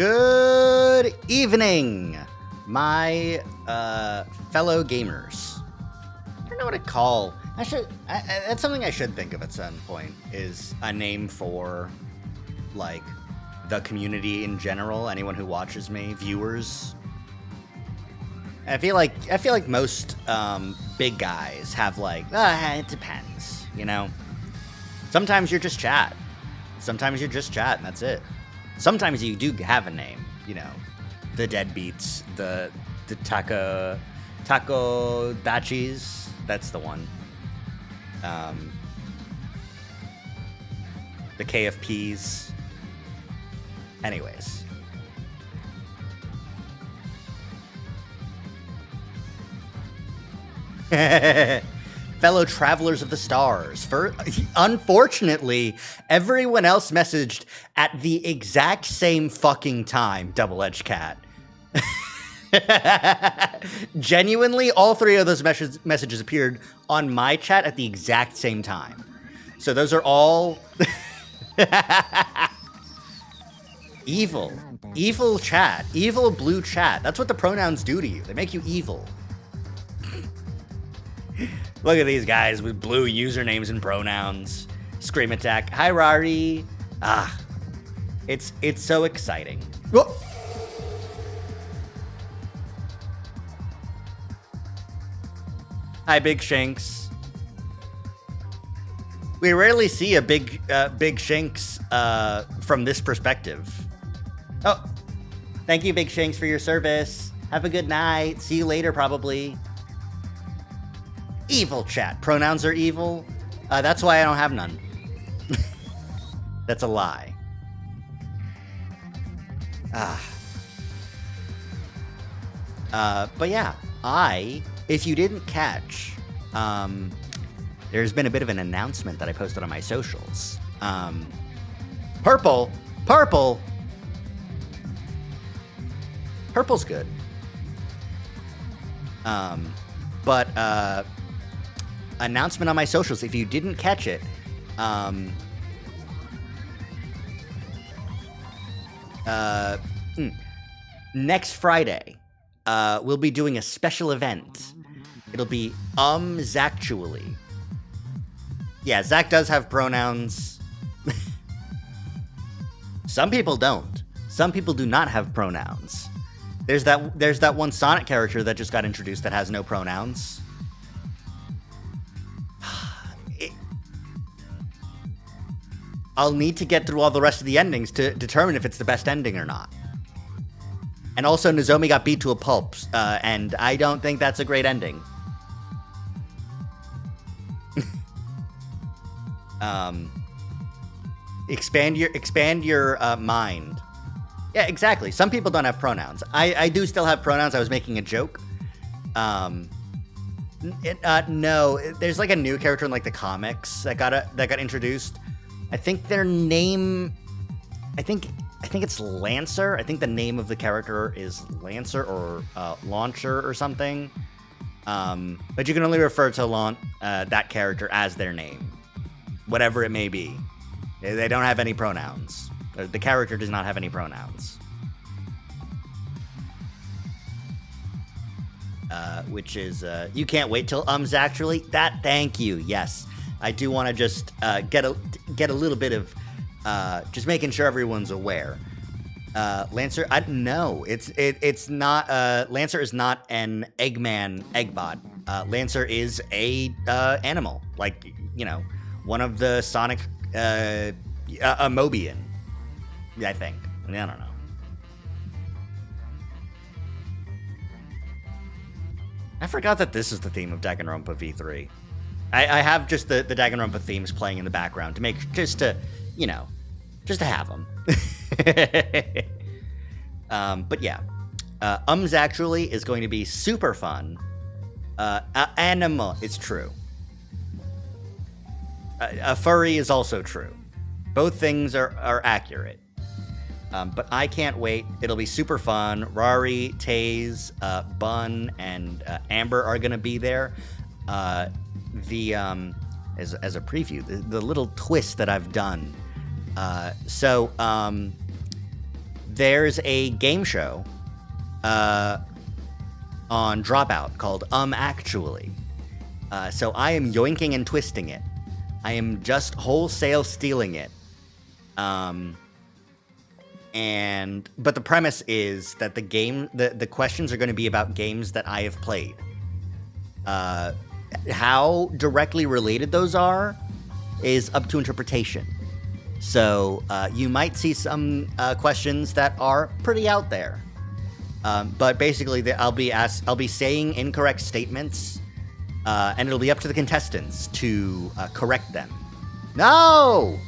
Good evening, my fellow gamers. I don't know what to call. That's something I should think of at some point, is a name for, like, the community in general, anyone who watches me, viewers. I feel like most big guys have, like, it depends, you know? Sometimes you're just chat. Sometimes you're just chat, and that's it. Sometimes you do have a name, you know, the Deadbeats, the Taco Dachis, that's the one. The KFPs. Anyways. Fellow travelers of the stars. Unfortunately, everyone else messaged at the exact same fucking time, Double-Edged Cat. Genuinely, all three of those messages appeared on my chat at the exact same time. So those are all... Evil. Evil chat. Evil blue chat. That's what the pronouns do to you. They make you evil. Look at these guys with blue usernames and pronouns. Scream attack. Hi, Rari. It's so exciting. Whoa. Hi, Big Shanks. We rarely see a Big Shanks from this perspective. Oh, thank you, Big Shanks, for your service. Have a good night. See you later, probably. Evil chat. Pronouns are evil. That's why I don't have none. That's a lie. But yeah, if you didn't catch, there's been a bit of an announcement that I posted on my socials. Purple's good. But announcement on my socials, if you didn't catch it, next Friday, we'll be doing a special event. It'll be Zactually. Yeah, Zach does have pronouns. Some people don't. Some people do not have pronouns. There's that one Sonic character that just got introduced that has no pronouns. I'll need to get through all the rest of the endings to determine if it's the best ending or not. And also, Nozomi got beat to a pulp, and I don't think that's a great ending. Expand your mind. Yeah, exactly. Some people don't have pronouns. I do still have pronouns. I was making a joke. No, there's like a new character in like the comics that got introduced. I think their name, I think it's Lancer. I think the name of the character is Lancer or Launcher or something. But you can only refer to that character as their name, whatever it may be. They don't have any pronouns. The character does not have any pronouns. Which is, you can't wait till actually. Thank you. Yes. I do want to just get a little bit of just making sure everyone's aware. Lancer, no, it's not. Lancer is not an Eggman Eggbot. Lancer is a animal, like, you know, one of the Sonic a Mobian, I think. I don't know. I forgot that this is the theme of Danganronpa V3. I have just the Danganronpa themes playing in the background to make, just to have them. But yeah, Actually is going to be super fun. Animal, it's true. A furry is also true. Both things are accurate. But I can't wait. It'll be super fun. Rari, Taze, Bun, and Amber are going to be there. As a preview, the little twist that I've done. So there's a game show on Dropout called Actually. So I am yoinking and twisting it. I am just wholesale stealing it. But the premise is that the questions are going to be about games that I have played. How directly related those are is up to interpretation. So you might see some questions that are pretty out there. But basically, I'll be saying incorrect statements, and it'll be up to the contestants to correct them. No!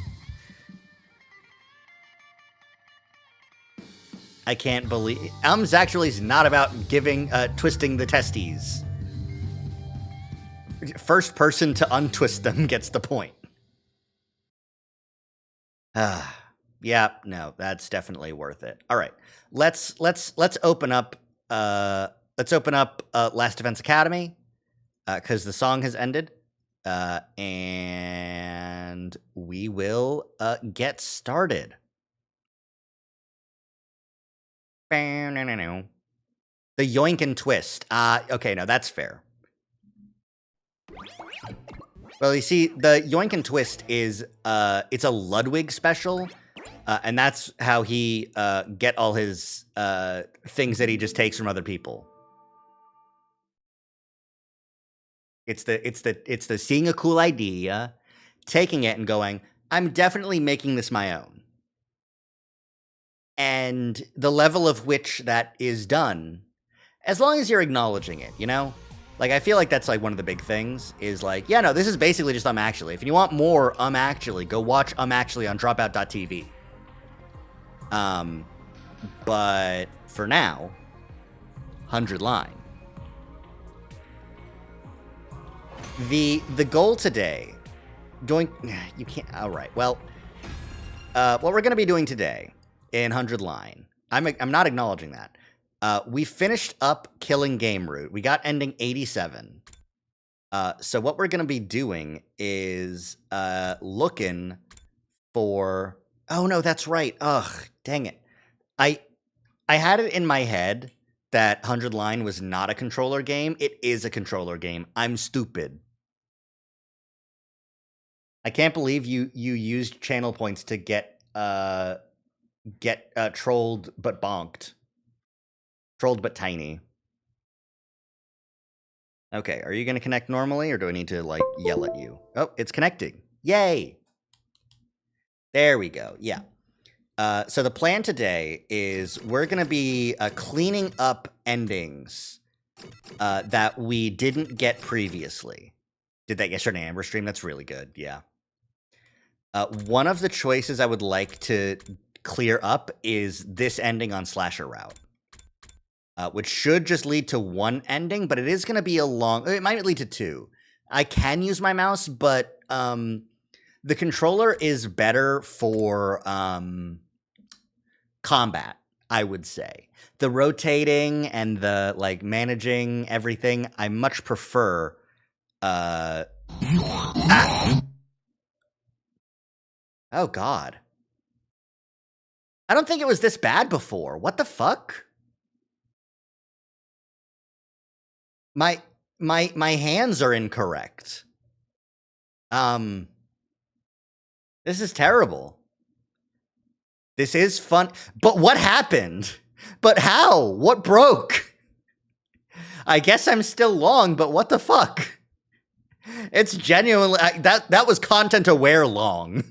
I can't believe... actually is not about twisting the testes. First person to untwist them gets the point. Yeah, no, that's definitely worth it. All right, let's open up. Let's open up Last Defense Academy because the song has ended, and we will get started. The yoink and twist. Okay, no, that's fair. Well, you see, the yoink and twist is it's a Ludwig special, and that's how he get all his things that he just takes from other people. It's the seeing a cool idea, taking it and going, I'm definitely making this my own. And the level of which that is done, as long as you're acknowledging it, you know? Like, I feel like that's, like, one of the big things, is, like, yeah, no, this is basically just Actually. If you want more Actually, go watch Actually on dropout.tv. But for now, 100 line. The goal today, you can't, all right, well, what we're going to be doing today in 100 line, I'm not acknowledging that. We finished up killing Game Root. We got ending 87. So what we're going to be doing is looking for... Oh, no, that's right. Ugh, dang it. I had it in my head that 100 line was not a controller game. It is a controller game. I'm stupid. I can't believe you used channel points to get trolled but bonked. Trolled but tiny. Okay, are you going to connect normally, or do I need to, like, yell at you? Oh, it's connecting. Yay! There we go. Yeah. So the plan today is we're going to be cleaning up endings that we didn't get previously. Did that yesterday in Amber stream? That's really good. Yeah. One of the choices I would like to clear up is this ending on Slasher Route. Which should just lead to one ending, but it is going to be it might lead to two. I can use my mouse, but the controller is better for combat, I would say. The rotating and the, like, managing everything, I much prefer... Oh, God. I don't think it was this bad before. What the fuck? My hands are incorrect. This is terrible. This is fun. But what happened? But how? What broke? I guess I'm still long, but what the fuck? It's genuinely... that was content aware long.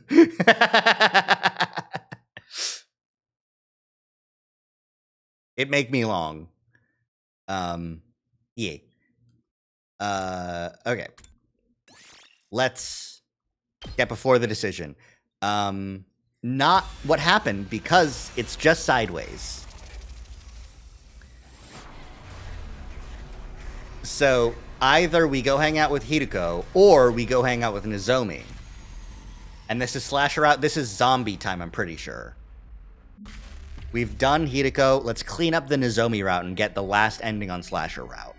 It make me long. Yeah. Okay. Let's get before the decision. Not what happened, because it's just sideways. So either we go hang out with Hideko, or we go hang out with Nozomi. And this is Slasher Out. This is zombie time, I'm pretty sure. We've done Hideko. Let's clean up the Nozomi route and get the last ending on Slasher Route.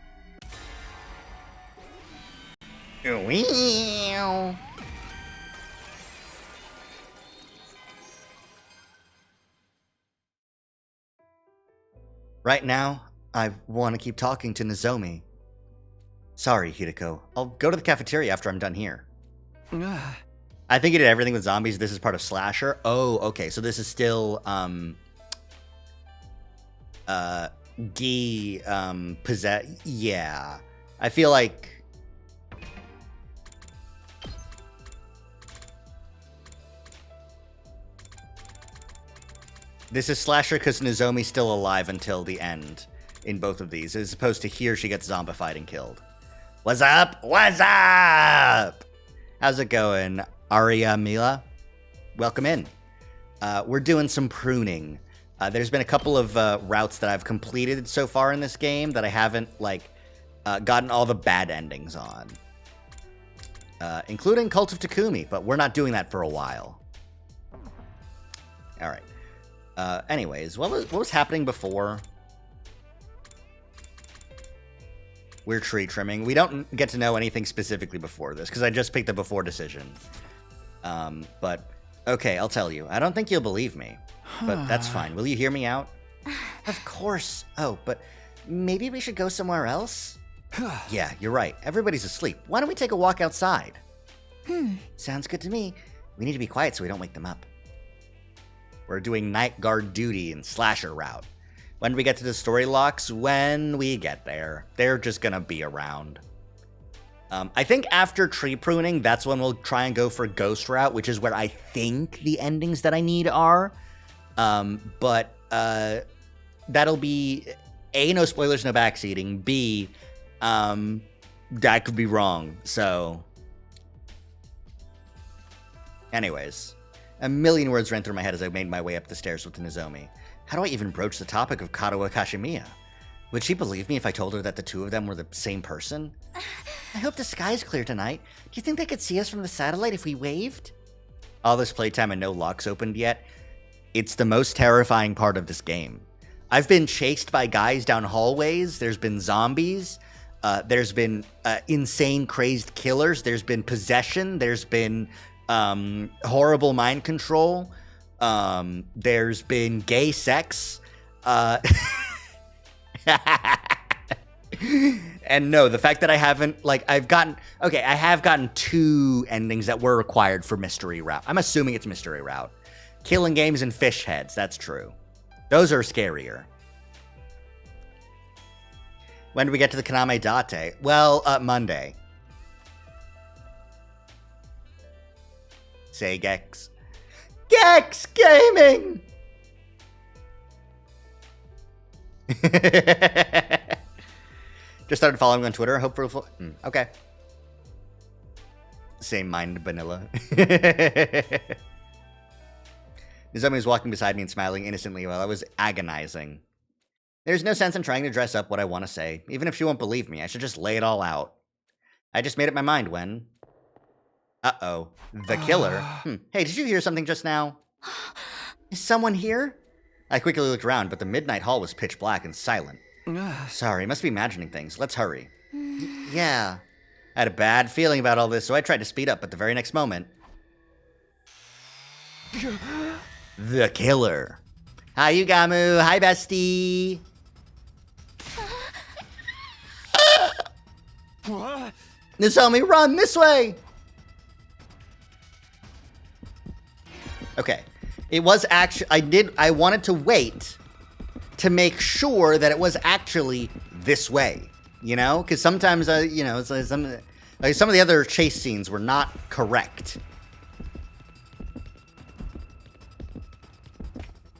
Right now, I want to keep talking to Nozomi. Sorry, Hideko. I'll go to the cafeteria after I'm done here. I think he did everything with zombies. This is part of Slasher. Oh, okay. So this is still, possess. Yeah. I feel like... This is Slasher because Nozomi's still alive until the end in both of these, as opposed to here she gets zombified and killed. What's up? What's up? How's it going, Aria Mila? Welcome in. We're doing some pruning. There's been a couple of routes that I've completed so far in this game that I haven't, gotten all the bad endings on. Including Cult of Takumi, but we're not doing that for a while. All right. Anyways, what was happening before? We're tree trimming. We don't get to know anything specifically before this, because I just picked the before decision. But, okay, I'll tell you. I don't think you'll believe me, but that's fine. Will you hear me out? Of course. Oh, but maybe we should go somewhere else? Yeah, you're right. Everybody's asleep. Why don't we take a walk outside? Sounds good to me. We need to be quiet so we don't wake them up. We're doing night guard duty in Slasher route. When do we get to the story locks? When we get there. They're just gonna be around. I think after tree pruning, that's when we'll try and go for ghost route, which is where I think the endings that I need are. But that'll be A, no spoilers, no backseating. B, that could be wrong. So, anyways, a million words ran through my head as I made my way up the stairs with Nozomi. How do I even broach the topic of Katawa Kashimiya? Would she believe me if I told her that the two of them were the same person? I hope the sky's clear tonight. Do you think they could see us from the satellite if we waved? All this playtime and no locks opened yet. It's the most terrifying part of this game. I've been chased by guys down hallways. There's been zombies. There's been insane, crazed killers. There's been possession. There's been horrible mind control. There's been gay sex. And no, the fact that I haven't, I have gotten 2 endings that were required for Mystery Route. I'm assuming it's Mystery Route. Killing games and fish heads, that's true. Those are scarier. When do we get to the Kaname Date? Well, Monday. Say Gex. Gex Gaming! Just started following on Twitter. Hope for okay. Same mind, vanilla. Nozomi was walking beside me and smiling innocently while I was agonizing. There's no sense in trying to dress up what I want to say. Even if she won't believe me, I should just lay it all out. I just made up my mind when... Uh-oh. The killer? Hey, did you hear something just now? Is someone here? I quickly looked around, but the midnight hall was pitch black and silent. Sorry, must be imagining things. Let's hurry. Yeah. I had a bad feeling about all this, so I tried to speed up, but the very next moment... The killer. Hi, Yugamu. Hi, bestie. Nozomi, run this way. Okay. It was actually... I wanted to wait to make sure that it was actually this way. You know? Because sometimes, some of the other chase scenes were not correct.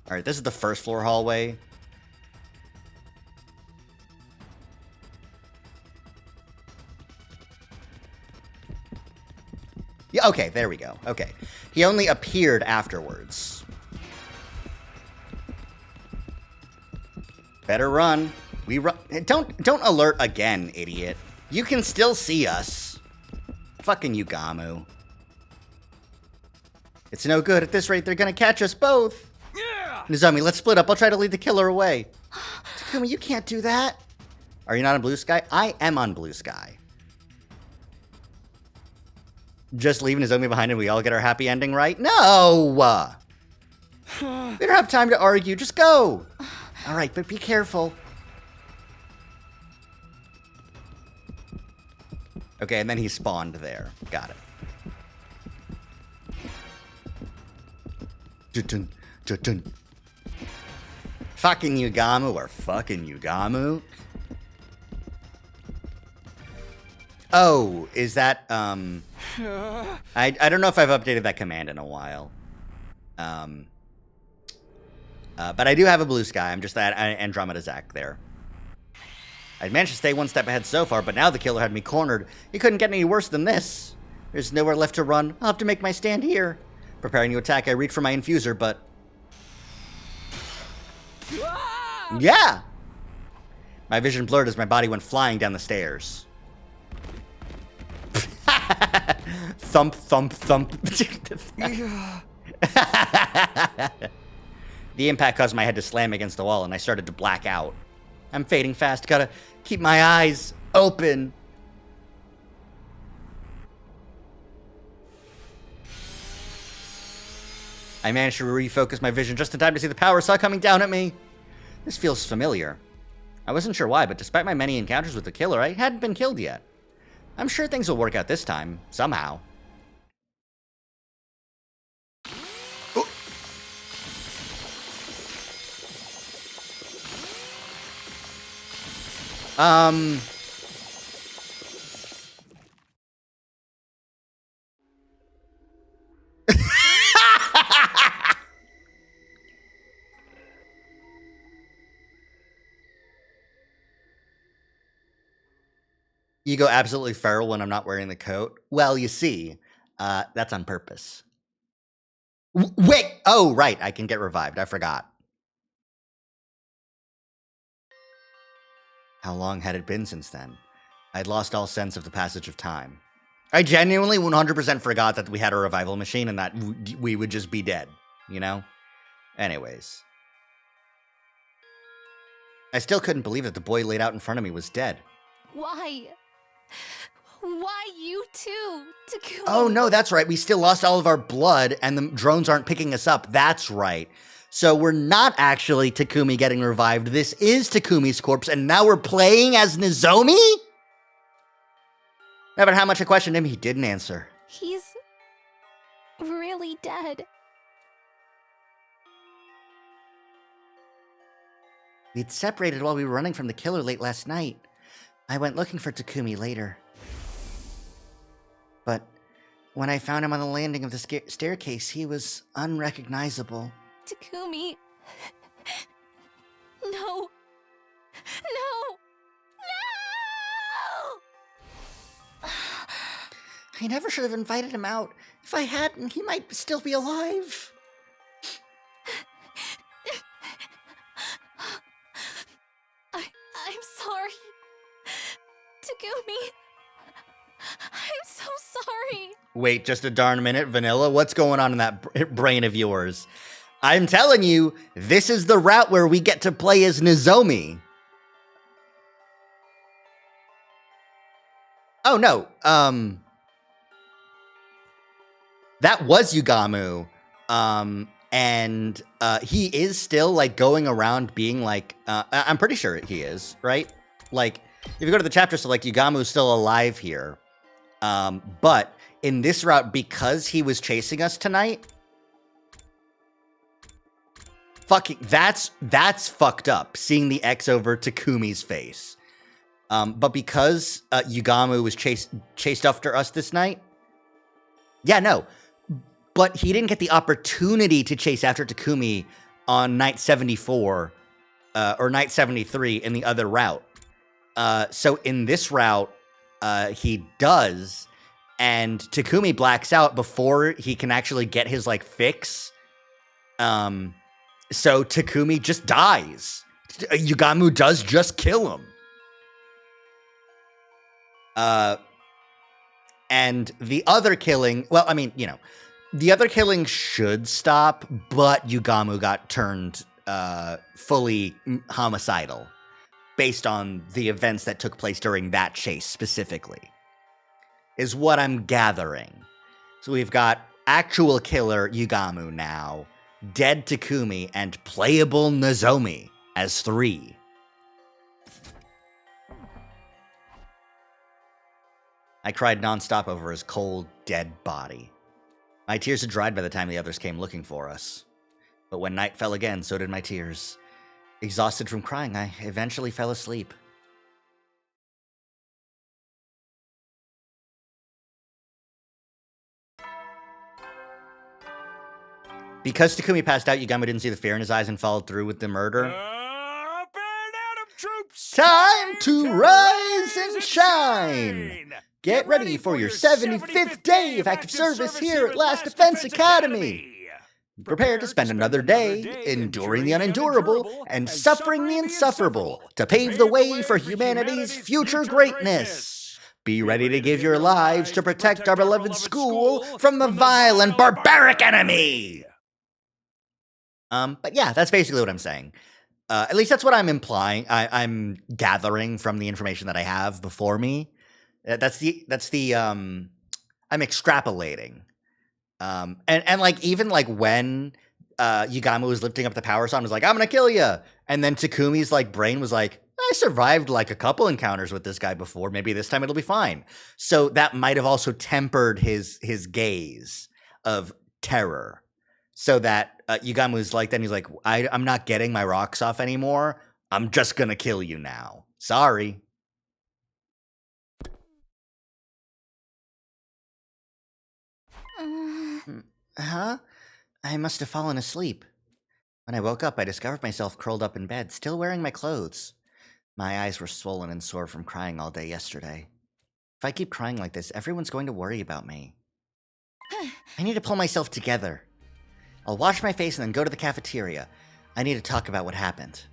Alright, this is the first floor hallway. Yeah, okay, there we go. Okay. He only appeared afterwards. Better run. We run. Don't alert again, idiot. You can still see us. Fucking Yugamu. It's no good. At this rate, they're gonna catch us both. Yeah! Nozomi, let's split up. I'll try to lead the killer away. Takumi, you can't do that. Are you not on Blue Sky? I am on Blue Sky. Just leaving Nozomi behind and we all get our happy ending right? No! We don't have time to argue. Just go. All right, but be careful. Okay, and then he spawned there. Got it. Fucking Yugamu or fucking Yugamu? Oh, is that, I don't know if I've updated that command in a while. But I do have a blue sky. I'm just at Andromeda Zac there. I managed to stay one step ahead so far, but now the killer had me cornered. He couldn't get any worse than this. There's nowhere left to run. I'll have to make my stand here. Preparing to attack, I reach for my infuser, but... Yeah! My vision blurred as my body went flying down the stairs. Thump, thump, thump. The impact caused my head to slam against the wall, and I started to black out. I'm fading fast. Gotta keep my eyes open. I managed to refocus my vision just in time to see the power saw coming down at me. This feels familiar. I wasn't sure why, but despite my many encounters with the killer, I hadn't been killed yet. I'm sure things will work out this time, somehow. You go absolutely feral when I'm not wearing the coat. Well, you see, that's on purpose. Wait! Oh, right, I can get revived. I forgot. How long had it been since then? I'd lost all sense of the passage of time. I genuinely 100% forgot that we had a revival machine and that we would just be dead, you know? Anyways. I still couldn't believe that the boy laid out in front of me was dead. Why? Why you too, Takumi? Oh, no, that's right. We still lost all of our blood, and the drones aren't picking us up. That's right. So we're not actually Takumi getting revived. This is Takumi's corpse, and now we're playing as Nozomi? No matter how much I questioned him, he didn't answer. He's really dead. We'd separated while we were running from the killer late last night. I went looking for Takumi later. But when I found him on the landing of the staircase, he was unrecognizable. Takumi. No. No. No! I never should have invited him out. If I hadn't, he might still be alive. I'm sorry. Takumi. I'm so sorry. Wait just a darn minute, Vanilla. What's going on in that brain of yours? I'm telling you, this is the route where we get to play as Nozomi. Oh, no. That was Yugamu. And he is still, like, going around being, like... I'm pretty sure he is, right? Like, if you go to the chapter, so, like, Yugamu's still alive here. But in this route, because he was chasing us tonight... Fucking, that's fucked up, seeing the X over Takumi's face. But because Yugamu was chased after us this night... Yeah, no. But he didn't get the opportunity to chase after Takumi on night 74, or night 73 in the other route. So in this route, he does, and Takumi blacks out before he can actually get his, like, fix. So Takumi just dies. Yugamu does just kill him. And the other killing, well, I mean, you know, the other killing should stop, but Yugamu got turned fully homicidal based on the events that took place during that chase specifically, is what I'm gathering. So we've got actual killer Yugamu now, dead Takumi, and playable Nozomi. as 3. I cried nonstop over his cold, dead body. My tears had dried by the time the others came looking for us. But when night fell again, so did my tears. Exhausted from crying, I eventually fell asleep. Because Takumi passed out, Yugamo didn't see the fear in his eyes and followed through with the murder. Up and Adam troops! Time to rise and shine! Get ready for your 75th day of active service here at Last Defense Academy! Prepare to spend another day enduring the unendurable and suffering the insufferable to pave the way for humanity's future greatness. Be ready to give your lives to protect our beloved school from the vile and barbaric enemy! But yeah, that's basically what I'm saying. At least that's what I'm implying. I'm gathering from the information that I have before me. That's the I'm extrapolating. And like, even like when Yugamo was lifting up the power saw and was like, I'm gonna kill you. And then Takumi's like brain was like, I survived like a couple encounters with this guy before. Maybe this time it'll be fine. So that might have also tempered his gaze of terror. So that Yugamu's like, then he's like, I'm not getting my rocks off anymore. I'm just gonna kill you now. Sorry. Huh? I must have fallen asleep. When I woke up, I discovered myself curled up in bed, still wearing my clothes. My eyes were swollen and sore from crying all day yesterday. If I keep crying like this, everyone's going to worry about me. I need to pull myself together. I'll wash my face and then go to the cafeteria. I need to talk about what happened.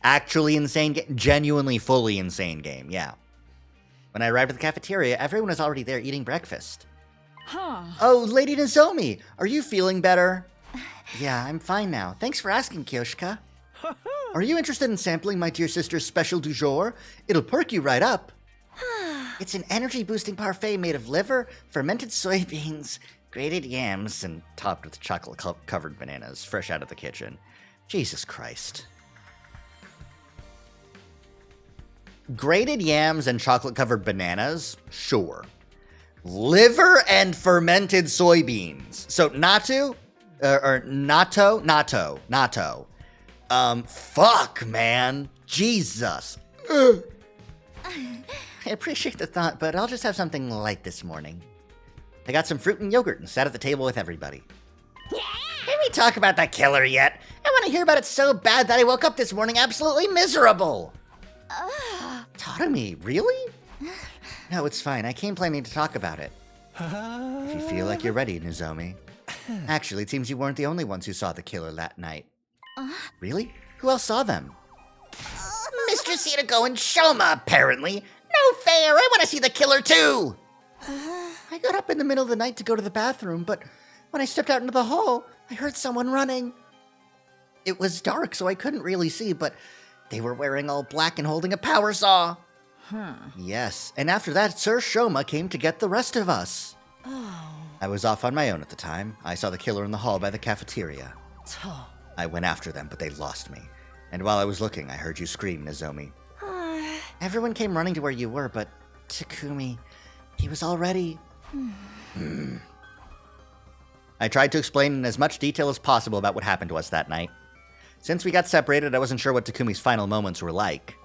Actually insane game. Genuinely fully insane game, yeah. When I arrived at the cafeteria, everyone was already there eating breakfast. Huh. Oh, Lady Nozomi, are you feeling better? Yeah, I'm fine now. Thanks for asking, Kyoshika. Are you interested in sampling my dear sister's special du jour? It'll perk you right up. It's an energy-boosting parfait made of liver, fermented soybeans, grated yams, and topped with chocolate-covered bananas, fresh out of the kitchen. Jesus Christ. Grated yams and chocolate-covered bananas? Sure. Liver and fermented soybeans. So, natto. Fuck, man. Jesus. Ugh. I appreciate the thought, but I'll just have something light this morning. I got some fruit and yogurt and sat at the table with everybody. Can we talk about the killer yet? I want to hear about it so bad that I woke up this morning absolutely miserable. Tatami, really? No, it's fine. I came planning to talk about it. If you feel like you're ready, Nozomi. Actually, it seems you weren't the only ones who saw the killer that night. Really? Who else saw them? Mr. Sitoko and Shoma, apparently. No fair! I want to see the killer, too! I got up in the middle of the night to go to the bathroom, but when I stepped out into the hall, I heard someone running. It was dark, so I couldn't really see, but they were wearing all black and holding a power saw. Yes, and after that, Sir Shoma came to get the rest of us. I was off on my own at the time. I saw the killer in the hall by the cafeteria. I went after them, but they lost me. And while I was looking, I heard you scream, Nozomi. Everyone came running to where you were, but Takumi, he was already... I tried to explain in as much detail as possible about what happened to us that night. Since we got separated, I wasn't sure what Takumi's final moments were like.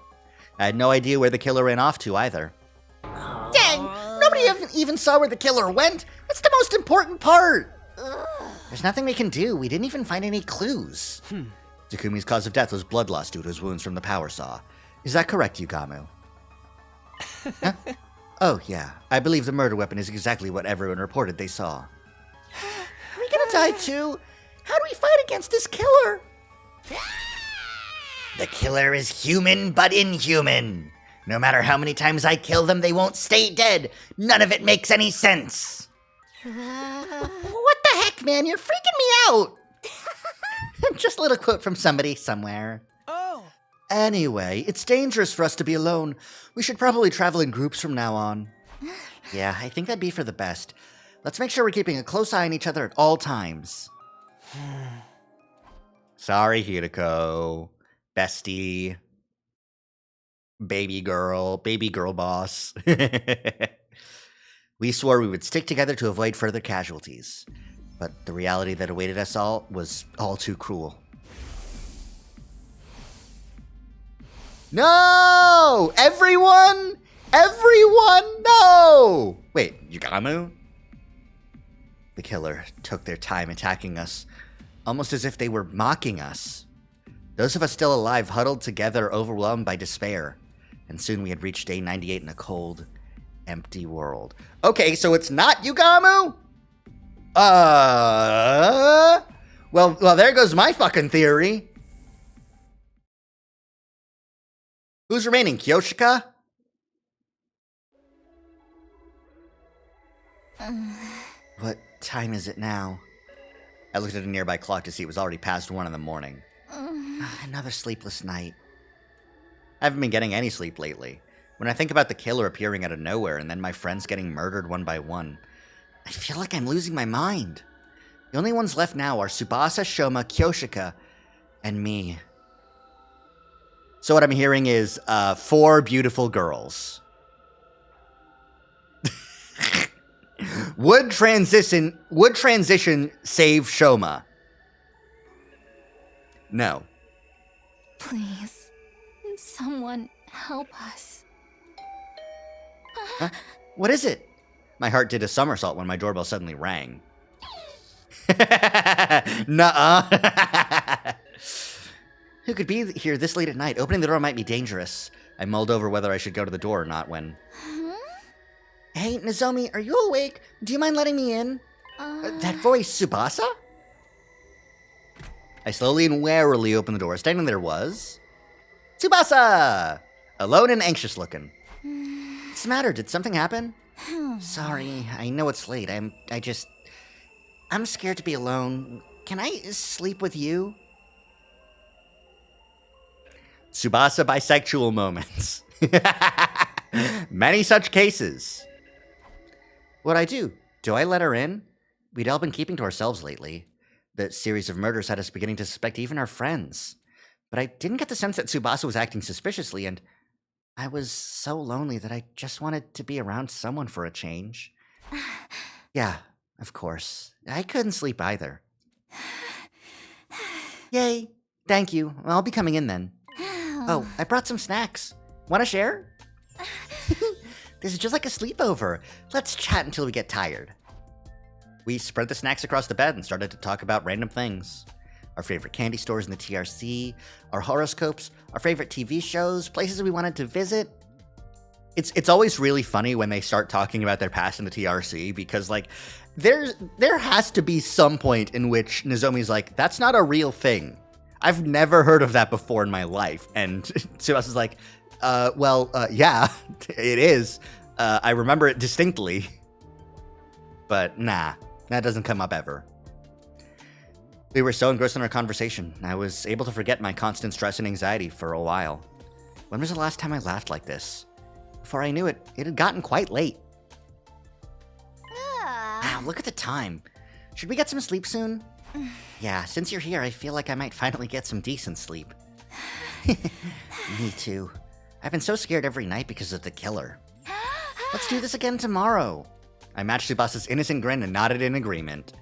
I had no idea where the killer ran off to either. Dang! Nobody even saw where the killer went! That's the most important part! There's nothing we can do. We didn't even find any clues. Takumi's cause of death was blood loss due to his wounds from the power saw. Is that correct, Yugamu? Huh? Oh, yeah. I believe the murder weapon is exactly what everyone reported they saw. Are we gonna die too? How do we fight against this killer? The killer is human but inhuman. No matter how many times I kill them, they won't stay dead. None of it makes any sense. What the heck, man? You're freaking me out. Just a little quote from somebody somewhere. Oh. Anyway, it's dangerous for us to be alone. We should probably travel in groups from now on. Yeah, I think that'd be for the best. Let's make sure we're keeping a close eye on each other at all times. Sorry, Hideko. bestie, baby girl boss. We swore we would stick together to avoid further casualties, but the reality that awaited us all was all too cruel. No! Everyone! No! Wait, Yugamu? The killer took their time attacking us, almost as if they were mocking us. Those of us still alive huddled together, overwhelmed by despair, and soon we had reached day 98 in a cold, empty world. Okay, so it's not Yugamu? Well, there goes my fucking theory. Who's remaining, Kyoshika? What time is it now? I looked at a nearby clock to see it was already past 1 in the morning. Another sleepless night. I haven't been getting any sleep lately. When I think about the killer appearing out of nowhere and then my friends getting murdered one by one, I feel like I'm losing my mind. The only ones left now are Tsubasa, Shoma, Kyoshika, and me. So what I'm hearing is 4 beautiful girls. Would transition save Shoma? No. Please, someone help us. Huh? What is it? My heart did a somersault when my doorbell suddenly rang. Nuh-uh. Who could be here this late at night? Opening the door might be dangerous. I mulled over whether I should go to the door or not when... Hey, Nozomi, are you awake? Do you mind letting me in? That voice, Tsubasa? I slowly and warily opened the door. Standing there was... Tsubasa! Alone and anxious looking. What's the matter? Did something happen? Sorry, I know it's late. I'm scared to be alone. Can I sleep with you? Tsubasa bisexual moments. Many such cases. What'd I do? Do I let her in? We'd all been keeping to ourselves lately. The series of murders had us beginning to suspect even our friends. But I didn't get the sense that Tsubasa was acting suspiciously, and I was so lonely that I just wanted to be around someone for a change. Yeah, of course. I couldn't sleep either. Yay. Thank you. I'll be coming in then. Oh, I brought some snacks. Want to share? This is just like a sleepover. Let's chat until we get tired. We spread the snacks across the bed and started to talk about random things. Our favorite candy stores in the TRC, our horoscopes, our favorite TV shows, places we wanted to visit. It's always really funny when they start talking about their past in the TRC because, like, there has to be some point in which Nozomi's like, that's not a real thing. I've never heard of that before in my life. And Tsubasa's like, yeah, it is. I remember it distinctly. But nah, that doesn't come up ever. We were so engrossed in our conversation, I was able to forget my constant stress and anxiety for a while. When was the last time I laughed like this? Before I knew it, it had gotten quite late. Wow, look at the time. Should we get some sleep soon? Yeah, since you're here, I feel like I might finally get some decent sleep. Me too. I've been so scared every night because of the killer. Let's do this again tomorrow. I matched Tsubasa's innocent grin and nodded in agreement.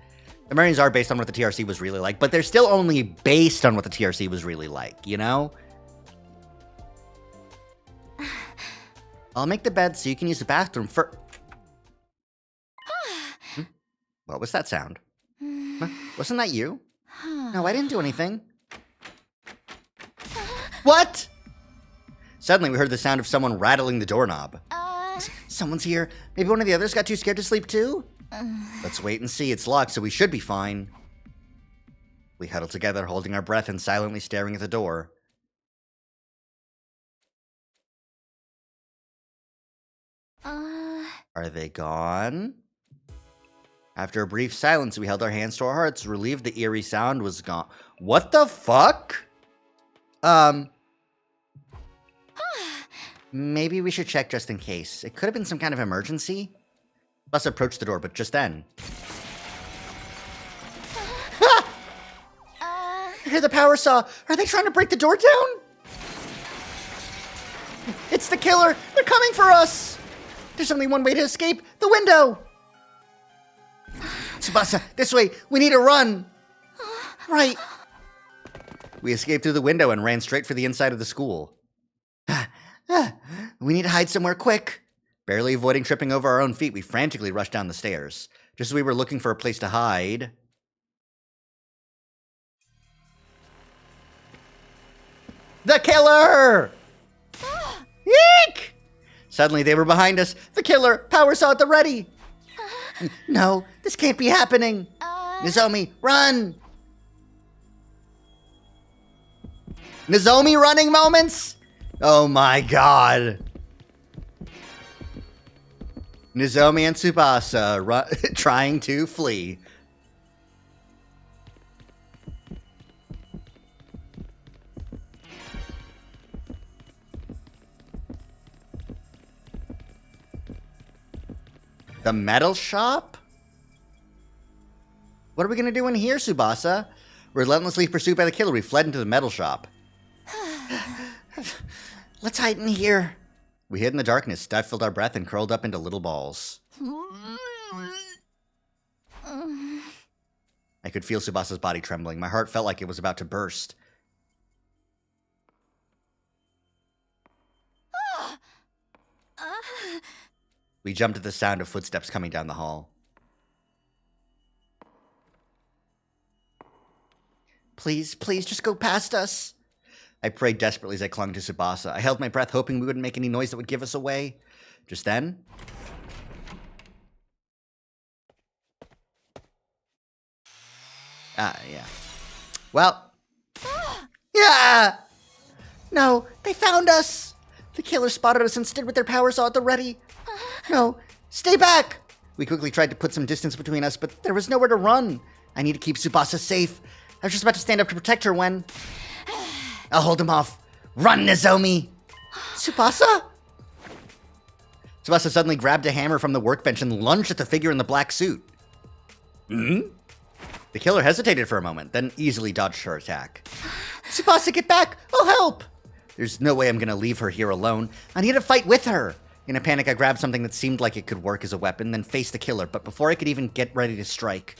The memories are based on what the TRC was really like, but they're still only based on what the TRC was really like, you know? I'll make the bed so you can use the bathroom for... What was that sound? Huh? Wasn't that you? No, I didn't do anything. What? Suddenly, we heard the sound of someone rattling the doorknob. Someone's here. Maybe one of the others got too scared to sleep too? Let's wait and see. It's locked, so we should be fine. We huddled together, holding our breath and silently staring at the door. Are they gone? After a brief silence, we held our hands to our hearts, relieved the eerie sound was gone. What the fuck? Maybe we should check just in case. It could have been some kind of emergency. Bus approached the door, but just then... I hear the power saw. Are they trying to break the door down? It's the killer! They're coming for us! There's only one way to escape, the window! Tsubasa, this way! We need to run! Right. We escaped through the window and ran straight for the inside of the school. We need to hide somewhere quick. Barely avoiding tripping over our own feet, we frantically rushed down the stairs. Just as we were looking for a place to hide... The killer! Eek! Suddenly they were behind us. The killer! Power saw at the ready! No, this can't be happening! Nozomi, run! Nozomi running moments? Oh my god. Nozomi and Tsubasa trying to flee. The metal shop? What are we gonna do in here, Tsubasa? Relentlessly pursued by the killer, we fled into the metal shop. Let's hide in here. We hid in the darkness, stifled our breath, and curled up into little balls. I could feel Tsubasa's body trembling. My heart felt like it was about to burst. We jumped at the sound of footsteps coming down the hall. Please, please, just go past us. I prayed desperately as I clung to Tsubasa. I held my breath, hoping we wouldn't make any noise that would give us away. Just then... yeah. Well... Yeah! No, they found us! The killer spotted us and stood with their power saw at the ready. No, stay back! We quickly tried to put some distance between us, but there was nowhere to run. I need to keep Tsubasa safe. I was just about to stand up to protect her when... I'll hold him off. Run, Nozomi! Tsubasa? Tsubasa suddenly grabbed a hammer from the workbench and lunged at the figure in the black suit. Hmm? The killer hesitated for a moment, then easily dodged her attack. Tsubasa, get back! I'll help! There's no way I'm gonna leave her here alone. I need to fight with her! In a panic, I grabbed something that seemed like it could work as a weapon, then faced the killer, but before I could even get ready to strike...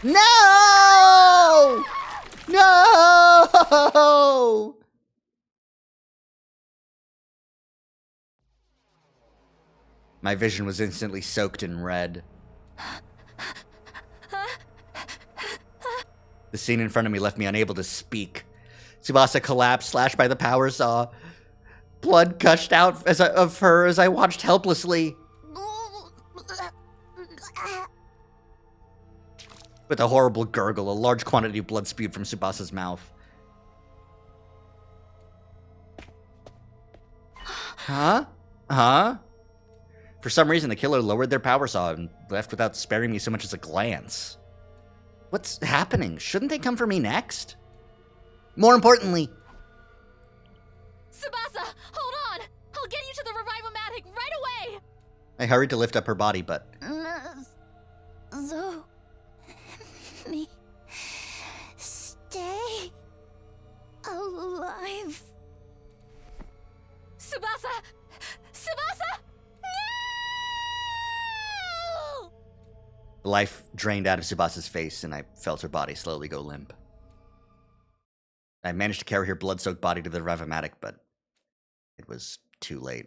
No! No! My vision was instantly soaked in red. The scene in front of me left me unable to speak. Tsubasa collapsed, slashed by the power saw. Blood gushed out of her as I watched helplessly. With a horrible gurgle, a large quantity of blood spewed from Tsubasa's mouth. Huh? Huh? For some reason, the killer lowered their power saw and left without sparing me so much as a glance. What's happening? Shouldn't they come for me next? More importantly... Tsubasa, hold on! I'll get you to the Revivomatic right away! I hurried to lift up her body, but... Me... stay... alive... Tsubasa! Tsubasa! No! The life drained out of Tsubasa's face, and I felt her body slowly go limp. I managed to carry her blood-soaked body to the Revivomatic, but it was too late.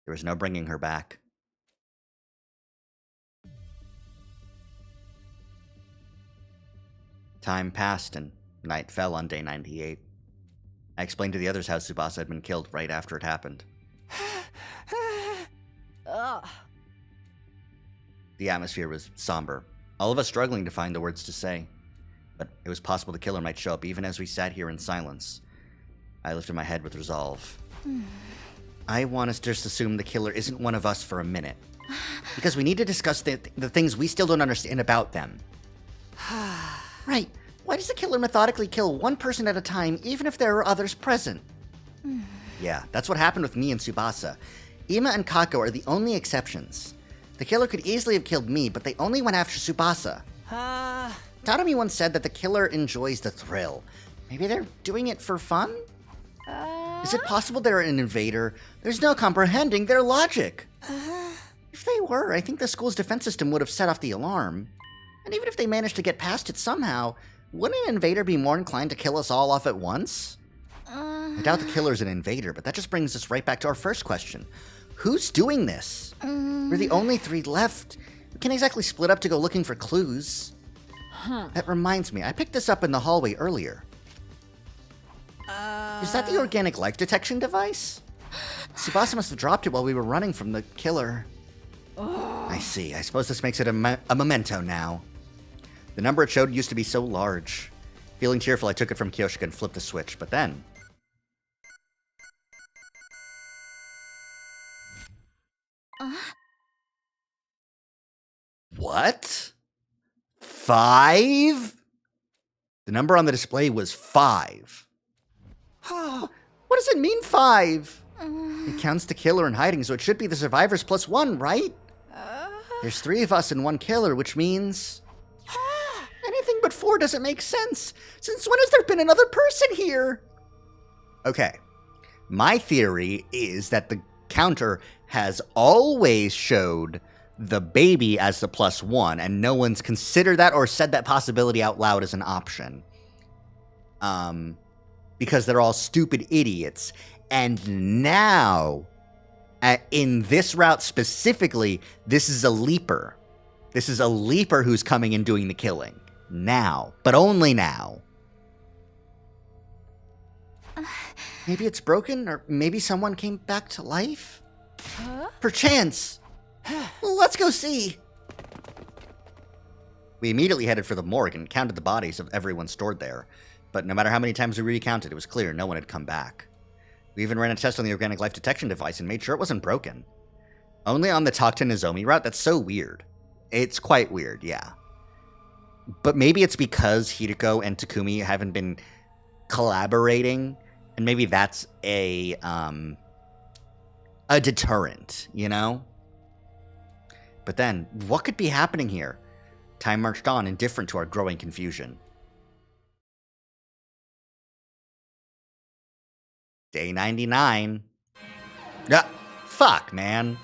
There was no bringing her back. Time passed, and night fell on day 98. I explained to the others how Tsubasa had been killed right after it happened. The atmosphere was somber, all of us struggling to find the words to say. But it was possible the killer might show up even as we sat here in silence. I lifted my head with resolve. I want us to just assume the killer isn't one of us for a minute. Because we need to discuss the things we still don't understand about them. Right. Why does the killer methodically kill one person at a time, even if there are others present? Yeah, that's what happened with me and Tsubasa. Ima and Kako are the only exceptions. The killer could easily have killed me, but they only went after Tsubasa. Tadami once said that the killer enjoys the thrill. Maybe they're doing it for fun? Is it possible they're an invader? There's no comprehending their logic. If they were, I think the school's defense system would have set off the alarm. And even if they managed to get past it somehow, wouldn't an invader be more inclined to kill us all off at once? I doubt the killer's an invader, but that just brings us right back to our first question. Who's doing this? We're the only 3 left. We can't exactly split up to go looking for clues. That reminds me, I picked this up in the hallway earlier. Is that the organic life detection device? Tsubasa must have dropped it while we were running from the killer. I see. I suppose this makes it a memento now. The number it showed used to be so large. Feeling tearful, I took it from Kyoshika and flipped the switch, but then... What? 5? The number on the display was 5. What does it mean, 5? It counts the killer in hiding, so it should be the survivors plus 1, right? There's 3 of us and 1 killer, which means... Anything but 4 doesn't make sense. Since when has there been another person here? Okay. My theory is that the counter has always showed the baby as the plus 1, and no one's considered that or said that possibility out loud as an option. Because they're all stupid idiots. And now, in this route specifically, this is a leaper. This is a leaper who's coming and doing the killing. Now. But only now. Maybe it's broken, or maybe someone came back to life? Perchance. Let's go see. We immediately headed for the morgue and counted the bodies of everyone stored there. But no matter how many times we recounted, it was clear no one had come back. We even ran a test on the organic life detection device and made sure it wasn't broken. Only on the Talk to Nozomi route? That's so weird. It's quite weird, yeah. But maybe it's because Hideko and Takumi haven't been collaborating, and maybe that's a deterrent, you know? But then, what could be happening here? Time marched on, indifferent to our growing confusion. Day 99. Ah, fuck, man.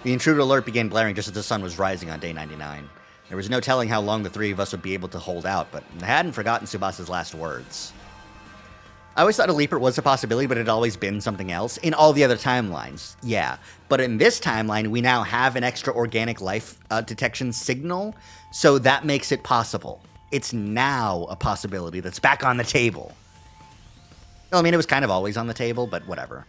The intruder alert began blaring just as the sun was rising on day 99. There was no telling how long the 3 of us would be able to hold out, but I hadn't forgotten Tsubasa's last words. I always thought a leaper was a possibility, but it had always been something else. In all the other timelines, yeah. But in this timeline, we now have an extra organic life detection signal, so that makes it possible. It's now a possibility that's back on the table. Well, I mean, it was kind of always on the table, but whatever.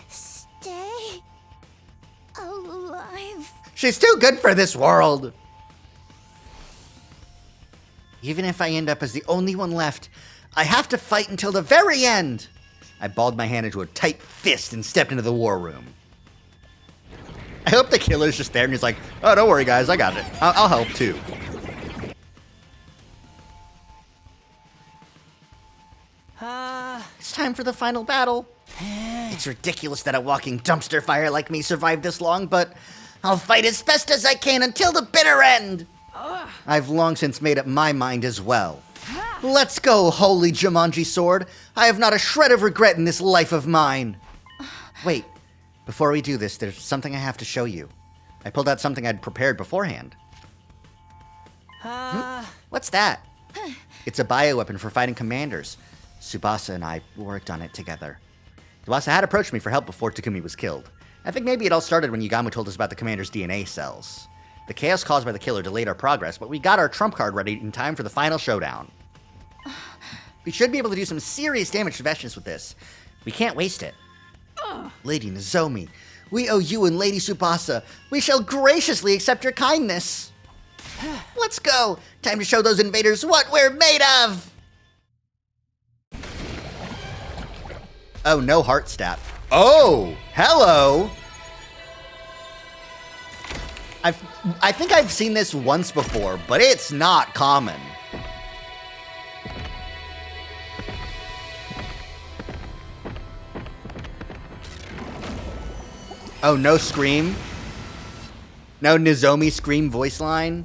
Stay alive. She's too good for this world! Even if I end up as the only one left, I have to fight until the very end! I balled my hand into a tight fist and stepped into the war room. I hope the killer's just there and he's like, oh, don't worry, guys, I got it. I'll help, too. It's time for the final battle. It's ridiculous that a walking dumpster fire like me survived this long, but I'll fight as best as I can until the bitter end. I've long since made up my mind as well. Let's go, holy Jumanji sword. I have not a shred of regret in this life of mine. Wait. Before we do this, there's something I have to show you. I pulled out something I'd prepared beforehand. What's that? It's a bioweapon for fighting commanders. Tsubasa and I worked on it together. Tsubasa had approached me for help before Takumi was killed. I think maybe it all started when Yagamu told us about the commander's DNA cells. The chaos caused by the killer delayed our progress, but we got our trump card ready in time for the final showdown. We should be able to do some serious damage to Vestiges with this. We can't waste it. Lady Nozomi, we owe you and Lady Tsubasa. We shall graciously accept your kindness. Let's go. Time to show those invaders what we're made of. Oh, no heart stat. Oh, hello. I think I've seen this once before, but it's not common. Oh, no scream? No Nozomi scream voice line?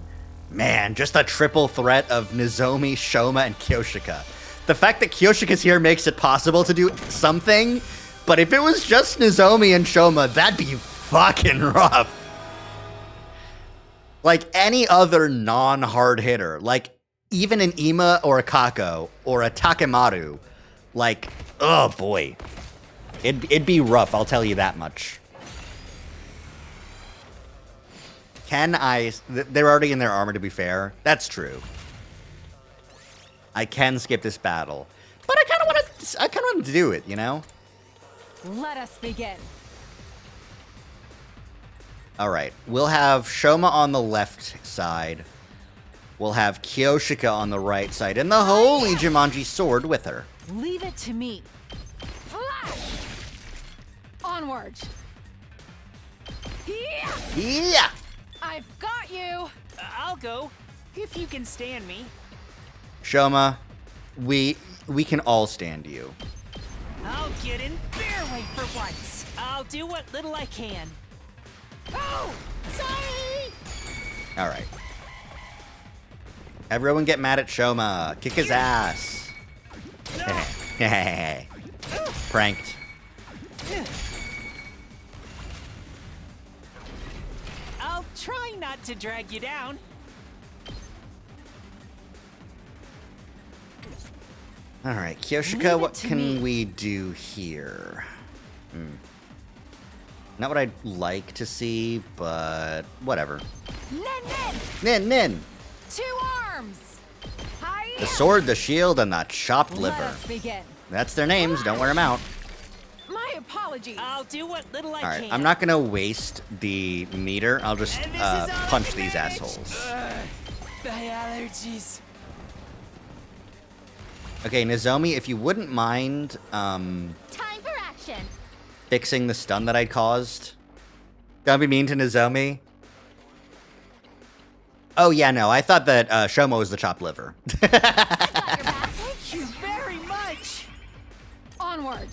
Man, just a triple threat of Nozomi, Shoma, and Kyoshika. The fact that Kyoshika's here makes it possible to do something, but if it was just Nozomi and Shoma, that'd be fucking rough. Like any other non-hard hitter, like even an Ima or a Kako or a Takemaru, like, oh boy. It'd be rough, I'll tell you that much. Can I... They're already in their armor, to be fair. That's true. I can skip this battle. But I kind of want to do it, you know? Let us begin. Alright, we'll have Shoma on the left side. We'll have Kyoshika on the right side. And the holy Jumanji sword with her. Leave it to me. Flash! Onward. Yeah! Yeah! I've got you. I'll go, if you can stand me. Shoma, we can all stand you. I'll get in their way for once. I'll do what little I can. Oh! Sorry! Alright. Everyone get mad at Shoma. Kick his ass. No. Pranked. I'll try not to drag you down. Alright, Kyoshika, what can we do here? Not what I'd like to see, but whatever. Nin! Two arms. The sword, the shield, and the chopped Let liver. us begin. That's their names, don't wear them out. My apologies. I'll do what little I Alright, can. I'm not gonna waste the meter. I'll just And this is all I punch can these manage. assholes. My allergies. Okay, Nozomi, if you wouldn't mind Time for action. fixing the stun that I caused. Don't be mean to Nozomi. Oh, yeah, no, I thought that Shoma was the chopped liver. Got your back. Thank you very much. Onward.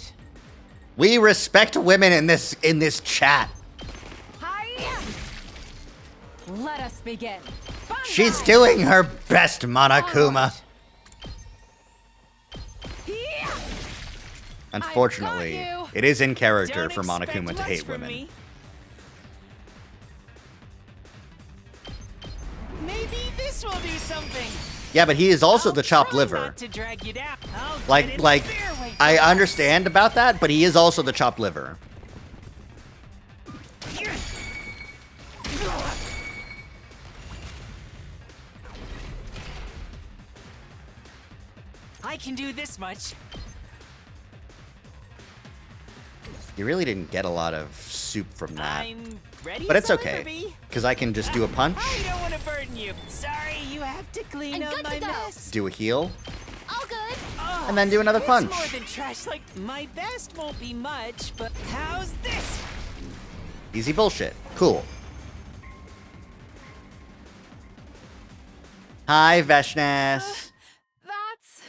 We respect women in this chat. Hiya. Let us begin. She's Banzai. doing her best, Monokuma. Yeah. Unfortunately, I've got you. it is in character Don't for expect Monokuma to less hate from women. me. Maybe this will do something. Yeah, but he is also I'll the chopped try liver. Not to drag you down. I'll get Like, in like, their way for I once. understand about that, but he is also the chopped liver. I can do this much. You really didn't get a lot of soup from that. I'm ready. But it's as I'll ever okay, be. because I can just do a punch, I don't want to burden you. Sorry, you have to clean I'm up good to my go. mess. do a heal, All good. Oh, and then do another it's punch. more than trash. Like my best won't be much, but how's this? Easy bullshit. Cool. Hi, Veshnes. That's...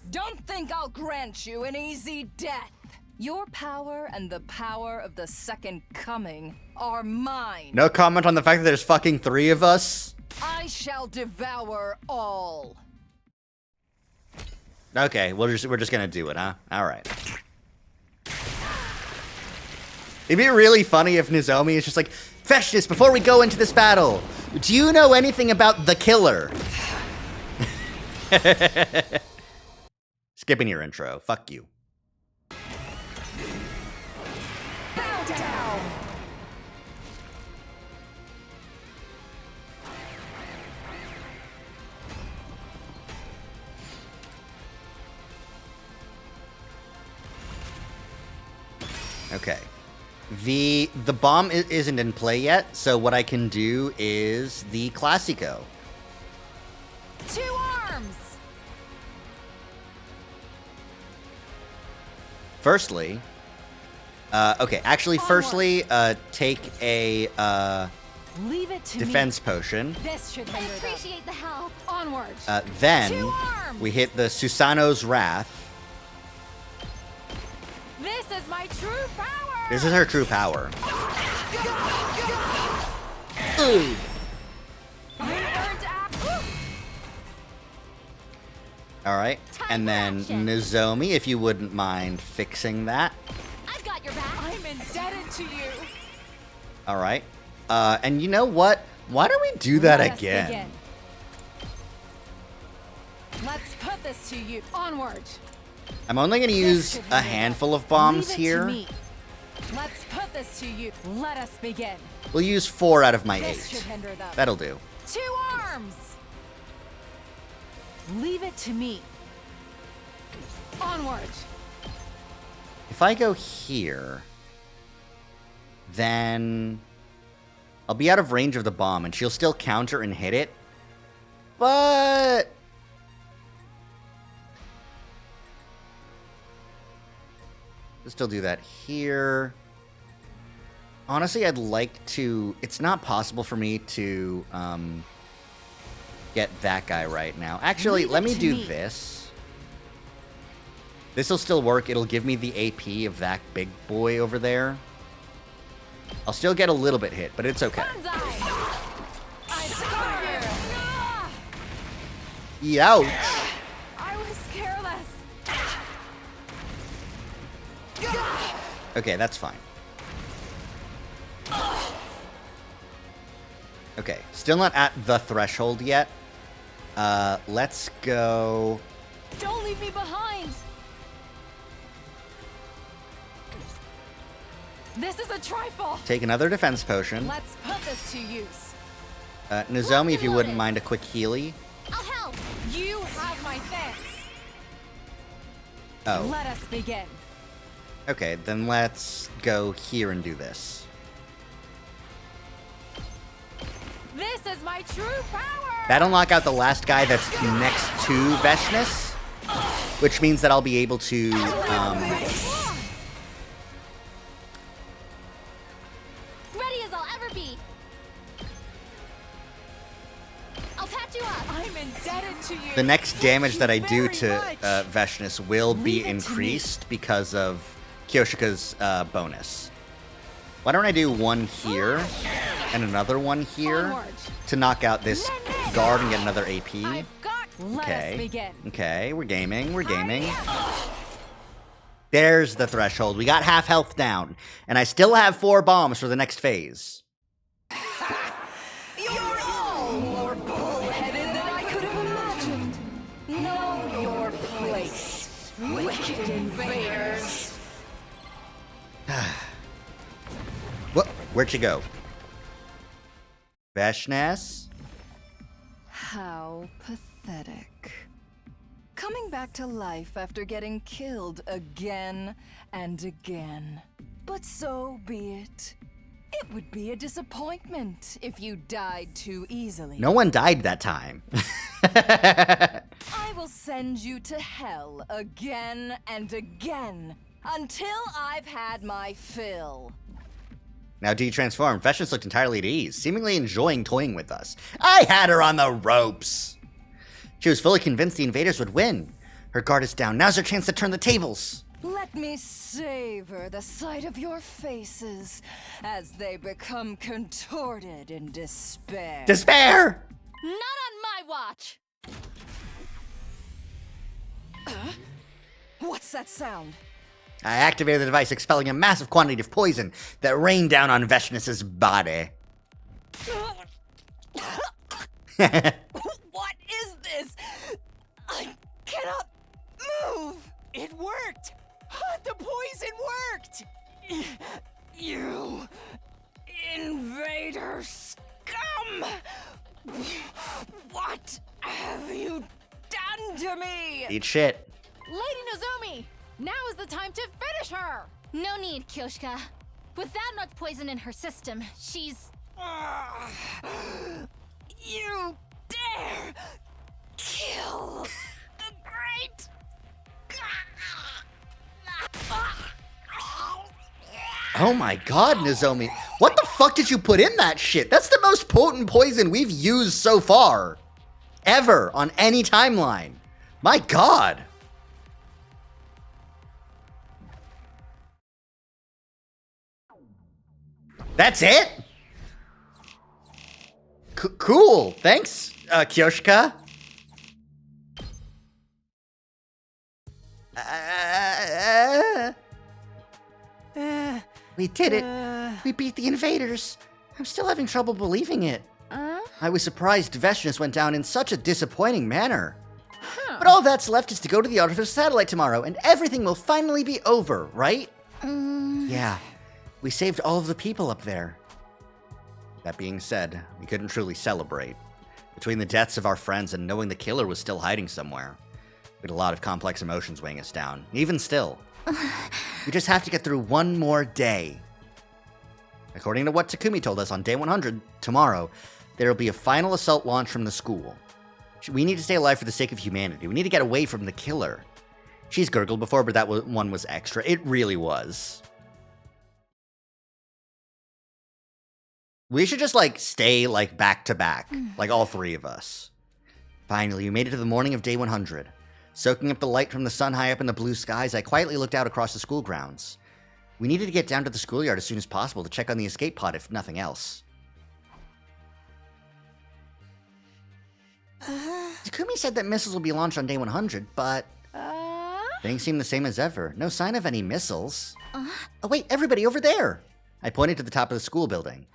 Don't think I'll grant you an easy death. Your power and the power of the Second Coming are mine. No comment on the fact that there's fucking 3 of us? I shall devour all. Okay, we're just gonna do it, huh? Alright. It'd be really funny if Nozomi is just like, Veshnes, before we go into this battle, do you know anything about the killer? Skipping your intro. Fuck you. Bow down. Okay. The bomb isn't in play yet, so what I can do is the Classico. Two arms. Firstly, okay, actually, firstly, take a Leave it to defense potion. This should I hinder them. appreciate the help. Onward. Then Two arms. we hit the Susanoo's Wrath. This is my true power. This is her true power. Ooh. Alright, and then Nozomi, if you wouldn't mind fixing that. I've got your back. I'm indebted to you. Alright. And you know what? Why don't we do that Let us again? begin. Let's put this to you. Onward. I'm only going to use a handful of bombs Leave it to here. me. Let's put this to you. Let us begin. We'll use 4 out of my This should 8. hinder them. That'll do. 2 arms. Leave it to me. Onward. If I go here, then I'll be out of range of the bomb, and she'll still counter and hit it. But we'll still do that here. Honestly, I'd like to... It's not possible for me to get that guy right now. Actually, Leave let it me to do me. this. This'll still work. It'll give me the AP of that big boy over there. I'll still get a little bit hit, but it's okay. Ouch! I was careless. Okay, that's fine. Okay, still not at the threshold yet. Let's go... Don't leave me behind. This is a trifle. Take another defense potion. Let's put this to use. Nozomi, if you wouldn't mind a quick healy. I'll help. You have my thanks. Oh, Let us begin. okay, then let's go here and do this. This is my true power. That'll knock out the last guy that's next to Veshness, which means that I'll be able to, Ready as I'll ever be. I'll patch you up. I'm indebted to you. the next damage that I do Very to much. Veshness will be Leave it to me. increased because of Kyoshika's bonus. Why don't I do one here and another one here Onward. to knock out this guard and get another AP? I've got. Let us begin. Okay, we're gaming, we're gaming. There's the threshold. We got half health down, and I still have 4 bombs for the next phase. You're all more bullheaded than I could have imagined. Know your place, wicked invaders. What? Where'd you go? Veshness? How pathetic. Coming back to life after getting killed again and again. But so be it. It would be a disappointment if you died too easily. No one died that time. I will send you to hell again and again until I've had my fill. Now de-transformed, Veshness looked entirely at ease, seemingly enjoying toying with us. I had her on the ropes! She was fully convinced the invaders would win. Her guard is down. Now's her chance to turn the tables. Let me savor the sight of your faces as they become contorted in despair. Despair! Not on my watch. What's that sound? I activated the device, expelling a massive quantity of poison that rained down on Veshness's body. What is this? I cannot move. It worked. The poison worked. You invader scum! What have you done to me? Eat shit. Lady Nozomi, now is the time to finish her. No need, Kyoshika. With that much poison in her system, she's... You dare kill the great. Oh my god, Nozomi. What the fuck did you put in that shit? That's the most potent poison we've used so far. Ever on any timeline. My god. That's it? Cool. Thanks, Kyoshika. We did it. We beat the invaders. I'm still having trouble believing it. I was surprised Veshnius went down in such a disappointing manner. But all that's left is to go to the artificial satellite tomorrow, and everything will finally be over, right? Yeah. We saved all of the people up there. That being said, we couldn't truly celebrate. Between the deaths of our friends and knowing the killer was still hiding somewhere, we had a lot of complex emotions weighing us down. Even still, we just have to get through one more day. According to what Takumi told us on day 100, tomorrow, there will be a final assault launch from the school. We need to stay alive for the sake of humanity. We need to get away from the killer. She's gurgled before, but that one was extra. It really was. We should just, like, stay, like, back to back. Like, all three of us. Finally, we made it to the morning of day 100. Soaking up the light from the sun high up in the blue skies, I quietly looked out across the school grounds. We needed to get down to the schoolyard as soon as possible to check on the escape pod, if nothing else. Takumi said that missiles will be launched on day 100, but... things seem the same as ever. No sign of any missiles. Oh wait, everybody over there! I pointed to the top of the school building.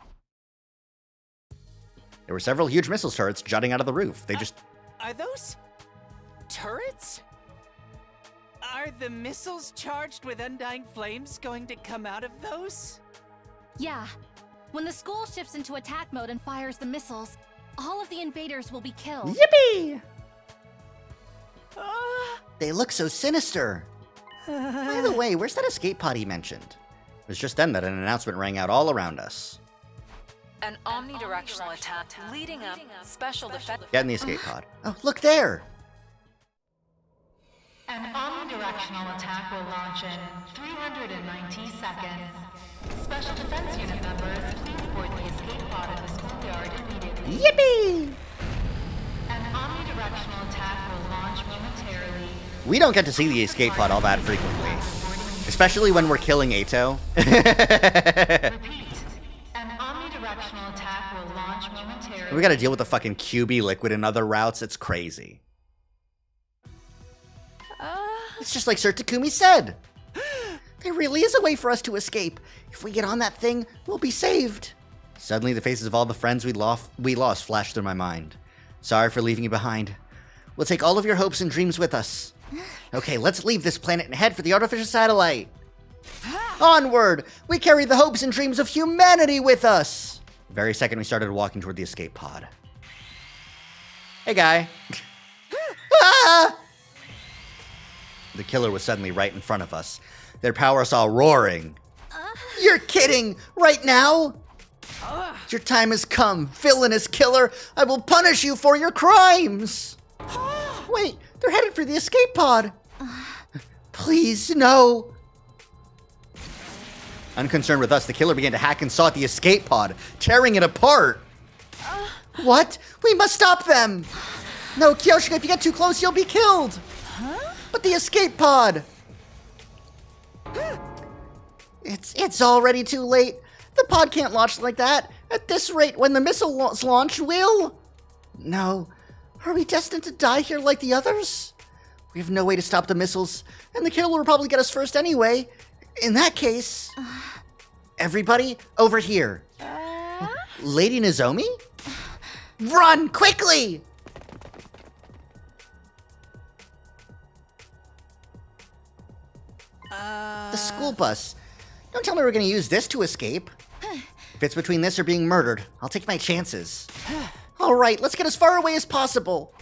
There were several huge missile turrets jutting out of the roof. They just... Are those... turrets? Are the missiles charged with undying flames going to come out of those? Yeah. When the school shifts into attack mode and fires the missiles, all of the invaders will be killed. Yippee! They look so sinister. By the way, where's that escape pod he mentioned? It was just then that an announcement rang out all around us. An omnidirectional attack leading up special defense. Get in the escape pod. Oh, look there! An omnidirectional attack will launch in 390 seconds. Special defense unit members, please board the escape pod at the schoolyard immediately. Yippee! An omnidirectional attack will launch momentarily. We don't get to see the escape pod all that frequently. Especially when we're killing Ato. Repeat. An omnidirectional attack will launch momentarily. We gotta deal with the fucking QB liquid and other routes. It's crazy. It's just like Sir Takumi said. There really is a way for us to escape. If we get on that thing, we'll be saved. Suddenly, the faces of all the friends we lost flashed through my mind. Sorry for leaving you behind. We'll take all of your hopes and dreams with us. Okay, let's leave this planet and head for the artificial satellite. Onward! We carry the hopes and dreams of humanity with us! The very second we started walking toward the escape pod. Hey, guy. Ah! The killer was suddenly right in front of us, their power saw roaring. You're kidding! Right now? Your time has come, villainous killer! I will punish you for your crimes! Wait, they're headed for the escape pod! Please, no! Unconcerned with us, the killer began to hack and saw at the escape pod, tearing it apart! What? We must stop them! No, Kyoshika, if you get too close, you'll be killed! But the escape pod! It's already too late. The pod can't launch like that. At this rate, when the missile is launched, we'll... No. Are we destined to die here like the others? We have no way to stop the missiles, and the killer will probably get us first anyway. In that case... Everybody, over here. Lady Nozomi? Run, quickly! The school bus. Don't tell me we're gonna use this to escape. If it's between this or being murdered, I'll take my chances. Alright, let's get as far away as possible.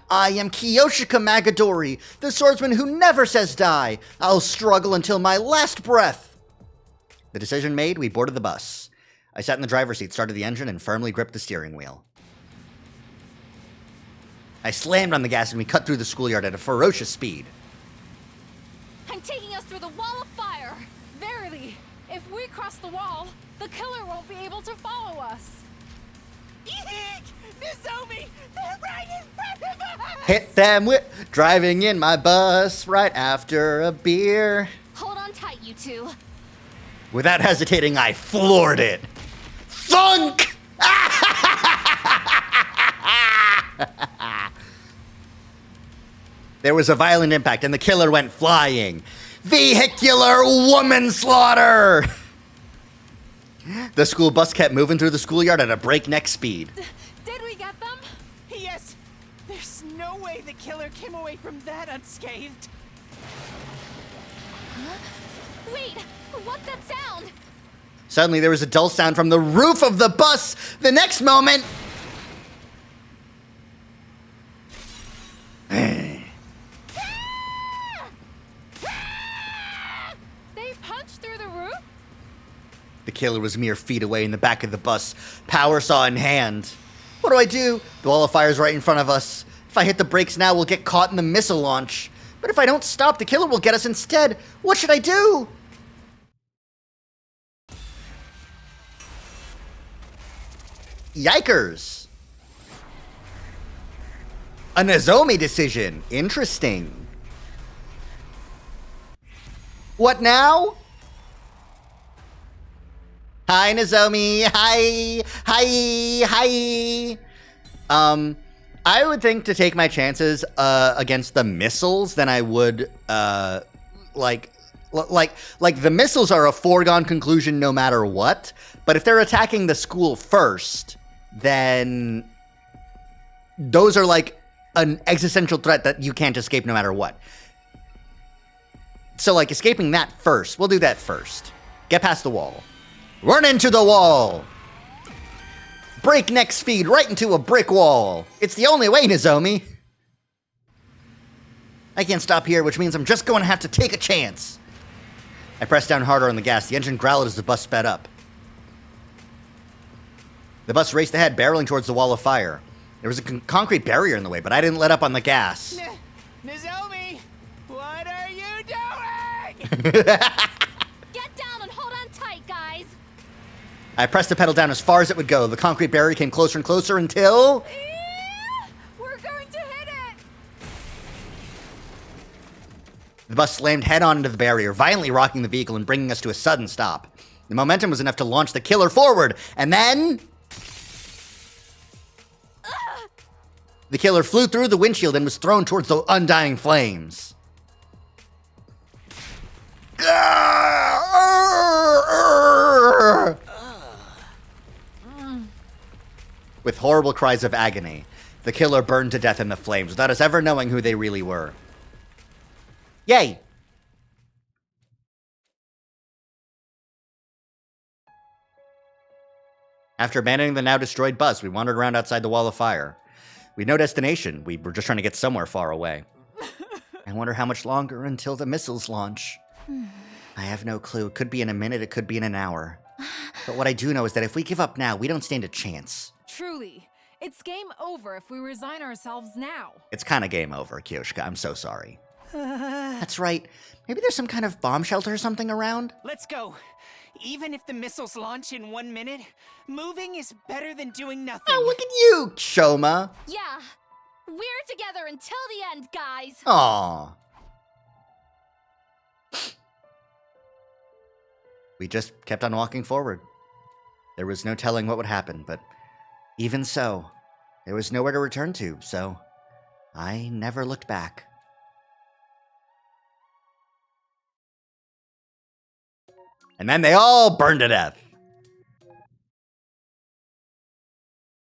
I am Kiyoshika Magadori, the swordsman who never says die. I'll struggle until my last breath. The decision made, we boarded the bus. I sat in the driver's seat, started the engine, and firmly gripped the steering wheel. I slammed on the gas and we cut through the schoolyard at a ferocious speed. I'm taking us through the wall of fire! Verily, if we cross the wall, the killer won't be able to follow us. Eek! Nozomi! They're right in front of us! Hit them with driving in my bus right after a beer. Hold on tight, you two. Without hesitating, I floored it. Thunk! There was a violent impact, and the killer went flying. Vehicular woman slaughter! The school bus kept moving through the schoolyard at a breakneck speed. Did we get them? Yes! There's no way the killer came away from that unscathed. Wait, what's that sound? Suddenly, there was a dull sound from the roof of the bus. The next moment... They punched through the roof? The killer was mere feet away in the back of the bus, power saw in hand. What do? The wall of fire is right in front of us. If I hit the brakes now, we'll get caught in the missile launch. But if I don't stop, the killer will get us instead. What should I do? Yikers. A Nozomi decision. Interesting. What now? Hi, Nozomi. Hi. I would think to take my chances against the missiles than I would like the missiles are a foregone conclusion no matter what. But if they're attacking the school first, then those are like an existential threat that you can't escape no matter what. So like escaping that first, we'll do that first. Get past the wall. Run into the wall! Breakneck speed right into a brick wall. It's the only way, Nozomi. I can't stop here, which means I'm just going to have to take a chance. I pressed down harder on the gas. The engine growled as the bus sped up. The bus raced ahead, barreling towards the wall of fire. There was a concrete barrier in the way, but I didn't let up on the gas. Nozomi, what are you doing? Get down and hold on tight, guys. I pressed the pedal down as far as it would go. The concrete barrier came closer and closer until... We're going to hit it! The bus slammed head-on into the barrier, violently rocking the vehicle and bringing us to a sudden stop. The momentum was enough to launch the killer forward, and then... The killer flew through the windshield and was thrown towards the undying flames. With horrible cries of agony, the killer burned to death in the flames without us ever knowing who they really were. Yay! After abandoning the now destroyed bus, we wandered around outside the wall of fire. We had no destination. We were just trying to get somewhere far away. I wonder how much longer until the missiles launch. I have no clue. It could be in a minute, it could be in an hour. But what I do know is that if we give up now, we don't stand a chance. Truly, it's game over if we resign ourselves now. It's kind of game over, Kyoshka. I'm so sorry. That's right. Maybe there's some kind of bomb shelter or something around? Let's go. Even if the missiles launch in 1 minute, moving is better than doing nothing. Oh, look at you, Shoma. Yeah, we're together until the end, guys. Aww. We just kept on walking forward. There was no telling what would happen, but even so, there was nowhere to return to, so I never looked back. And then they all burned to death.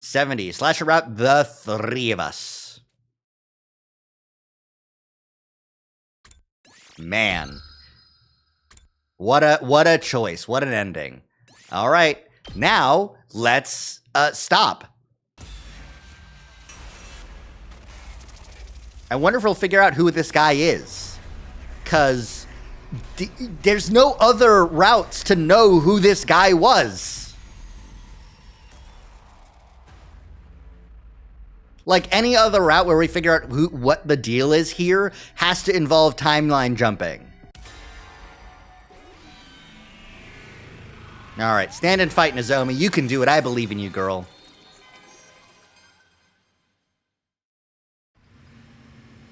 70, slasher route, the three of us. Man. What a choice. What an ending. All right. Now, let's stop. I wonder if we'll figure out who this guy is. Because there's no other routes to know who this guy was. Like any other route where we figure out what the deal is here has to involve timeline jumping. All right, stand and fight, Nozomi. You can do it. I believe in you, girl.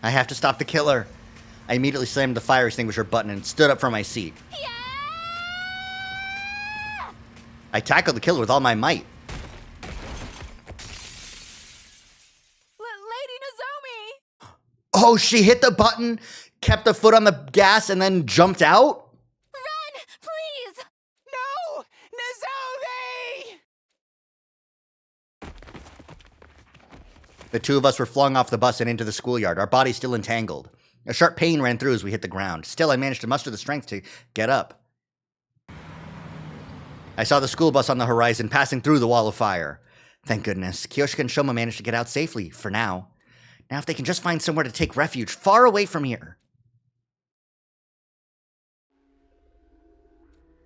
I have to stop the killer. I immediately slammed the fire extinguisher button and stood up from my seat. Yeah! I tackled the killer with all my might. Lady Nozomi! Oh, she hit the button, kept the foot on the gas, and then jumped out? Run! Please! No! Nozomi! The two of us were flung off the bus and into the schoolyard, our bodies still entangled. A sharp pain ran through as we hit the ground. Still, I managed to muster the strength to get up. I saw the school bus on the horizon, passing through the wall of fire. Thank goodness, Kyoshika and Shoma managed to get out safely, for now. Now if they can just find somewhere to take refuge, far away from here.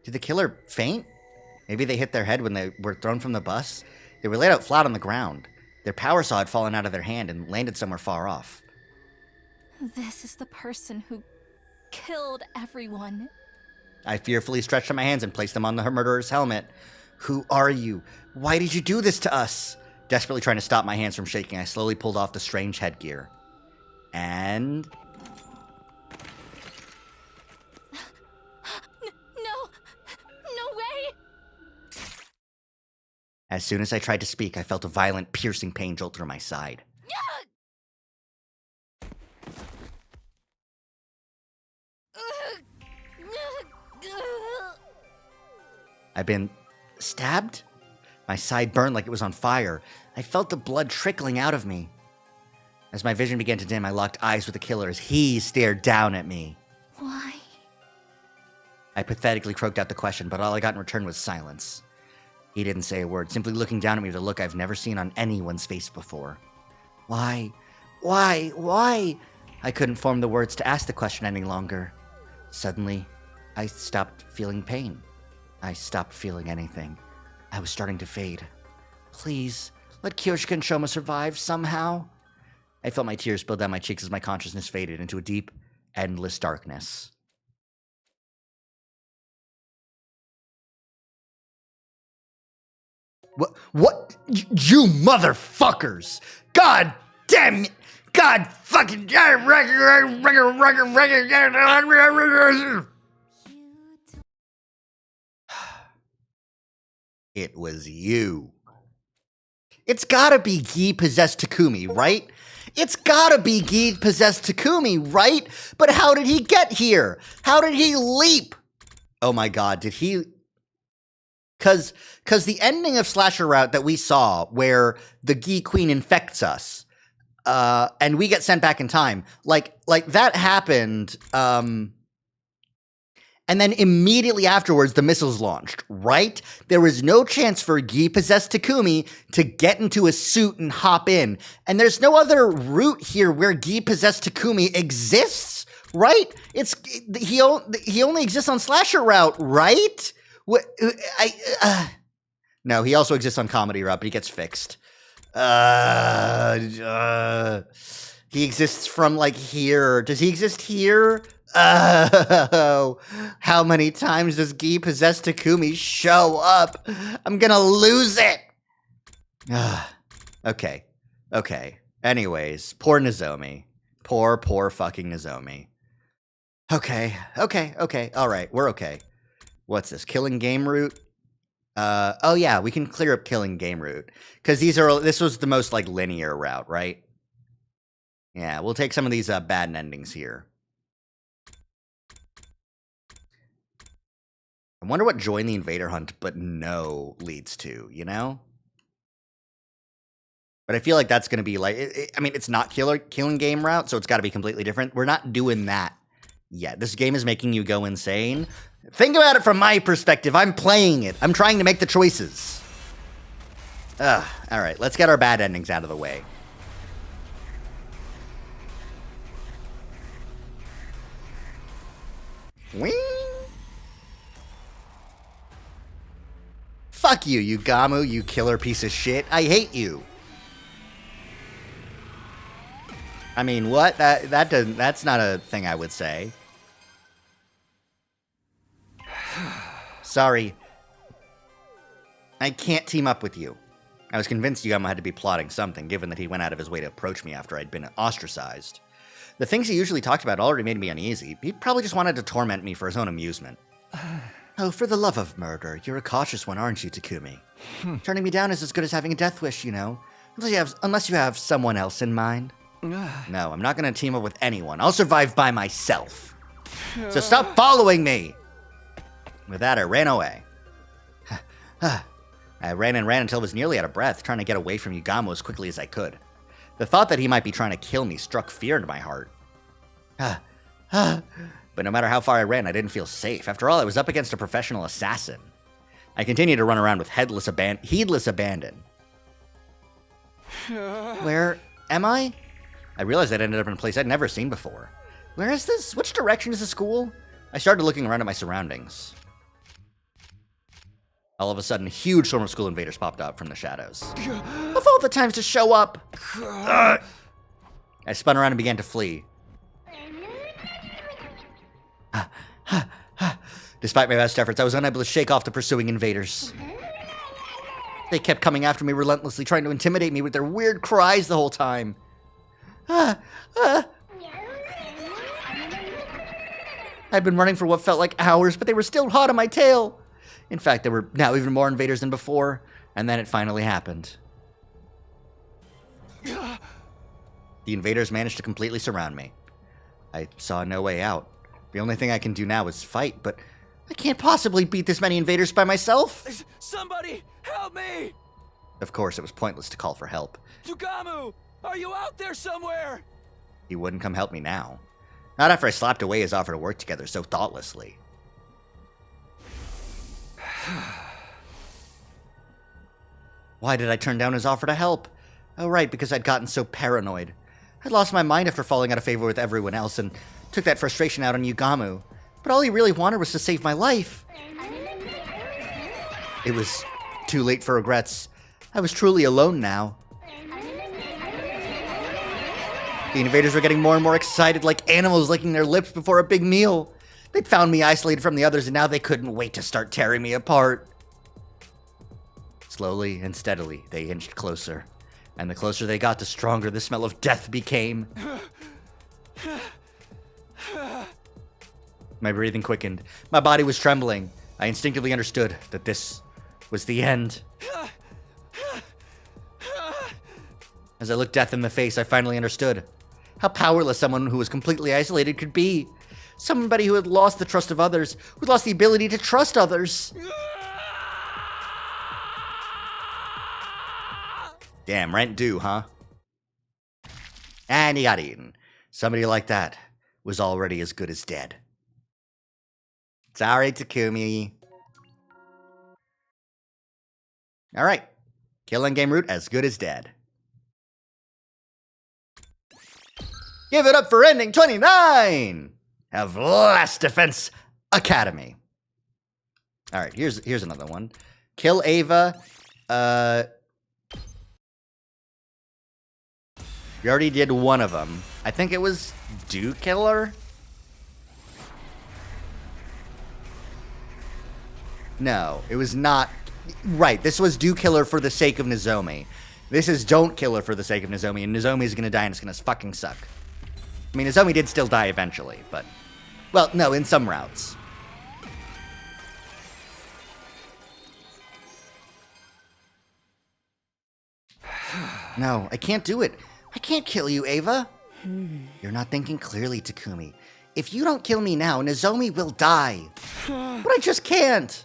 Did the killer faint? Maybe they hit their head when they were thrown from the bus? They were laid out flat on the ground. Their power saw had fallen out of their hand and landed somewhere far off. This is the person who killed everyone. I fearfully stretched out my hands and placed them on the murderer's helmet. Who are you? Why did you do this to us? Desperately trying to stop my hands from shaking, I slowly pulled off the strange headgear. And... No way! as soon as I tried to speak, I felt a violent, piercing pain jolt through my side. I've been stabbed? My side burned like it was on fire. I felt the blood trickling out of me. As my vision began to dim, I locked eyes with the killer as he stared down at me. Why? I pathetically croaked out the question, but all I got in return was silence. He didn't say a word, simply looking down at me with a look I've never seen on anyone's face before. Why? Why? I couldn't form the words to ask the question any longer. Suddenly, I stopped feeling pain. I stopped feeling anything. I was starting to fade. Please, let Kyoshika and Shoma survive somehow. I felt my tears spill down my cheeks as my consciousness faded into a deep, endless darkness. What? You motherfuckers! God damn it! God fucking... It was you. It's gotta be Gi-possessed Takumi, right? It's gotta be Gi-possessed Takumi, right? But how did he get here? How did he leap? Oh my god, did he... Cause the ending of Slasher Route that we saw, where the Gi Queen infects us, and we get sent back in time, like that happened, and then immediately afterwards, the missiles launched, right? There was no chance for Gi-possessed Takumi to get into a suit and hop in. And there's no other route here where Gi-possessed Takumi exists, right? He only exists on Slasher Route, right? No, he also exists on Comedy Route, but he gets fixed. He exists from, like, here. Does he exist here? Oh, how many times does Gi-possessed Takumi show up? I'm gonna lose it. Okay. Anyways, poor Nozomi. Poor fucking Nozomi. Okay. All right, we're okay. What's this? Killing game route? Oh yeah, we can clear up killing game route. Because this was the most, like, linear route, right? Yeah, we'll take some of these bad endings here. I wonder what join the invader hunt but no leads to, you know? But I feel like that's going to be like, I mean, it's not killing game route, so it's got to be completely different. We're not doing that yet. This game is making you go insane. Think about it from my perspective. I'm playing it. I'm trying to make the choices. All right, let's get our bad endings out of the way. Wing! Fuck you, Yugamu, you killer piece of shit. I hate you. I mean, what? That's not a thing I would say. Sorry. I can't team up with you. I was convinced Yugamu had to be plotting something, given that he went out of his way to approach me after I'd been ostracized. The things he usually talked about already made me uneasy. He probably just wanted to torment me for his own amusement. Oh, for the love of murder, you're a cautious one, aren't you, Takumi? Turning me down is as good as having a death wish, you know. Unless you have someone else in mind. No, I'm not going to team up with anyone. I'll survive by myself. So stop following me! With that, I ran away. I ran and ran until I was nearly out of breath, trying to get away from Yugamo as quickly as I could. The thought that he might be trying to kill me struck fear into my heart. But no matter how far I ran, I didn't feel safe. After all, I was up against a professional assassin. I continued to run around with heedless abandon. Where am I? I realized I'd ended up in a place I'd never seen before. Where is this? Which direction is the school? I started looking around at my surroundings. All of a sudden, a huge swarm of school invaders popped out from the shadows. Of all the times to show up! I spun around and began to flee. Despite my best efforts, I was unable to shake off the pursuing invaders. They kept coming after me relentlessly, trying to intimidate me with their weird cries the whole time. I'd been running for what felt like hours, but they were still hot on my tail. In fact, there were now even more invaders than before, and then it finally happened. The invaders managed to completely surround me. I saw no way out. The only thing I can do now is fight, but I can't possibly beat this many invaders by myself. Somebody, help me! Of course, it was pointless to call for help. Tsugamu, are you out there somewhere? He wouldn't come help me now. Not after I slapped away his offer to work together so thoughtlessly. Why did I turn down his offer to help? Oh, right, because I'd gotten so paranoid. I'd lost my mind after falling out of favor with everyone else and took that frustration out on Yugamo. But all he really wanted was to save my life. It was too late for regrets. I was truly alone now. The invaders were getting more and more excited, like animals licking their lips before a big meal. They'd found me isolated from the others, and now they couldn't wait to start tearing me apart. Slowly and steadily, they inched closer. And the closer they got, the stronger the smell of death became. My breathing quickened. My body was trembling. I instinctively understood that this was the end. As I looked death in the face, I finally understood how powerless someone who was completely isolated could be. Somebody who had lost the trust of others, who had lost the ability to trust others. Damn, rent due, huh? And he got eaten. Somebody like that was already as good as dead. Sorry, Takumi. Alright. Kill endgame route as good as dead. Give it up for ending 29 of Last Defense Academy. Alright, here's another one. Kill Ava. We already did one of them. I think it was Do Killer? No, it was not. Right, this was Do Killer for the sake of Nozomi. This is Don't Kill Her for the sake of Nozomi, and Nozomi is gonna die and it's gonna fucking suck. I mean, Nozomi did still die eventually, but... Well, no, in some routes. No, I can't do it. I can't kill you, Ava. You're not thinking clearly, Takumi. If you don't kill me now, Nozomi will die. But I just can't.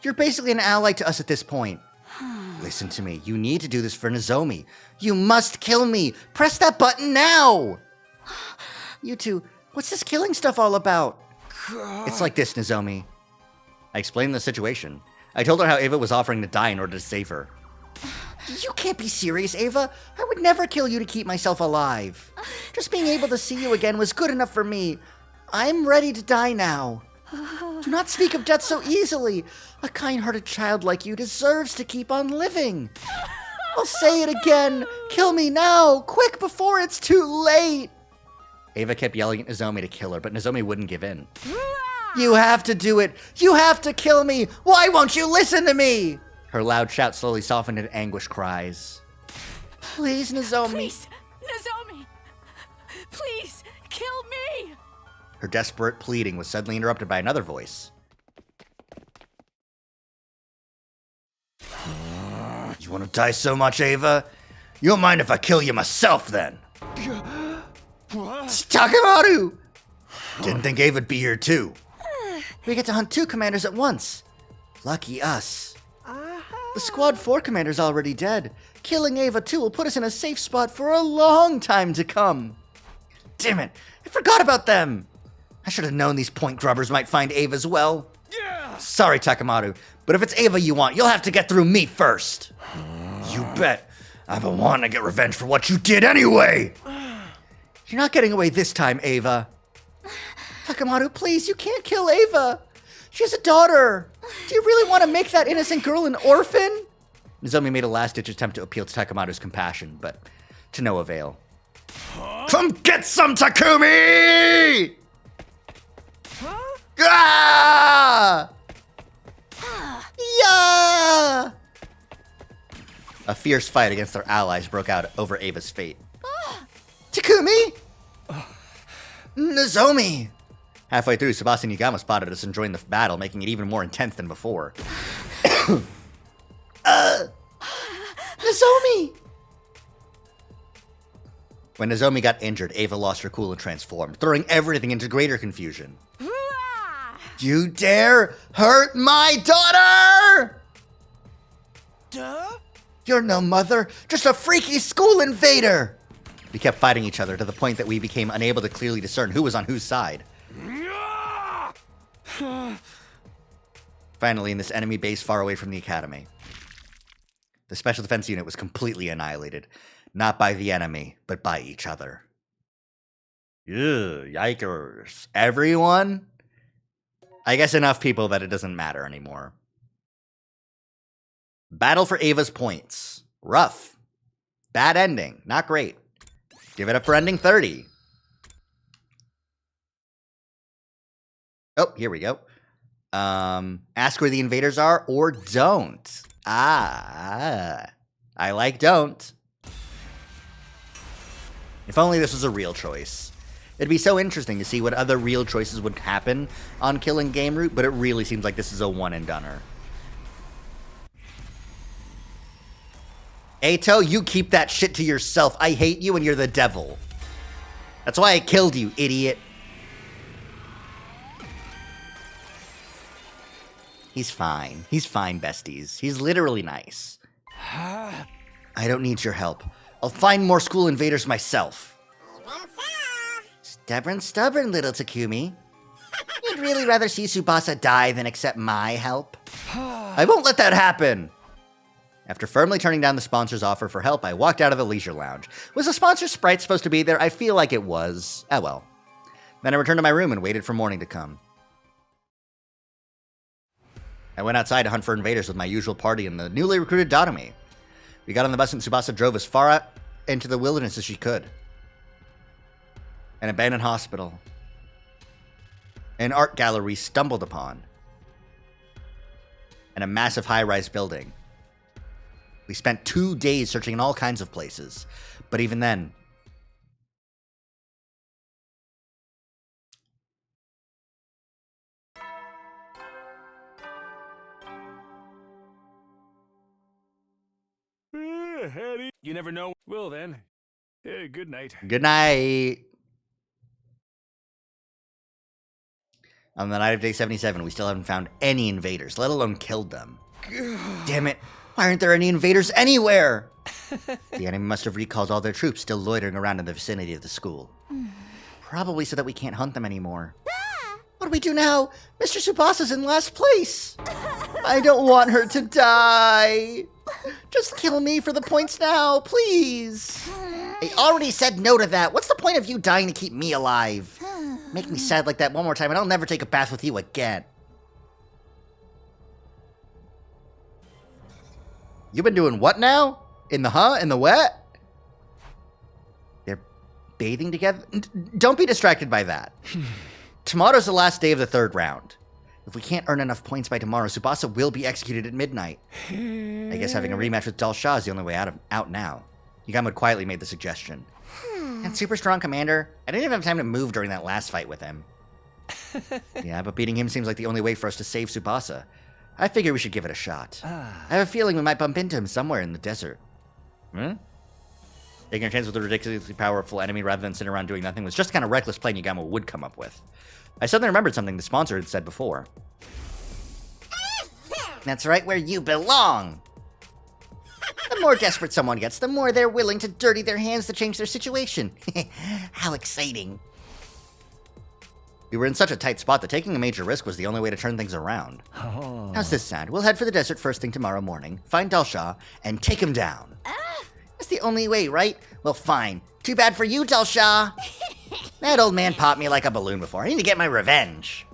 You're basically an ally to us at this point. Listen to me. You need to do this for Nozomi. You must kill me. Press that button now. You two, what's this killing stuff all about? It's like this, Nozomi. I explained the situation. I told her how Ava was offering to die in order to save her. You can't be serious, Ava. I would never kill you to keep myself alive. Just being able to see you again was good enough for me. I'm ready to die now. Do not speak of death so easily. A kind-hearted child like you deserves to keep on living. I'll say it again. Kill me now, quick, before it's too late. Ava kept yelling at Nozomi to kill her, but Nozomi wouldn't give in. You have to do it. You have to kill me. Why won't you listen to me? Her loud shout slowly softened into anguished cries. Please, Nozomi. Please, Nozomi. Please, kill me. Her desperate pleading was suddenly interrupted by another voice. You want to die so much, Ava? You don't mind if I kill you myself, then? It's Takemaru! Didn't think Ava'd be here, too. We get to hunt 2 commanders at once. Lucky us. The Squad 4 commander's already dead. Killing Ava, too, will put us in a safe spot for a long time to come. Damn it, I forgot about them. I should have known these point grubbers might find Ava as well. Yeah. Sorry, Takemaru, but if it's Ava you want, you'll have to get through me first. You bet. I've been wanting to get revenge for what you did anyway. You're not getting away this time, Ava. Takemaru, please, you can't kill Ava. She has a daughter. Do you really want to make that innocent girl an orphan? Nozomi made a last-ditch attempt to appeal to Takemaru's compassion, but to no avail. Come get some, Takumi! Ah! Yeah! A fierce fight against their allies broke out over Ava's fate. Takumi! Nozomi! Halfway through, Tsubasa and Yagama spotted us and joined the battle, making it even more intense than before. Nozomi! When Nozomi got injured, Ava lost her cool and transformed, throwing everything into greater confusion. You dare hurt my daughter! Duh? You're no mother, just a freaky school invader! We kept fighting each other to the point that we became unable to clearly discern who was on whose side. Finally, in this enemy base far away from the academy, the Special Defense Unit was completely annihilated. Not by the enemy, but by each other. Ew, yikers. Everyone? I guess enough people that it doesn't matter anymore. Battle for Ava's points. Rough. Bad ending. Not great. Give it up for ending 30. Oh, here we go. Ask where the invaders are or don't. I like don't. If only this was a real choice. It'd be so interesting to see what other real choices would happen on Killing Game Route, but it really seems like this is a one-and-doneer. Eito, you keep that shit to yourself. I hate you and you're the devil. That's why I killed you, idiot. He's fine. He's fine, besties. He's literally nice. I don't need your help. I'll find more school invaders myself. Stubborn little Takumi. You'd really rather see Tsubasa die than accept my help? I won't let that happen! After firmly turning down the sponsor's offer for help, I walked out of the leisure lounge. Was the sponsor sprite supposed to be there? I feel like it was. Oh well. Then I returned to my room and waited for morning to come. I went outside to hunt for invaders with my usual party and the newly recruited Datame. We got on the bus and Tsubasa drove as far out into the wilderness as she could. An abandoned hospital. An art gallery we stumbled upon. And a massive high-rise building. We spent 2 days searching in all kinds of places. But even then... You never know. Well then, good night. Good night. On the night of day 77, we still haven't found any invaders, let alone killed them. Damn it. Why aren't there any invaders anywhere? The enemy must have recalled all their troops still loitering around in the vicinity of the school. Probably so that we can't hunt them anymore. What do we do now? Mr. Tsubasa's in last place. I don't want her to die. Just kill me for the points now, please. I already said no to that. What's the point of you dying to keep me alive? Make me sad like that one more time and I'll never take a bath with you again. You been doing what now? In the wet? They're bathing together? Don't be distracted by that. Tomorrow's the last day of the 3rd round. If we can't earn enough points by tomorrow, Tsubasa will be executed at midnight. I guess having a rematch with Dal Shah is the only way out now. Yagama quietly made the suggestion. And super strong commander. I didn't even have time to move during that last fight with him. Yeah, but beating him seems like the only way for us to save Tsubasa. I figure we should give it a shot. I have a feeling we might bump into him somewhere in the desert. Taking a chance with a ridiculously powerful enemy rather than sitting around doing nothing was just the kind of reckless plan Yagamo would come up with. I suddenly remembered something the sponsor had said before. That's right where you belong! The more desperate someone gets, the more they're willing to dirty their hands to change their situation. How exciting. We were in such a tight spot that taking a major risk was the only way to turn things around. Oh. How's this sound? We'll head for the desert first thing tomorrow morning, find Dalsha, and take him down. That's the only way, right? Well, fine. Too bad for you, Dalsha. That old man popped me like a balloon before. I need to get my revenge.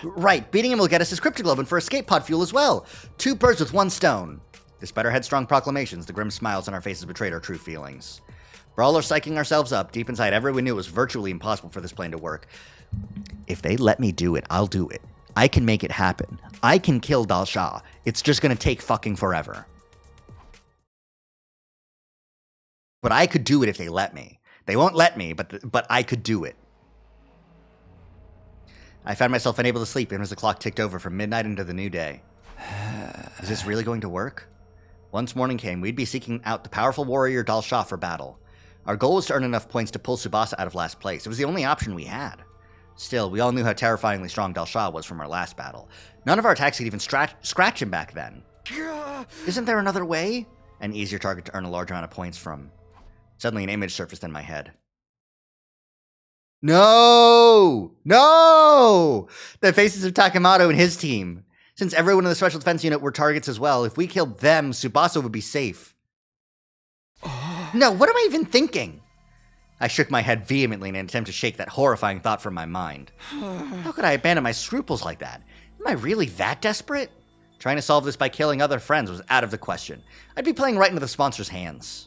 Right, beating him will get us his cryptoglobin for escape pod fuel as well. 2 birds with 1 stone. Despite our headstrong proclamations, the grim smiles on our faces betrayed our true feelings. For all our psyching ourselves up, deep inside everyone knew it was virtually impossible for this plan to work. If they let me do it, I'll do it. I can make it happen. I can kill Dalsha. It's just gonna take fucking forever. But I could do it if they let me. They won't let me, but I could do it. I found myself unable to sleep even as the clock ticked over from midnight into the new day. Is this really going to work? Once morning came, we'd be seeking out the powerful warrior Dalsha for battle. Our goal was to earn enough points to pull Tsubasa out of last place. It was the only option we had. Still, we all knew how terrifyingly strong Dalsha was from our last battle. None of our attacks could even scratch him back then. Isn't there another way? An easier target to earn a large amount of points from. Suddenly an image surfaced in my head. No! No! The faces of Takemoto and his team. Since everyone in the Special Defense Unit were targets as well, if we killed them, Tsubasa would be safe. No, what am I even thinking? I shook my head vehemently in an attempt to shake that horrifying thought from my mind. How could I abandon my scruples like that? Am I really that desperate? Trying to solve this by killing other friends was out of the question. I'd be playing right into the sponsor's hands.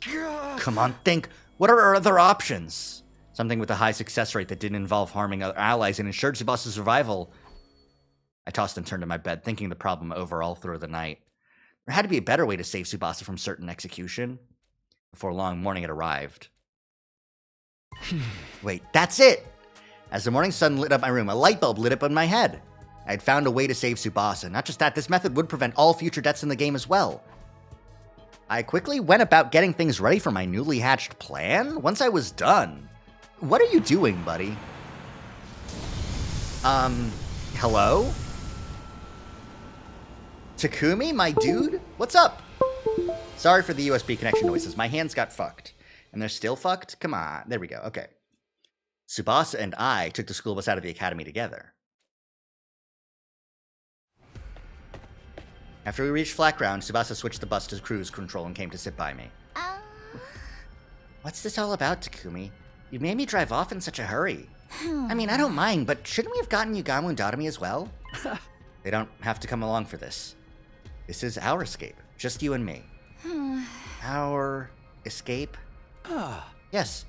Come on, think. What are our other options? Something with a high success rate that didn't involve harming other allies and ensured Tsubasa's survival. I tossed and turned in my bed, thinking the problem over all through the night. There had to be a better way to save Tsubasa from certain execution. Before long, morning had arrived. Wait, that's it! As the morning sun lit up my room, a light bulb lit up in my head. I had found a way to save Tsubasa. Not just that, this method would prevent all future deaths in the game as well. I quickly went about getting things ready for my newly hatched plan. Once I was done. What are you doing, buddy? Hello? Takumi, my dude? What's up? Sorry for the USB connection noises. My hands got fucked. And they're still fucked? Come on. There we go. Okay. Tsubasa and I took the school bus out of the academy together. After we reached flat ground, Tsubasa switched the bus to cruise control and came to sit by me. What's this all about, Takumi? You made me drive off in such a hurry. I mean, I don't mind, but shouldn't we have gotten Yugamu and Dotami as well? They don't have to come along for this. This is our escape. Just you and me. Our escape? Yes.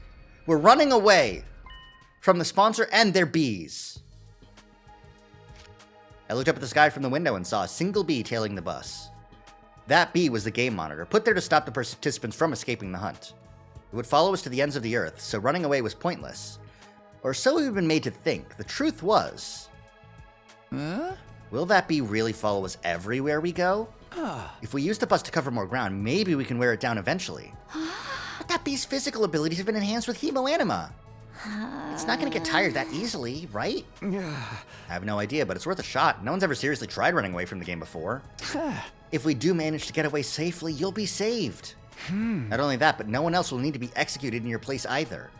We're running away from the sponsor and their bees. I looked up at the sky from the window and saw a single bee tailing the bus. That bee was the game monitor, put there to stop the participants from escaping the hunt. It would follow us to the ends of the earth, so running away was pointless. Or so we've been made to think. The truth was... Will that bee really follow us everywhere we go? If we use the bus to cover more ground, maybe we can wear it down eventually. But that bee's physical abilities have been enhanced with hemoanima. It's not going to get tired that easily, right? I have no idea, but it's worth a shot. No one's ever seriously tried running away from the game before. If we do manage to get away safely, you'll be saved. Not only that, but no one else will need to be executed in your place either.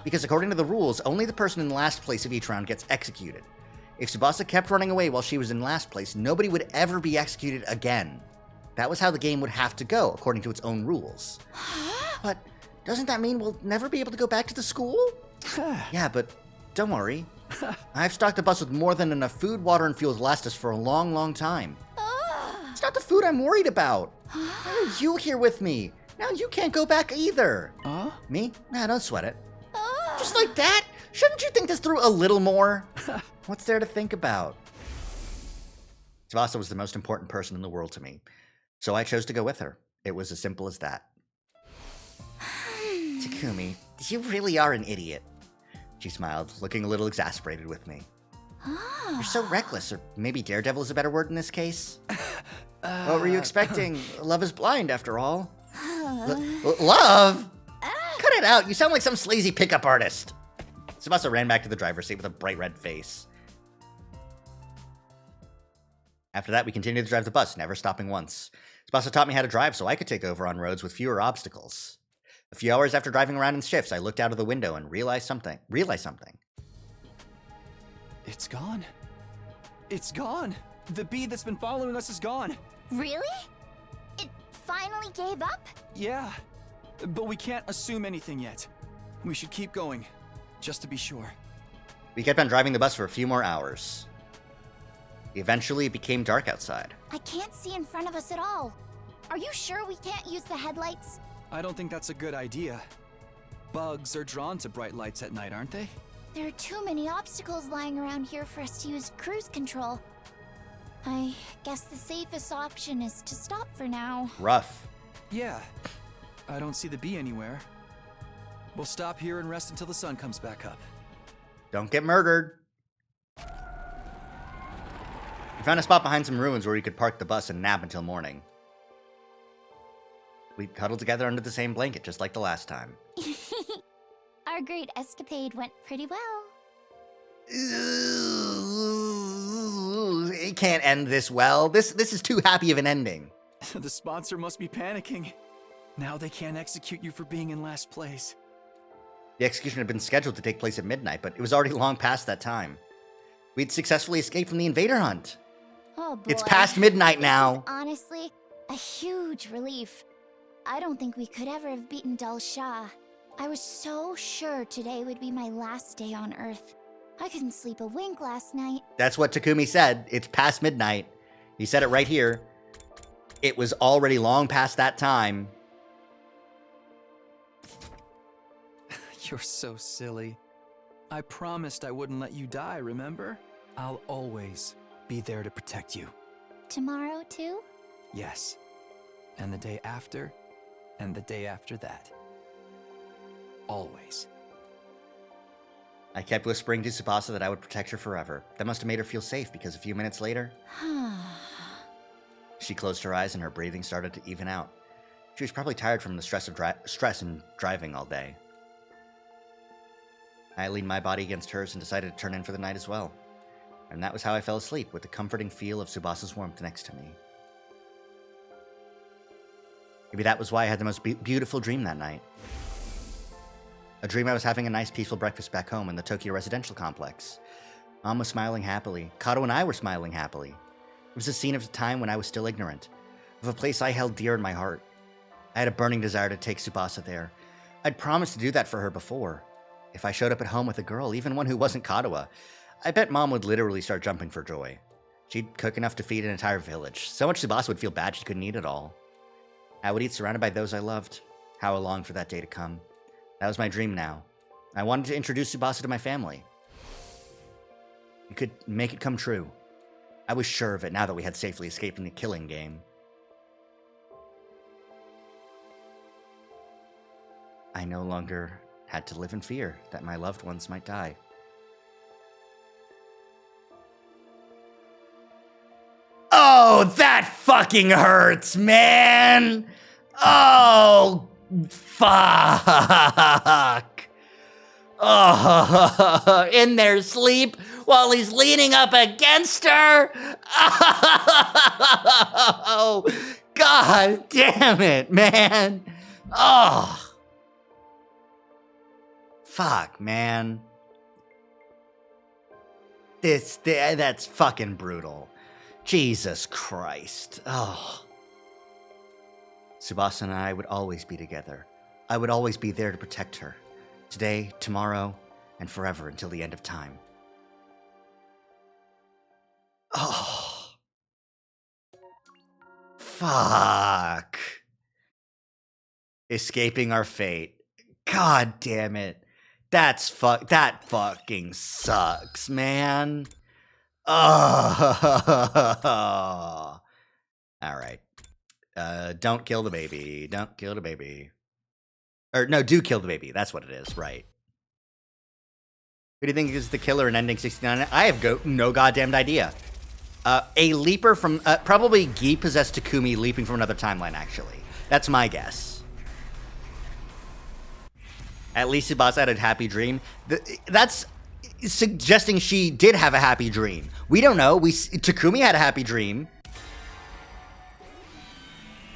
Because according to the rules, only the person in last place of each round gets executed. If Tsubasa kept running away while she was in last place, nobody would ever be executed again. That was how the game would have to go, according to its own rules. But doesn't that mean we'll never be able to go back to the school? Yeah, but don't worry. I've stocked the bus with more than enough food, water, and fuel to last us for a long, long time. It's not the food I'm worried about. Why are you here with me? Now you can't go back either. Me? Nah, don't sweat it. Just like that? Shouldn't you think this through a little more? What's there to think about? Tsubasa was the most important person in the world to me, so I chose to go with her. It was as simple as that. Takumi, you really are an idiot. She smiled, looking a little exasperated with me. You're so reckless, or maybe daredevil is a better word in this case. What were you expecting? Love is blind, after all. Love? Cut it out. You sound like some sleazy pickup artist. Tsubasa ran back to the driver's seat with a bright red face. After that, we continued to drive the bus, never stopping once. Tsubasa taught me how to drive so I could take over on roads with fewer obstacles. A few hours after driving around in shifts, I looked out of the window and realized something. It's gone. It's gone. The bee that's been following us is gone. Really? It finally gave up? Yeah, but we can't assume anything yet. We should keep going, just to be sure. We kept on driving the bus for a few more hours. Eventually, it became dark outside. I can't see in front of us at all. Are you sure we can't use the headlights? I don't think that's a good idea. Bugs are drawn to bright lights at night, aren't they? There are too many obstacles lying around here for us to use cruise control. I guess the safest option is to stop for now. Rough. Yeah. I don't see the bee anywhere. We'll stop here and rest until the sun comes back up. Don't get murdered. We found a spot behind some ruins where we could park the bus and nap until morning. We cuddled together under the same blanket, just like the last time. Our great escapade went pretty well. It can't end this well. This is too happy of an ending. The sponsor must be panicking. Now they can't execute you for being in last place. The execution had been scheduled to take place at midnight, but it was already long past that time. We'd successfully escaped from the invader hunt. Oh boy. It's past midnight now. This is honestly a huge relief. I don't think we could ever have beaten Dal Shah. I was so sure today would be my last day on Earth. I couldn't sleep a wink last night. That's what Takumi said. It's past midnight. He said it right here. It was already long past that time. You're so silly. I promised I wouldn't let you die, remember? I'll always be there to protect you. Tomorrow too? Yes. And the day after, and the day after that. Always. I kept whispering to Tsubasa that I would protect her forever. That must have made her feel safe, because a few minutes later, she closed her eyes and her breathing started to even out. She was probably tired from the stress and driving all day. I leaned my body against hers and decided to turn in for the night as well. And that was how I fell asleep, with the comforting feel of Tsubasa's warmth next to me. Maybe that was why I had the most beautiful dream that night. A dream I was having a nice peaceful breakfast back home in the Tokyo residential complex. Mom was smiling happily. Kato and I were smiling happily. It was a scene of a time when I was still ignorant, of a place I held dear in my heart. I had a burning desire to take Tsubasa there. I'd promised to do that for her before. If I showed up at home with a girl, even one who wasn't Kadoa, I bet Mom would literally start jumping for joy. She'd cook enough to feed an entire village. So much Tsubasa would feel bad she couldn't eat it all. I would eat surrounded by those I loved. How I longed for that day to come. That was my dream now. I wanted to introduce Tsubasa to my family. You could make it come true. I was sure of it now that we had safely escaped from the killing game. I no longer had to live in fear that my loved ones might die. Oh, that fucking hurts, man! Oh, fuck! Oh, in their sleep while he's leaning up against her? Oh, god damn it, man! Oh. Fuck, man. That's fucking brutal. Jesus Christ. Oh. Tsubasa and I would always be together. I would always be there to protect her. Today, tomorrow, and forever until the end of time. Oh. Fuck. Escaping our fate. God damn it. That fucking sucks, man. Oh. All right. Don't kill the baby. Don't kill the baby. Or no, do kill the baby. That's what it is, right? Who do you think is the killer in Ending 69? I have no goddamn idea. A leaper from... probably Gi-possessed Takumi leaping from another timeline, actually. That's my guess. At least the boss had a happy dream. That's suggesting she did have a happy dream. We don't know. Takumi had a happy dream.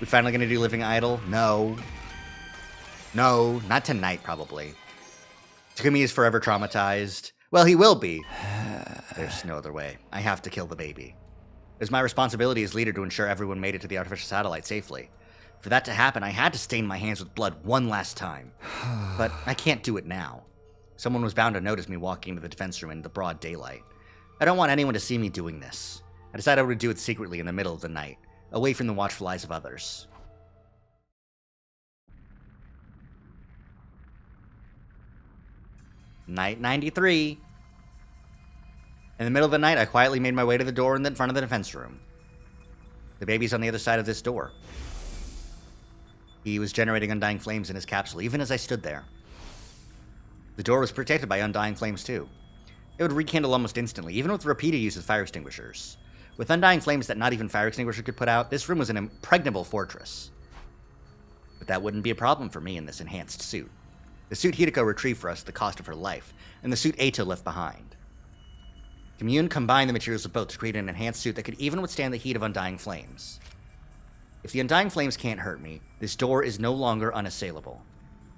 We finally gonna do Living Idol? No. No, not tonight, probably. Takumi is forever traumatized. Well, he will be. There's no other way. I have to kill the baby. It's my responsibility as leader to ensure everyone made it to the artificial satellite safely. For that to happen, I had to stain my hands with blood one last time. But I can't do it now. Someone was bound to notice me walking into the defense room in the broad daylight. I don't want anyone to see me doing this. I decided I would do it secretly in the middle of the night, away from the watchful eyes of others. Night 93. In the middle of the night, I quietly made my way to the door in the front of the defense room. The baby's on the other side of this door. He was generating undying flames in his capsule, even as I stood there. The door was protected by undying flames, too. It would rekindle almost instantly, even with repeated use of fire extinguishers. With undying flames that not even fire extinguisher could put out, this room was an impregnable fortress. But that wouldn't be a problem for me in this enhanced suit. The suit Hideko retrieved for us at the cost of her life, and the suit Eito left behind. Commune combined the materials of both to create an enhanced suit that could even withstand the heat of undying flames. If the undying flames can't hurt me, this door is no longer unassailable.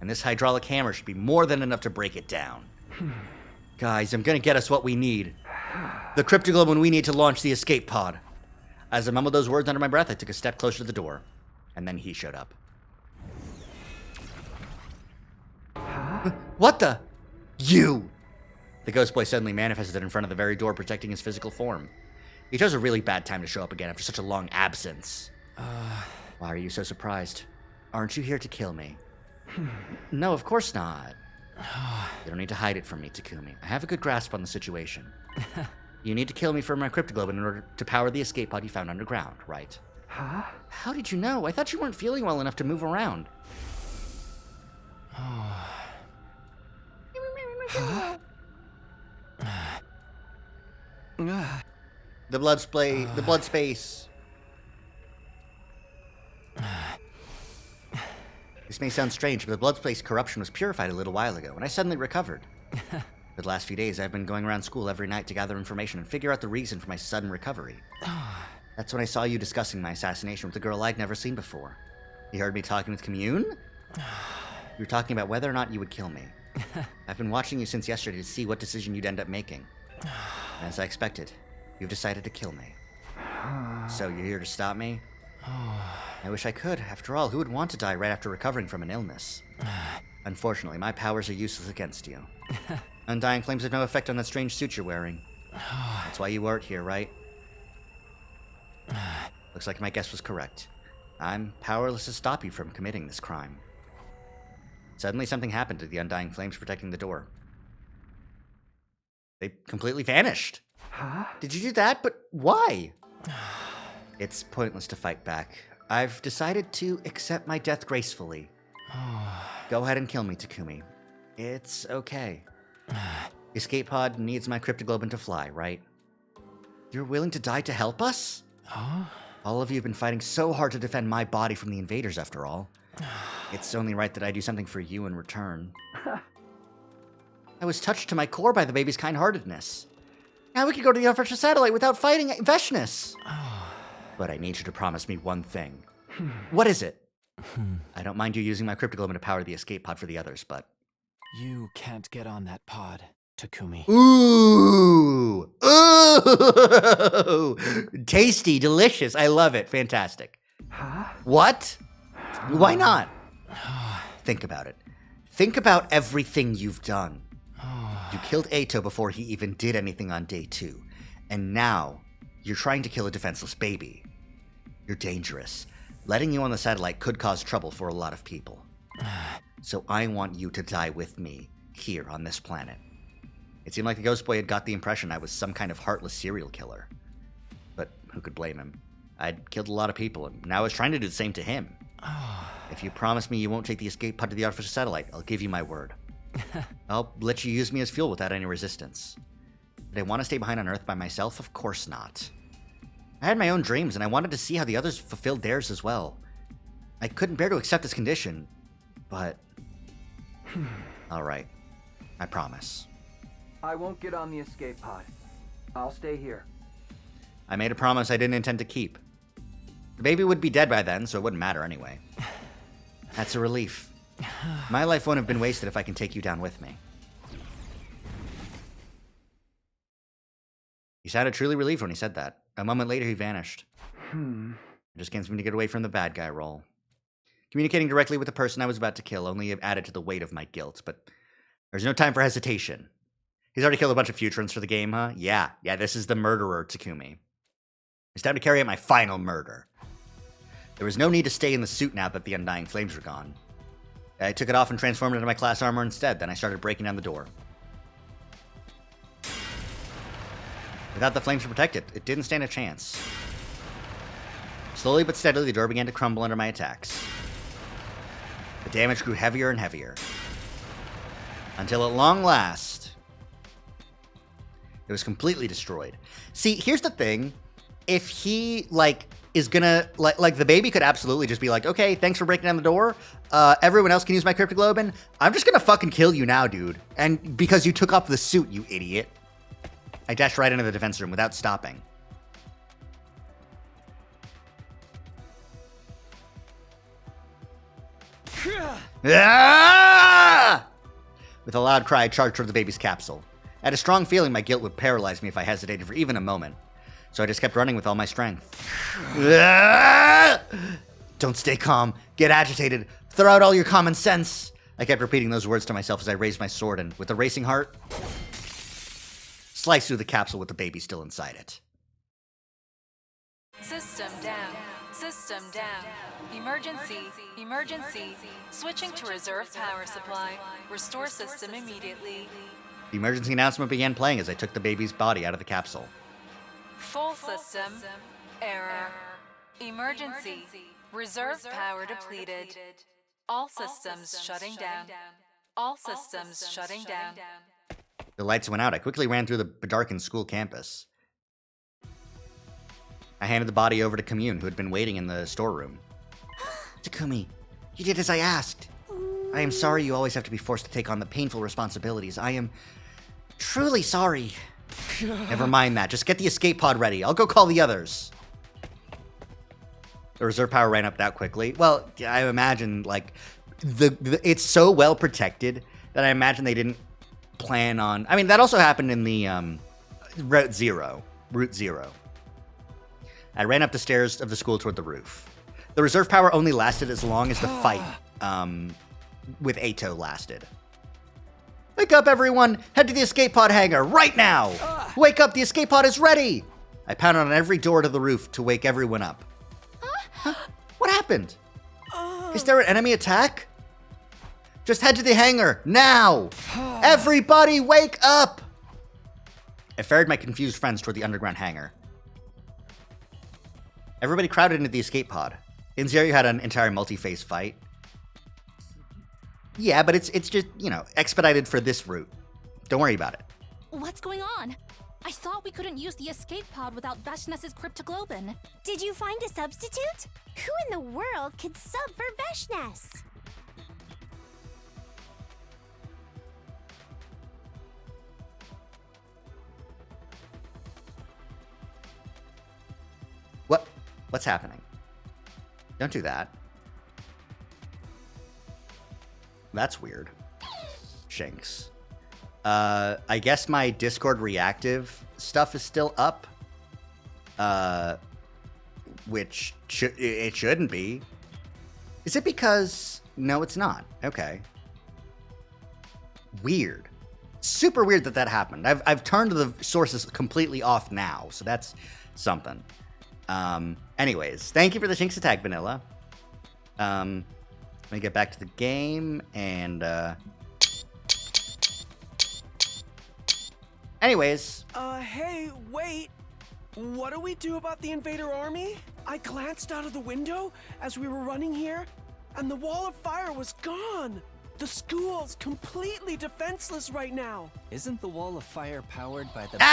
And this hydraulic hammer should be more than enough to break it down. Guys, I'm gonna get us what we need. The cryptoglobin we need to launch the escape pod. As I mumbled those words under my breath, I took a step closer to the door. And then he showed up. What the? You! The ghost boy suddenly manifested in front of the very door, protecting his physical form. He chose a really bad time to show up again after such a long absence. Why are you so surprised? Aren't you here to kill me? No, of course not. You don't need to hide it from me, Takumi. I have a good grasp on the situation. You need to kill me for my cryptoglobin in order to power the escape pod you found underground, right? Huh? How did you know? I thought you weren't feeling well enough to move around. The blood space. This may sound strange, but the blood space corruption was purified a little while ago, and I suddenly recovered. For the last few days, I've been going around school every night to gather information and figure out the reason for my sudden recovery. That's when I saw you discussing my assassination with a girl I'd never seen before. You heard me talking with Commune? You were talking about whether or not you would kill me. I've been watching you since yesterday to see what decision you'd end up making. And as I expected, you've decided to kill me. So you're here to stop me? I wish I could. After all, who would want to die right after recovering from an illness? Unfortunately, my powers are useless against you. Undying flames have no effect on that strange suit you're wearing. That's why you weren't here, right? Looks like my guess was correct. I'm powerless to stop you from committing this crime. Suddenly something happened to the undying flames protecting the door. They completely vanished. Huh? Did you do that? But why? It's pointless to fight back. I've decided to accept my death gracefully. Go ahead and kill me, Takumi. It's okay. Escape pod needs my cryptoglobin to fly, right? You're willing to die to help us? Huh? All of you have been fighting so hard to defend my body from the invaders, after all. It's only right that I do something for you in return. I was touched to my core by the baby's kind-heartedness. Now we can go to the artificial satellite without fighting Veshnis. But I need you to promise me one thing. What is it? I don't mind you using my cryptoglobin to power the escape pod for the others, but... You can't get on that pod, Takumi. Ooh! Ooh! Tasty, delicious. I love it. Fantastic. Huh? What? Why not? Think about it. Think about everything you've done. You killed Eito before he even did anything on day 2. And now, you're trying to kill a defenseless baby. You're dangerous. Letting you on the satellite could cause trouble for a lot of people. So I want you to die with me, here on this planet. It seemed like the Ghost Boy had got the impression I was some kind of heartless serial killer. But who could blame him? I'd killed a lot of people, and now I was trying to do the same to him. If you promise me you won't take the escape pod to the artificial satellite, I'll give you my word. I'll let you use me as fuel without any resistance. Did I want to stay behind on Earth by myself? Of course not. I had my own dreams, and I wanted to see how the others fulfilled theirs as well. I couldn't bear to accept this condition, but... Alright. I promise. I won't get on the escape pod. I'll stay here. I made a promise I didn't intend to keep. The baby would be dead by then, so it wouldn't matter anyway. That's a relief. My life won't have been wasted if I can take you down with me. He sounded truly relieved when he said that. A moment later, he vanished. I just can't seem to get away from the bad guy role. Communicating directly with the person I was about to kill only added to the weight of my guilt, but there's no time for hesitation. He's already killed a bunch of Futurans for the game, huh? Yeah, this is the murderer, Takumi. It's time to carry out my final murder. There was no need to stay in the suit now that the undying flames were gone. I took it off and transformed it into my class armor instead, then I started breaking down the door. Without the flames to protect it, it didn't stand a chance. Slowly but steadily, the door began to crumble under my attacks. The damage grew heavier and heavier. Until at long last, it was completely destroyed. See, here's the thing. If he, is gonna, the baby could absolutely just be like, okay, thanks for breaking down the door. Everyone else can use my cryptoglobin. I'm just gonna fucking kill you now, dude. And because you took off the suit, you idiot. I dashed right into the defense room without stopping. Ah! With a loud cry, I charged toward the baby's capsule. I had a strong feeling my guilt would paralyze me if I hesitated for even a moment. So I just kept running with all my strength. Don't stay calm. Get agitated. Throw out all your common sense. I kept repeating those words to myself as I raised my sword and, with a racing heart, sliced through the capsule with the baby still inside it. System down. System down. Emergency. Emergency. Switching to reserve power supply. Restore system immediately. The emergency announcement began playing as I took the baby's body out of the capsule. Full system. Error. Emergency. Reserve power depleted. All systems shutting down. All systems shutting down. The lights went out. I quickly ran through the darkened school campus. I handed the body over to Commune, who had been waiting in the storeroom. Takumi, you did as I asked. I am sorry you always have to be forced to take on the painful responsibilities. I am truly sorry. Never mind that. Just get the escape pod ready. I'll go call the others. The reserve power ran up that quickly. Well, I imagine, it's so well protected that I imagine they didn't plan on... I mean, that also happened in the Route Zero. I ran up the stairs of the school toward the roof. The reserve power only lasted as long as the fight with Ato lasted. Wake up, everyone! Head to the escape pod hangar right now! Wake up, the escape pod is ready! I pounded on every door to the roof to wake everyone up. Huh? What happened? Is there an enemy attack? Just head to the hangar, now! Everybody wake up! I ferried my confused friends toward the underground hangar. Everybody crowded into the escape pod. Inzerio had an entire multi-phase fight. Yeah, but it's just, expedited for this route. Don't worry about it. What's going on? I thought we couldn't use the escape pod without Veshness's cryptoglobin. Did you find a substitute? Who in the world could sub for Veshness? What's happening? Don't do that. That's weird. Shanks. I guess my Discord reactive stuff is still up. Which it shouldn't be. Is it because... No, it's not. Okay. Weird. Super weird that happened. I've turned the sources completely off now, so that's something. Anyways, thank you for the Shinx attack, Vanilla. Let me get back to the game, and, anyways. Hey, wait! What do we do about the invader army? I glanced out of the window as we were running here, and the wall of fire was gone! The school's completely defenseless right now. Isn't the wall of fire powered by the baby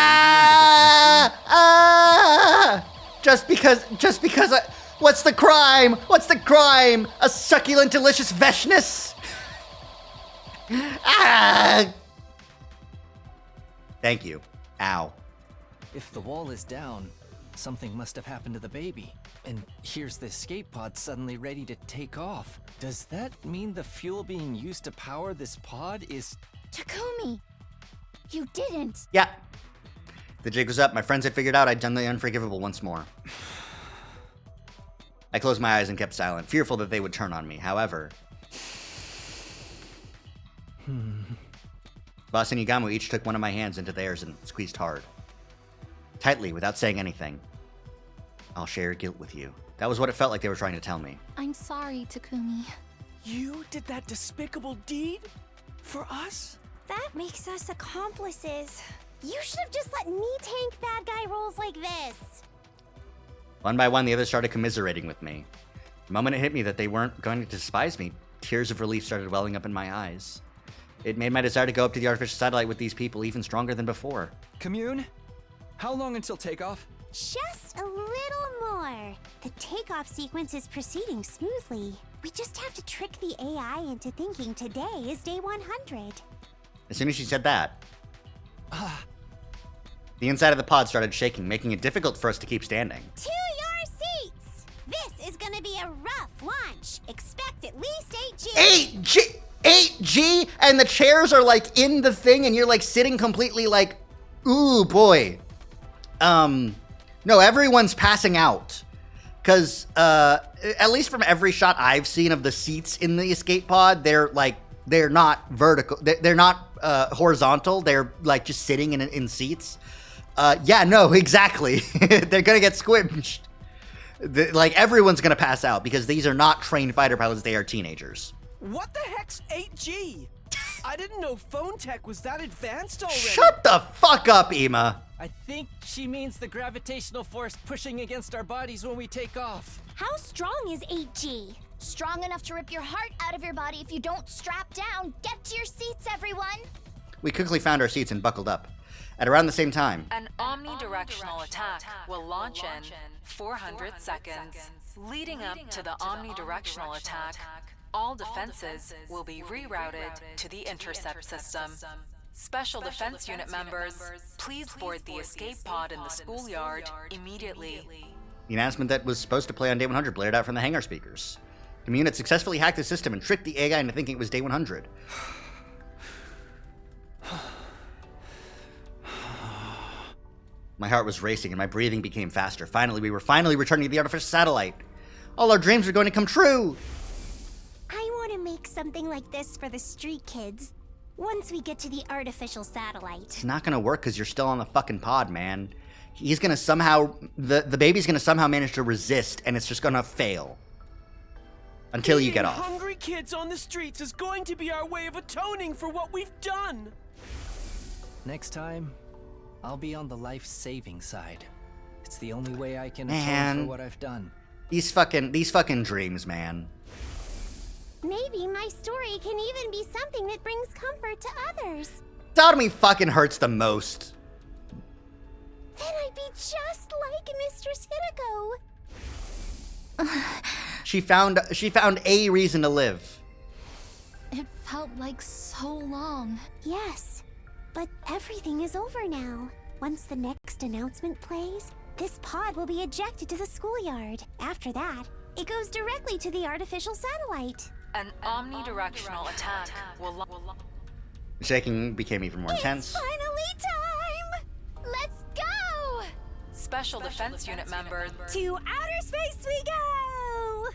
Just because what's the crime? What's the crime? A succulent, delicious veshness? Thank you. Ow. If the wall is down, something must have happened to the baby. And here's the escape pod suddenly ready to take off. Does that mean the fuel being used to power this pod is... Takumi! You didn't! Yeah. The jig was up. My friends had figured out I'd done the unforgivable once more. I closed my eyes and kept silent, fearful that they would turn on me. However... Boss and Yugamu each took one of my hands into theirs and squeezed hard. Tightly, without saying anything. I'll share guilt with you. That was what it felt like they were trying to tell me. I'm sorry, Takumi. You did that despicable deed? For us? That makes us accomplices. You should have just let me tank bad guy roles like this. One by one, the others started commiserating with me. The moment it hit me that they weren't going to despise me, tears of relief started welling up in my eyes. It made my desire to go up to the artificial satellite with these people even stronger than before. Commune? How long until takeoff? Just a little more. The takeoff sequence is proceeding smoothly. We just have to trick the AI into thinking today is day 100. As soon as she said that, the inside of the pod started shaking, making it difficult for us to keep standing. To your seats! This is gonna be a rough launch. Expect at least 8G. 8G? And the chairs are like in the thing and you're like sitting completely like, ooh boy. No, everyone's passing out. Because, at least from every shot I've seen of the seats in the escape pod, they're not vertical. They're not horizontal. They're like just sitting in seats. Yeah, no, exactly. They're gonna get squished. Like everyone's gonna pass out because these are not trained fighter pilots. They are teenagers. What the heck's 8G? I didn't know phone tech was that advanced already. Shut the fuck up, Ema. I think she means the gravitational force pushing against our bodies when we take off. How strong is 8G? Strong enough to rip your heart out of your body if you don't strap down. Get to your seats, everyone! We quickly found our seats and buckled up. At around the same time, An omnidirectional attack will launch in 400 seconds. Leading up to the omnidirectional attack, all defenses will be rerouted to the intercept system. Special Defense Unit members, please board the escape pod in the schoolyard immediately. the announcement that was supposed to play on day 100 blared out from the hangar speakers. The unit successfully hacked the system and tricked the AI into thinking it was day 100. My heart was racing and my breathing became faster. Finally, we were returning to the artificial satellite. All our dreams were going to come true. I want to make something like this for the street kids. Once we get to the artificial satellite. It's not going to work because you're still on the fucking pod, man. He's going to somehow... The baby's going to somehow manage to resist, and it's just going to fail. Until you get off. Hungry kids on the streets is going to be our way of atoning for what we've done. Next time, I'll be on the life-saving side. It's the only way I can Man. atone for what I've done. These fucking dreams, man. Maybe my story can even be something that brings comfort to others. Sodomy fucking hurts the most. Then I'd be just like Mistress Hideko. She found a reason to live. It felt like so long. Yes, but everything is over now. Once the next announcement plays, this pod will be ejected to the schoolyard. After that, it goes directly to the artificial satellite. An omnidirectional attack will The shaking became even more intense. Finally time! Let's go! Special Defense Unit members. To outer space we go!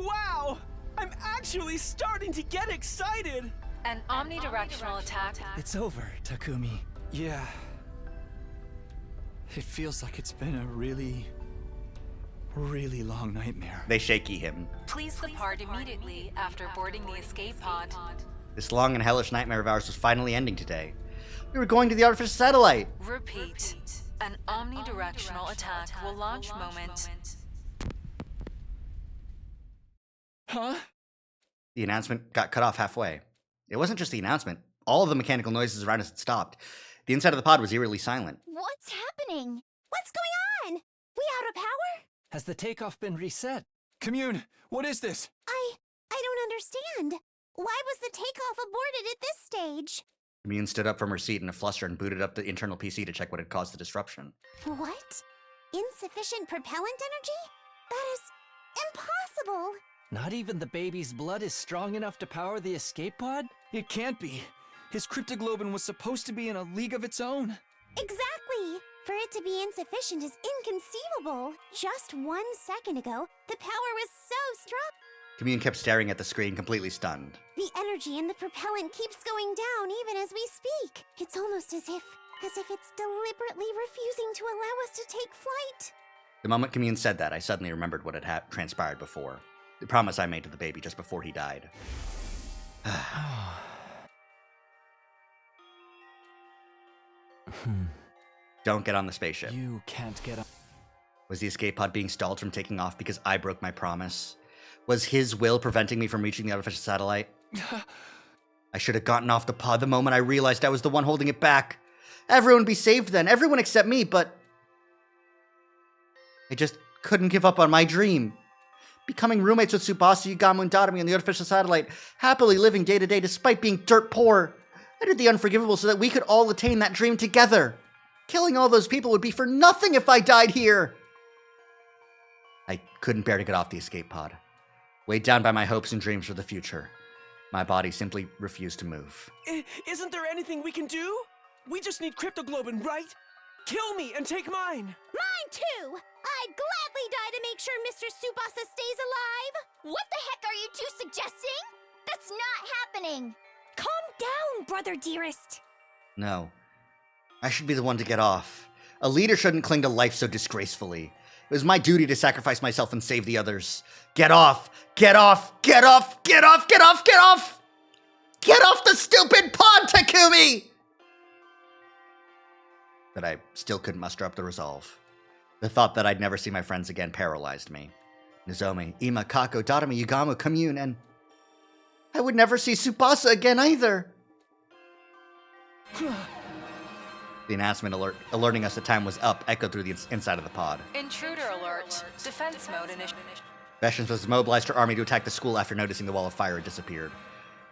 Wow! I'm actually starting to get excited! An omnidirectional attack. It's over, Takumi. Yeah. It feels like it's been a really long nightmare. They shaky him. Please depart immediately after boarding the escape pod. This long and hellish nightmare of ours was finally ending today. We were going to the artificial satellite. Repeat. An omnidirectional attack will launch moment. Huh? The announcement got cut off halfway. It wasn't just the announcement. All of the mechanical noises around us had stopped. The inside of the pod was eerily silent. What's happening? What's going on? We out of power? Has the takeoff been reset? Commune, what is this? I don't understand. Why was the takeoff aborted at this stage? Commune stood up from her seat in a fluster and booted up the internal PC to check what had caused the disruption. What? Insufficient propellant energy? That is impossible. Not even the baby's blood is strong enough to power the escape pod? It can't be. His cryptoglobin was supposed to be in a league of its own. Exactly. For it to be insufficient is inconceivable. Just 1 second ago, the power was so strong. Commune kept staring at the screen, completely stunned. The energy in the propellant keeps going down even as we speak. It's almost as if it's deliberately refusing to allow us to take flight. The moment Commune said that, I suddenly remembered what had transpired before. The promise I made to the baby just before he died. Don't get on the spaceship. You can't get on. Was the escape pod being stalled from taking off because I broke my promise? Was his will preventing me from reaching the artificial satellite? I should have gotten off the pod the moment I realized I was the one holding it back. Everyone would be saved then, everyone except me, but I just couldn't give up on my dream. Becoming roommates with Tsubasa, Yugamu, and Dadami on the artificial satellite, happily living day to day despite being dirt poor. I did the unforgivable so that we could all attain that dream together. Killing all those people would be for nothing if I died here. I couldn't bear to get off the escape pod. Weighed down by my hopes and dreams for the future. My body simply refused to move. Isn't there anything we can do? We just need cryptoglobin, right? Kill me and take mine! Mine too! I'd gladly die to make sure Mr. Tsubasa stays alive! What the heck are you two suggesting? That's not happening! Calm down, brother dearest! No. I should be the one to get off. A leader shouldn't cling to life so disgracefully. It was my duty to sacrifice myself and save the others. Get off! Get off! Get off! Get off! Get off! Get off! Get off the stupid pod, Takumi! But I still couldn't muster up the resolve. The thought that I'd never see my friends again paralyzed me. Nozomi, Ima, Kako, Dadami, Yugamu, Commune, and I would never see Tsubasa again either. The announcement alerting us that time was up echoed through the inside of the pod. Intruder alert. Defense mode initiated. Veshens has mobilized her army to attack the school after noticing the wall of fire had disappeared.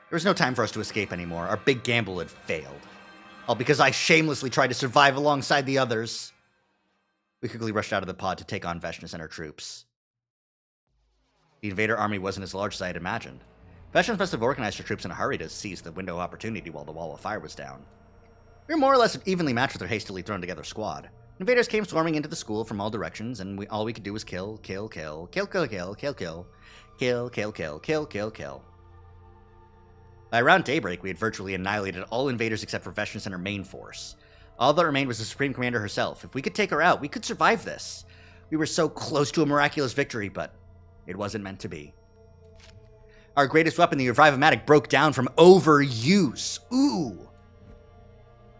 There was no time for us to escape anymore. Our big gamble had failed. All because I shamelessly tried to survive alongside the others. We quickly rushed out of the pod to take on Veshnes and her troops. The invader army wasn't as large as I had imagined. Veshnes must have organized her troops in a hurry to seize the window of opportunity while the wall of fire was down. We were more or less evenly matched with her hastily thrown together squad. Invaders came swarming into the school from all directions, and all we could do was kill, kill, kill, kill, kill, kill, kill, kill, kill, kill, kill, kill, kill, kill. By around daybreak, we had virtually annihilated all invaders except for Veshnes and her main force. All that remained was the Supreme Commander herself. If we could take her out, we could survive this. We were so close to a miraculous victory, but it wasn't meant to be. Our greatest weapon, the Revive-O-Matic, broke down from overuse. Ooh!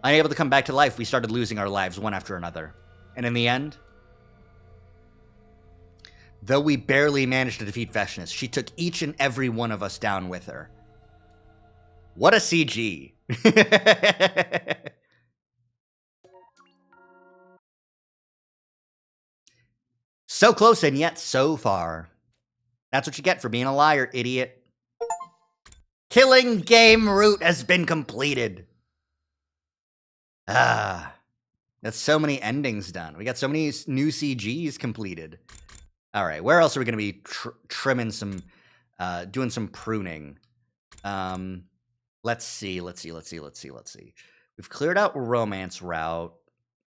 Unable to come back to life, we started losing our lives one after another. And in the end, though we barely managed to defeat Veshnes, she took each and every one of us down with her. What a CG. So close and yet so far. That's what you get for being a liar, idiot. Killing game route has been completed. That's so many endings done. We got so many new CGs completed. All right, where else are we going to be trimming some, doing some pruning? Let's see. We've cleared out romance route.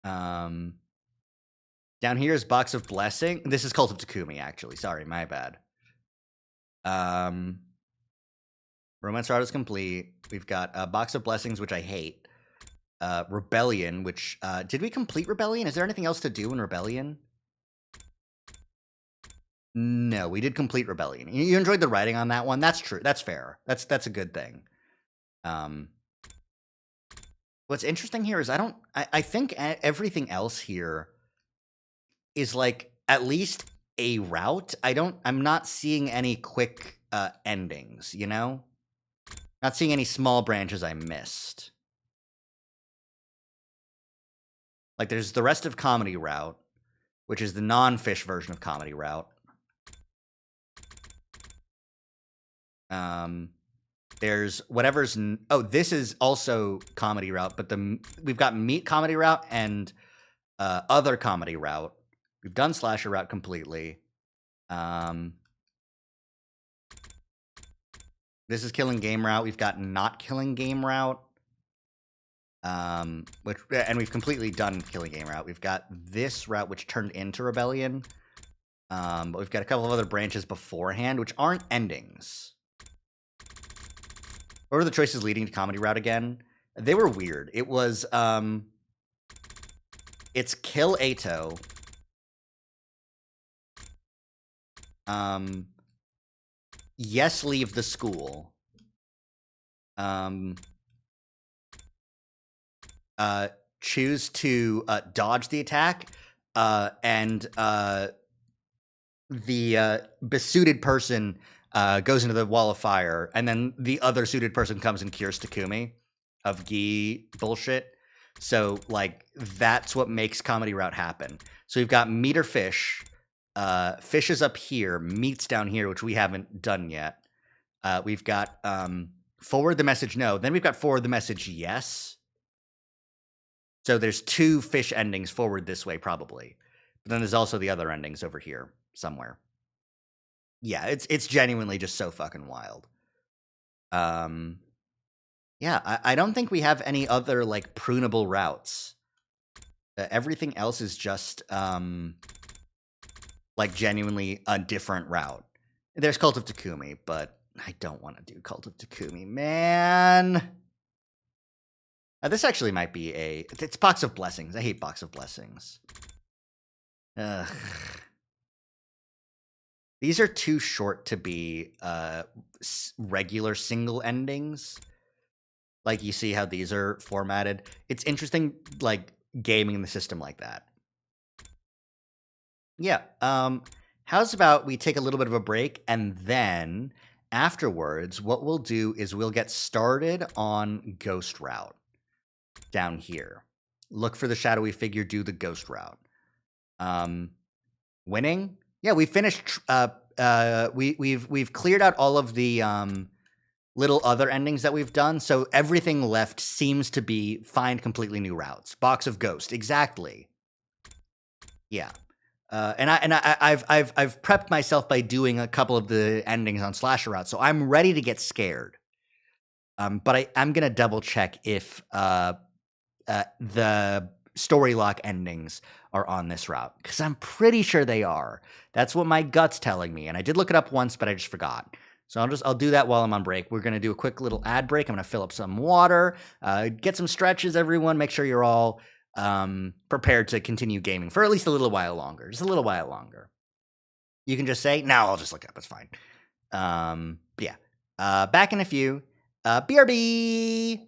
Down here is Box of Blessing. This is Cult of Takumi, actually. Sorry, my bad. Romance route is complete. We've got a Box of Blessings, which I hate. Rebellion, which, did we complete Rebellion? Is there anything else to do in Rebellion? No, we did complete Rebellion. You enjoyed the writing on that one? That's true. That's fair. That's a good thing. What's interesting here is I think everything else here is like at least a route. I'm not seeing any quick endings, you know? Not seeing any small branches I missed. Like, there's the rest of Comedy Route, which is the non-fish version of Comedy Route. There's whatever's... Oh, this is also Comedy Route, but we've got Meat Comedy Route and Other Comedy Route. We've done Slasher Route completely. This is Killing Game Route. We've got Not Killing Game Route. And we've completely done Killing Game Route. We've got this route, which turned into Rebellion. But we've got a couple of other branches beforehand, which aren't endings. What were the choices leading to Comedy Route again? They were weird. It was, it's Kill Ato. Yes, leave the school. Choose to dodge the attack, and the besuited person goes into the wall of fire, and then the other suited person comes and cures Takumi of Gi bullshit. So, like, that's what makes Comedy Route happen. So we've got Meat or Fish. Fish is up here, Meat's down here, which we haven't done yet. We've got Forward the Message No. Then we've got Forward the Message Yes. So there's 2 fish endings forward this way, probably. But then there's also the other endings over here somewhere. Yeah, it's genuinely just so fucking wild. Yeah, I don't think we have any other, like, prunable routes. Everything else is just, like, genuinely a different route. There's Cult of Takumi, but I don't want to do Cult of Takumi, man. This actually might be it's Box of Blessings. I hate Box of Blessings. Ugh. These are too short to be regular single endings. Like, you see how these are formatted? It's interesting, like, gaming the system like that. Yeah. How's about we take a little bit of a break, and then afterwards, what we'll do is we'll get started on Ghost Route. Down here. Look for the shadowy figure, do the Ghost Route. Winning? Yeah, we finished we've cleared out all of the little other endings that we've done, so everything left seems to be find completely new routes. Box of Ghost, exactly. Yeah. And I've prepped myself by doing a couple of the endings on Slasher Route, so I'm ready to get scared. But I'm gonna double check if the story lock endings are on this route, because I'm pretty sure they are. That's what my gut's telling me, and I did look it up once, but I just forgot. So I'll do that while I'm on break. We're gonna do a quick little ad break. I'm gonna fill up some water, get some stretches. Everyone, make sure you're all prepared to continue gaming for at least a little while longer. Just a little while longer. You can just say, "No, I'll just look it up. It's fine." But yeah, back in a few. BRB.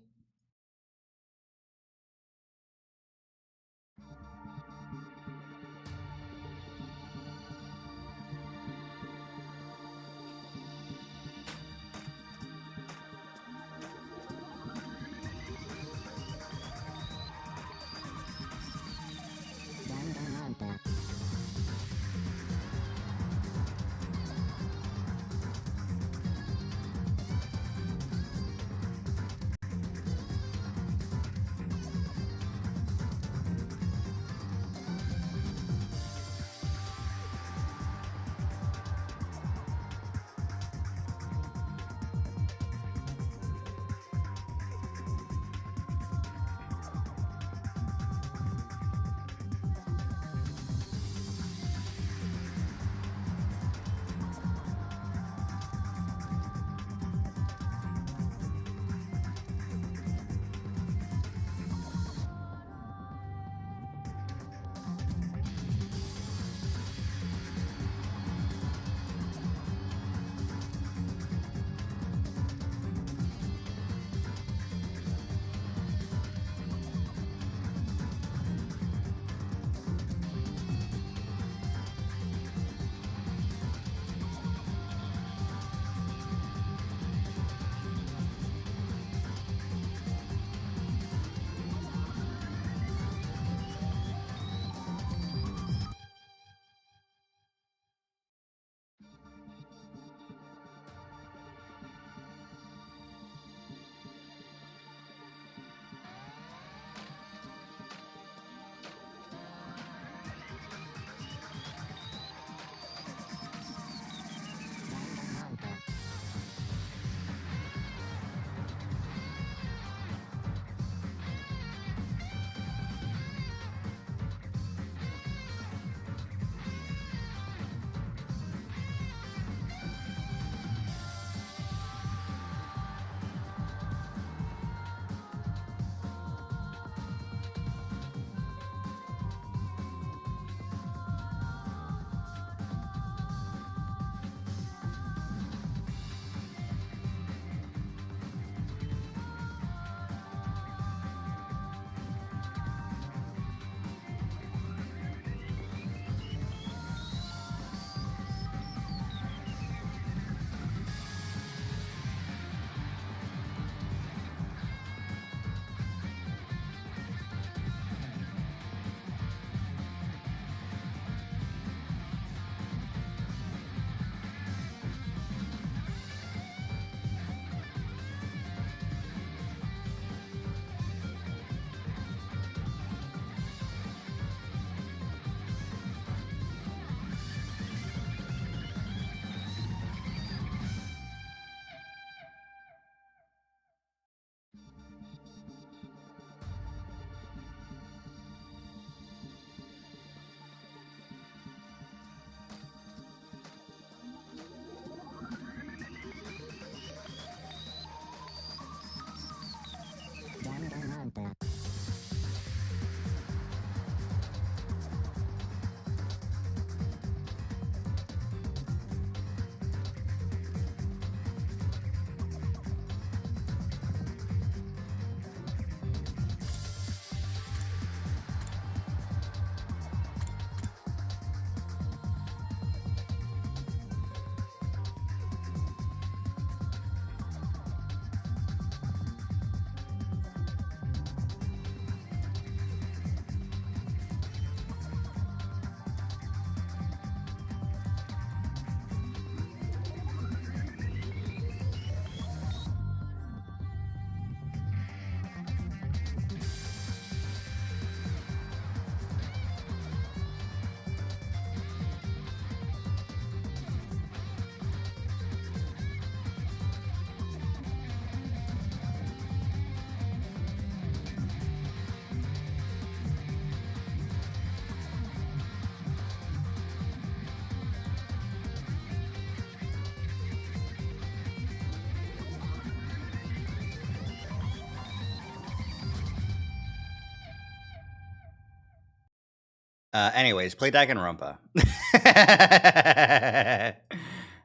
Anyways, play Danganronpa.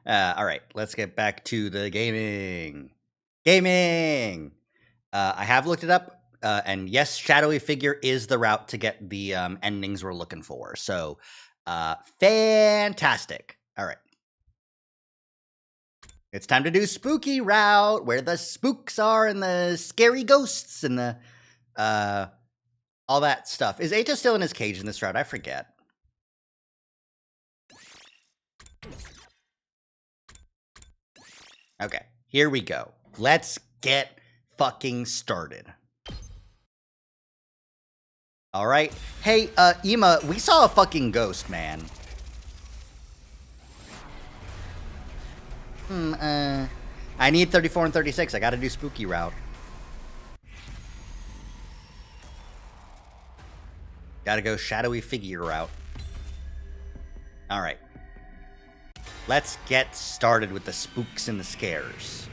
All right, let's get back to the gaming. I have looked it up, and yes, shadowy figure is the route to get the endings we're looking for. So, fantastic. All right. It's time to do spooky route, where the spooks are and the scary ghosts and the all that stuff. Is Ato still in his cage in this route? I forget. Okay, here we go. Let's get fucking started. All right. Hey, Ema, we saw a fucking ghost, man. I need 34 and 36. I gotta do spooky route. Gotta go shadowy figure route. All right. Let's get started with the spooks and the scares.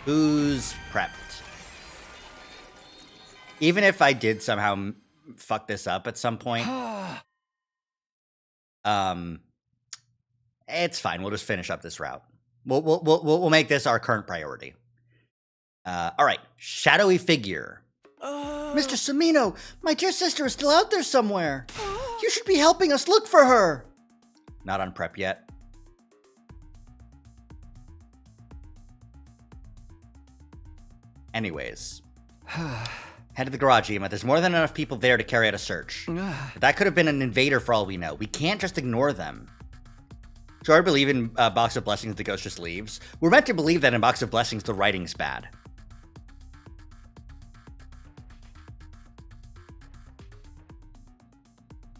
Who's prepped? Even if I did somehow fuck this up at some point, it's fine. We'll just finish up this route. We'll make this our current priority. All right, shadowy figure. Mr. Samino, my dear sister is still out there somewhere. You should be helping us look for her. Not on prep yet. Anyways. Head to the garage, Ema. There's more than enough people there to carry out a search. But that could have been an invader for all we know. We can't just ignore them. So I believe in Box of Blessings the ghost just leaves. We're meant to believe that in Box of Blessings the writing's bad.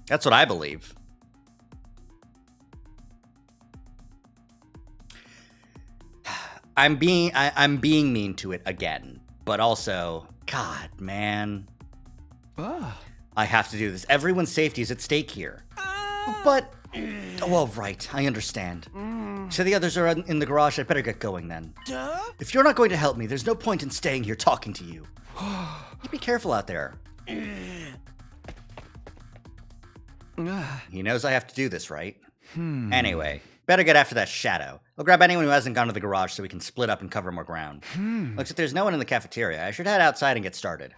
That's what I believe. I'm being mean to it again, but also, God, man. I have to do this. Everyone's safety is at stake here. But, well, right, I understand. So the others are in the garage. I'd better get going then. If you're not going to help me, there's no point in staying here talking to you. Be careful out there. He knows I have to do this, right? Anyway, better get after that shadow. I'll grab anyone who hasn't gone to the garage so we can split up and cover more ground. Looks like there's no one in the cafeteria. I should head outside and get started.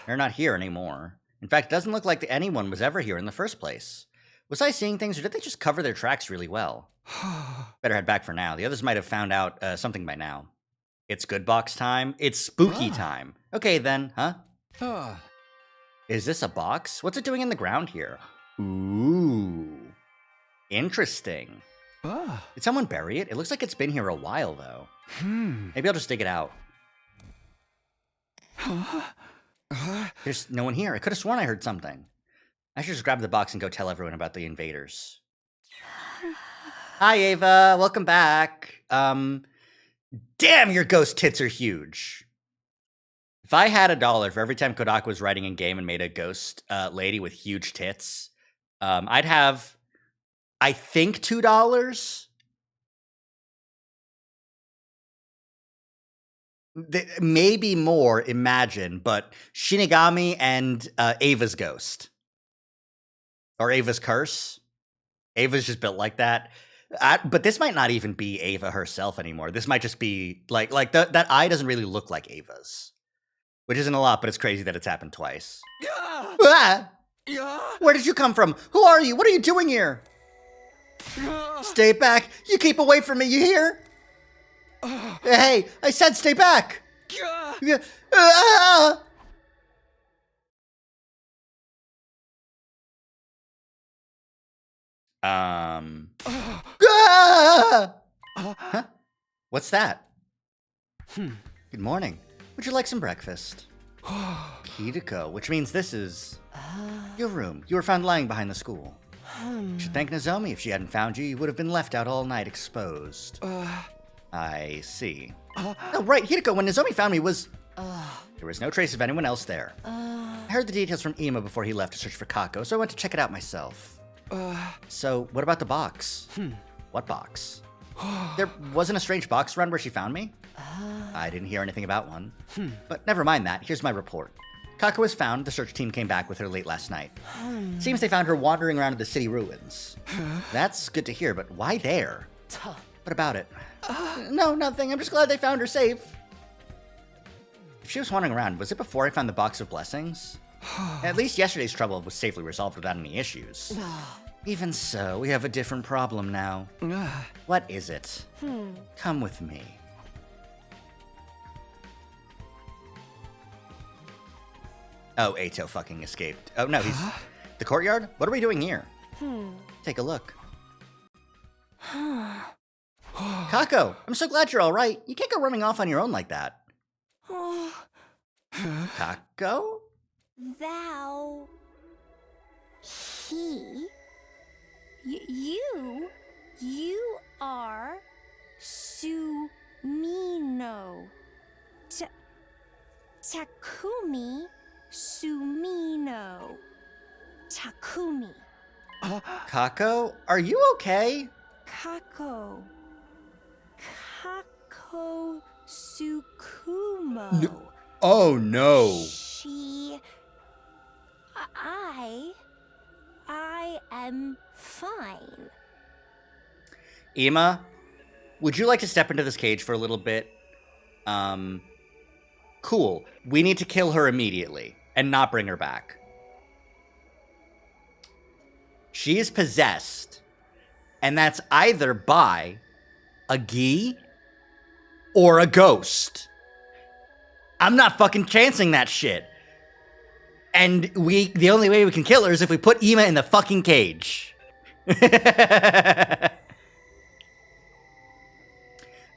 They're not here anymore. In fact, it doesn't look like anyone was ever here in the first place. Was I seeing things, or did they just cover their tracks really well? Better head back for now. The others might have found out something by now. It's good box time. It's spooky time. Okay then, huh? Is this a box? What's it doing in the ground here? Ooh. Interesting. Did someone bury it? It looks like it's been here a while, though. Maybe I'll just dig it out. There's no one here. I could have sworn I heard something. I should just grab the box and go tell everyone about the invaders. Hi, Ava. Welcome back. Damn, your ghost tits are huge. If I had $1 for every time Kodak was writing in game and made a ghost lady with huge tits, I'd have, I think, $2. Maybe more, imagine, but Shinigami and Ava's ghost. Or Ava's curse. Ava's just built like that. But this might not even be Ava herself anymore. This might just be like that eye doesn't really look like Ava's. Which isn't a lot, but it's crazy that it's happened twice. Ah! Where did you come from? Who are you? What are you doing here? Stay back. You keep away from me, you hear? Hey, I said stay back. Huh? What's that? Good morning. Would you like some breakfast? Hideko, which means this is your room. You were found lying behind the school. You should thank Nozomi. If she hadn't found you, you would have been left out all night exposed. I see. Oh, right, Hideko, when Nozomi found me there was no trace of anyone else there. I heard the details from Ima before he left to search for Kako, so I went to check it out myself. So, what about the box? What box? There wasn't a strange box around where she found me? I didn't hear anything about one. But never mind that, here's my report. Kako was found, the search team came back with her late last night. Seems they found her wandering around the city ruins. That's good to hear, but why there? What about it? No, nothing, I'm just glad they found her safe. If she was wandering around, was it before I found the box of blessings? At least yesterday's trouble was safely resolved without any issues. Even so, we have a different problem now. What is it? Come with me. Oh, Ato fucking escaped. Oh, no, he's... The courtyard? What are we doing here? Take a look. Kako, I'm so glad you're all right. You can't go running off on your own like that. Kako? Thou... He... You are... Sumino. Takumi Sumino. Takumi. Kako, are you okay? Kako. Kako Sukumo. No. Oh, no. I am fine. Ima, would you like to step into this cage for a little bit? Cool. We need to kill her immediately and not bring her back. She is possessed, and that's either by a Gi or a ghost. I'm not fucking chancing that shit. And the only way we can kill her is if we put Ima in the fucking cage.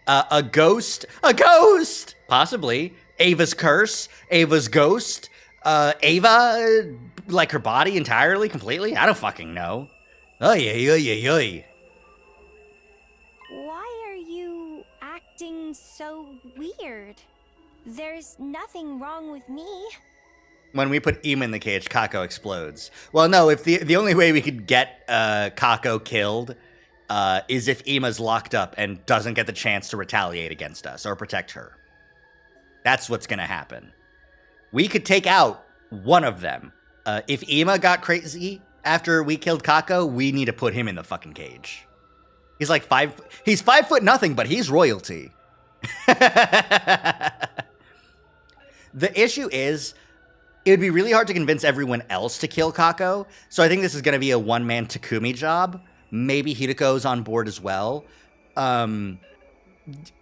A ghost? A ghost! Possibly. Ava's curse, Ava's ghost, Ava, like her body entirely, completely? I don't fucking know. Oy. Why are you acting so weird? There's nothing wrong with me. When we put Ima in the cage, Kako explodes. Well, no, if the only way we could get Kako killed is if Ima's locked up and doesn't get the chance to retaliate against us or protect her. That's what's going to happen. We could take out one of them. If Ima got crazy after we killed Kako, we need to put him in the fucking cage. He's 5'0", but he's royalty. The issue is, it would be really hard to convince everyone else to kill Kako, so I think this is going to be a one-man Takumi job. Maybe Hideko's on board as well.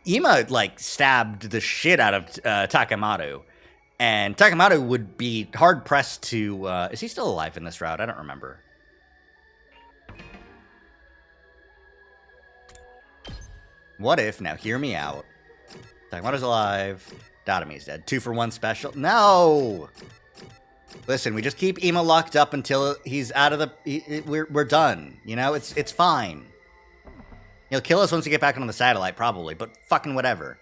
Ima, stabbed the shit out of Takemaru. And Takemaru would be hard-pressed to... is he still alive in this route? I don't remember. What if... Now, hear me out. Takemaru's alive. Datami's dead. 2-for-1 special. No! Listen, we just keep Ima locked up until he's out of the... We're done. You know? It's fine. He'll kill us once we get back on the satellite, probably, but fucking whatever.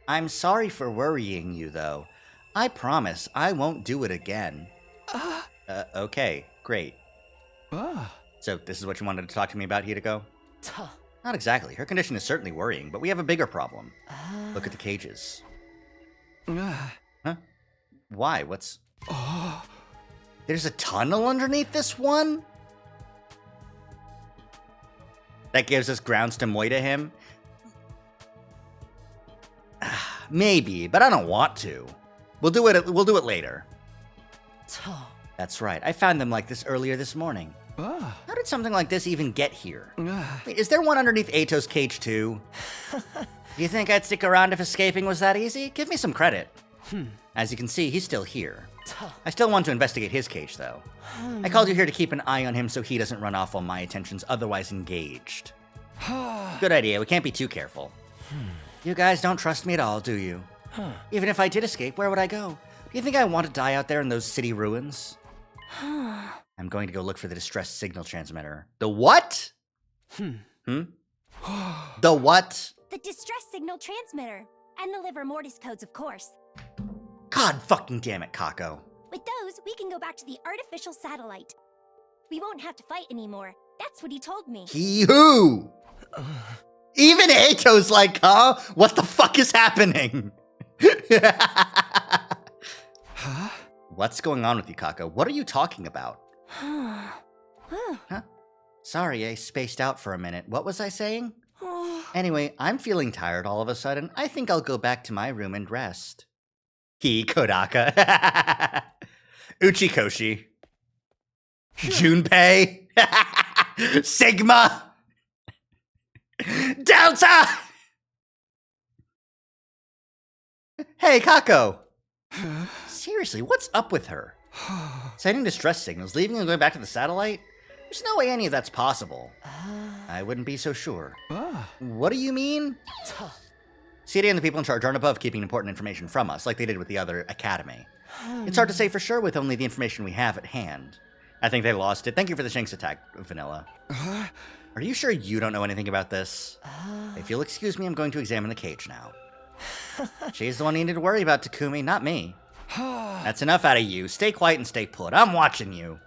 I'm sorry for worrying you, though. I promise I won't do it again. Okay, great. So, this is what you wanted to talk to me about, Hideko? Not exactly. Her condition is certainly worrying, but we have a bigger problem. Look at the cages. Huh? Why? What's... There's a tunnel underneath this one? That gives us grounds to moita him? Maybe, but I don't want to. We'll do it later. That's right. I found them like this earlier this morning. How did something like this even get here? Wait, is there one underneath Ato's cage too? Do you think I'd stick around if escaping was that easy? Give me some credit. As you can see, he's still here. I still want to investigate his cage, though. I called you here to keep an eye on him so he doesn't run off while my attention's otherwise engaged. Good idea. We can't be too careful. You guys don't trust me at all, do you? Even if I did escape, where would I go? Do you think I want to die out there in those city ruins? I'm going to go look for the distress signal transmitter. The what? The what? The distress signal transmitter. And the liver mortis codes, of course. God fucking damn it, Kako. With those, we can go back to the artificial satellite. We won't have to fight anymore. That's what he told me. He who? Even Ato's like, huh? What the fuck is happening? What's going on with you, Kako? What are you talking about? Huh? Sorry, I spaced out for a minute. What was I saying? Anyway, I'm feeling tired all of a sudden. I think I'll go back to my room and rest. Kodaka. Uchikoshi. Junpei. Sigma. Delta! Hey, Kako. Seriously, what's up with her? Sending distress signals, leaving and going back to the satellite? There's no way any of that's possible. I wouldn't be so sure. What do you mean? CD and the people in charge aren't above keeping important information from us, like they did with the other academy. It's hard to say for sure with only the information we have at hand. I think they lost it. Thank you for the Shanks attack, Vanilla. Are you sure you don't know anything about this? If you'll excuse me, I'm going to examine the cage now. She's the one you need to worry about, Takumi, not me. That's enough out of you. Stay quiet and stay put. I'm watching you.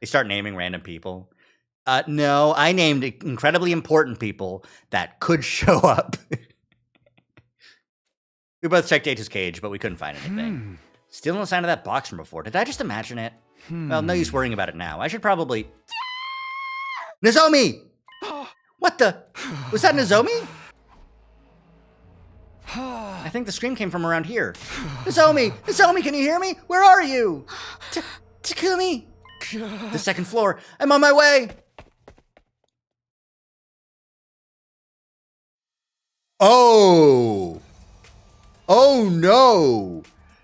They start naming random people. No, I named incredibly important people that could show up. We both checked Ato's cage, but we couldn't find anything. Still no sign of that box from before. Did I just imagine it? Well, no use worrying about it now. I should probably... Nozomi! What the... Was that Nozomi? I think the scream came from around here. Nozomi! Nozomi, can you hear me? Where are you? Takumi! The second floor. I'm on my way! Oh! Oh no!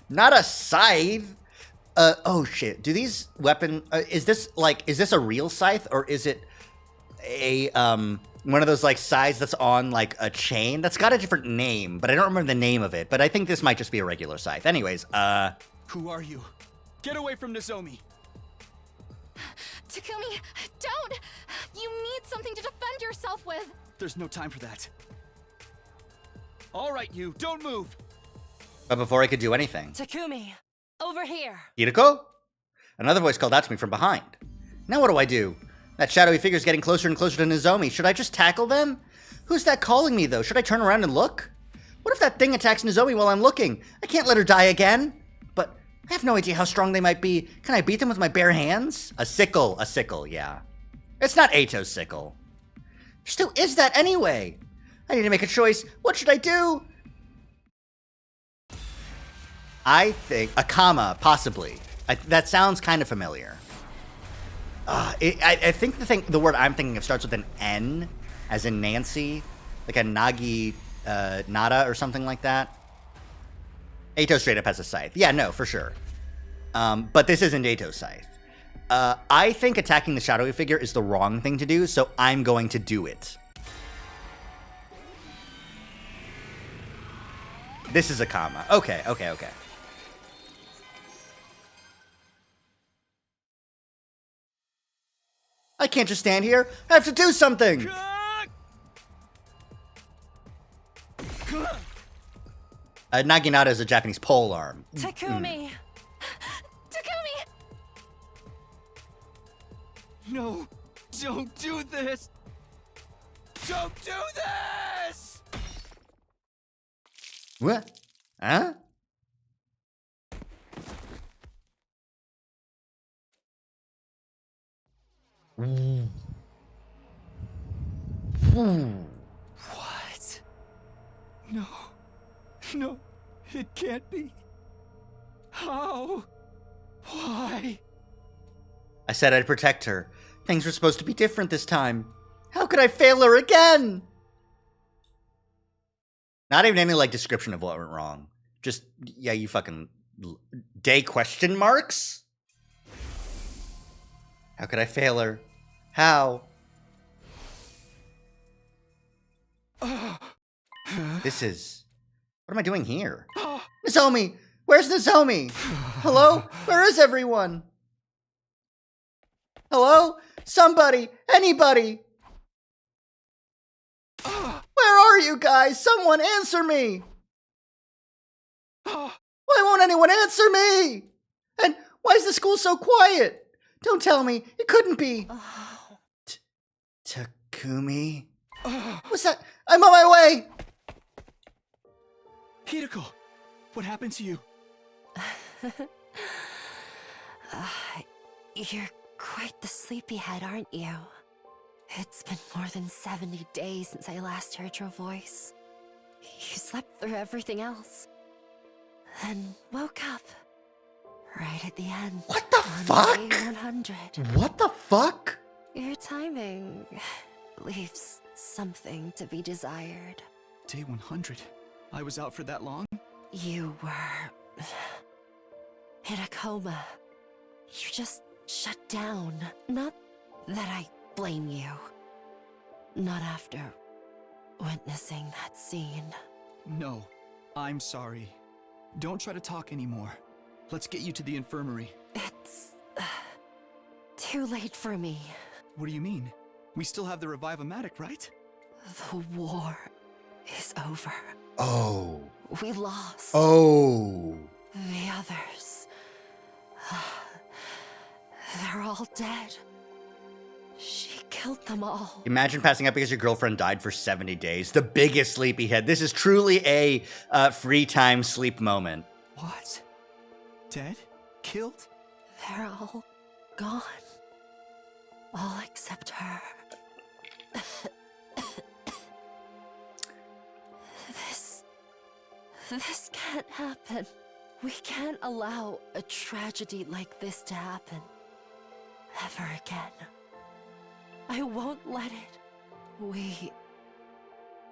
Not a scythe! Oh shit. Do these weapon... is this a real scythe? Or is it a, one of those, like, scythes that's on, like, a chain? That's got a different name, but I don't remember the name of it. But I think this might just be a regular scythe. Anyways, Who are you? Get away from Nozomi! Takumi, don't! You need something to defend yourself with! There's no time for that. All right, you, don't move! But before I could do anything... Takumi, over here. Hiriko? Another voice called out to me from behind. Now what do I do? That shadowy figure's getting closer and closer to Nozomi. Should I just tackle them? Who's that calling me, though? Should I turn around and look? What if that thing attacks Nozomi while I'm looking? I can't let her die again. But I have no idea how strong they might be. Can I beat them with my bare hands? A sickle, yeah. It's not Ato's sickle. Just who is that anyway? I need to make a choice. What should I do? I think Akama, possibly. That sounds kind of familiar. I think the word I'm thinking of starts with an N, as in Nancy, like a Nagi Nada or something like that. Ato straight up has a scythe. Yeah, no, for sure. But this isn't Ato's scythe. I think attacking the shadowy figure is the wrong thing to do, so I'm going to do it. This is Akama. Okay. I can't just stand here. I have to do something. Naginata is a Japanese pole arm. Takumi! Takumi! No, Don't do this! Don't do this! What? Huh? What? No. No, it can't be. How? Why? I said I'd protect her. Things were supposed to be different this time. How could I fail her again? Not even any, like, description of what went wrong. Just, yeah, you fucking... Day question marks? How could I fail her? How? This is... What am I doing here? Nozomi! Where's Nozomi? Hello? Where is everyone? Hello? Somebody! Anybody! Where are you guys? Someone answer me! Why won't anyone answer me? And why is the school so quiet? Don't tell me. It couldn't be. Takumi? What's that? I'm on my way! Hideko, what happened to you? You're quite the sleepyhead, aren't you? It's been more than 70 days since I last heard your voice. You slept through everything else. Then woke up. Right at the end. What the fuck? Day 100. What the fuck? Your timing leaves something to be desired. Day 100? I was out for that long? You were... in a coma. You just shut down. Not that I blame you. Not after witnessing that scene. No, I'm sorry. Don't try to talk anymore. Let's get you to the infirmary. It's... too late for me. What do you mean? We still have the Revive-O-Matic, right? The war is over. Oh. We lost. Oh. The others... they're all dead. She killed them all. Imagine passing out because your girlfriend died for 70 days. The biggest sleepyhead. This is truly a free time sleep moment. What? Dead? Killed? They're all gone. All except her. This can't happen. We can't allow a tragedy like this to happen. Ever again. I won't let it. We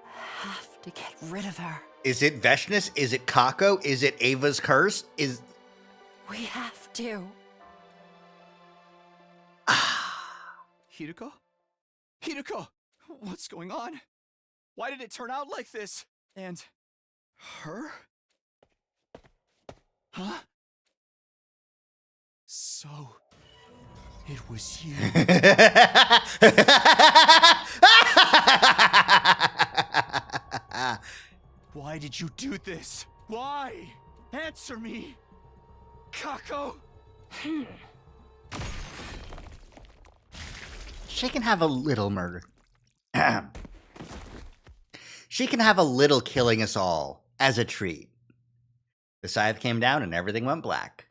have to get rid of her. Is it Veshness? Is it Kako? Is it Ava's curse? We have to. Hideko? Hideko! What's going on? Why did it turn out like this? And... her? Huh? So... it was you. Why did you do this? Why? Answer me! Kako! She can have a little murder. She can have a little killing us all as a treat. The scythe came down and everything went black.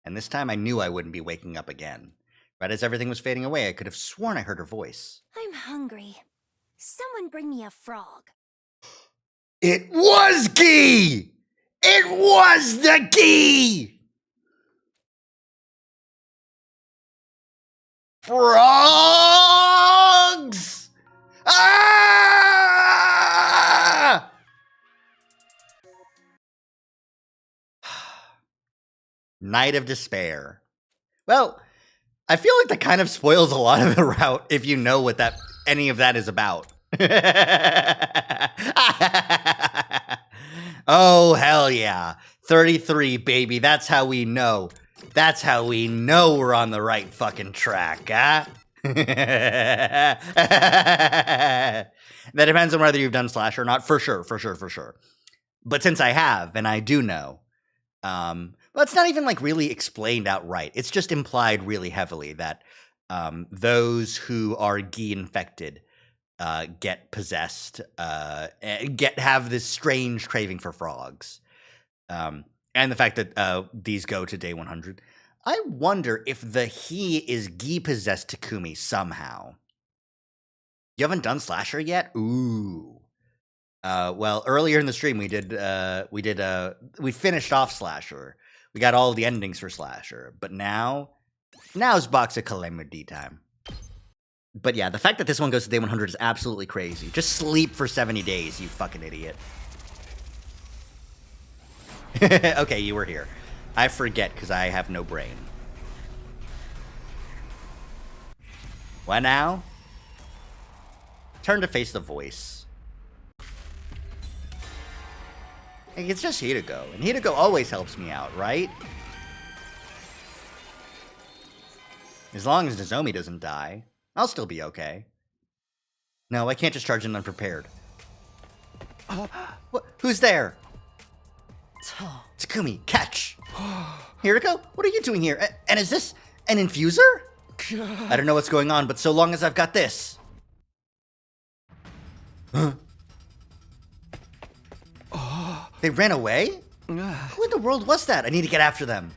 And this time I knew I wouldn't be waking up again. Right as everything was fading away, I could have sworn I heard her voice. I'm hungry. Someone bring me a frog. It was Gi! It was the Gi! Frogs! Ah! Night of Despair. Well, I feel like that kind of spoils a lot of the route if you know what any of that is about. Oh, hell yeah. 33, baby. That's how we know. That's how we know we're on the right fucking track, huh? That depends on whether you've done Slash or not. For sure. But since I have, and I do know, well, it's not even like really explained outright. It's just implied really heavily that those who are Gi infected get possessed, have this strange craving for frogs. And the fact that these go to day 100. I wonder if the he is Gi possessed Takumi somehow. You haven't done Slasher yet? Ooh. Well, earlier in the stream we finished off Slasher. We got all the endings for Slasher, but now's Box of Calamity time. But yeah, the fact that this one goes to day 100 is absolutely crazy. Just sleep for 70 days, you fucking idiot. Okay, you were here. I forget because I have no brain. What now? Turn to face the voice. It's just Hideko, and Hideko always helps me out, right? As long as Nozomi doesn't die, I'll still be okay. No, I can't just charge in unprepared. What? Who's there? Takumi, catch! Hideko, what are you doing here? And is this an infuser? I don't know what's going on, but so long as I've got this. Huh? They ran away? Who in the world was that? I need to get after them.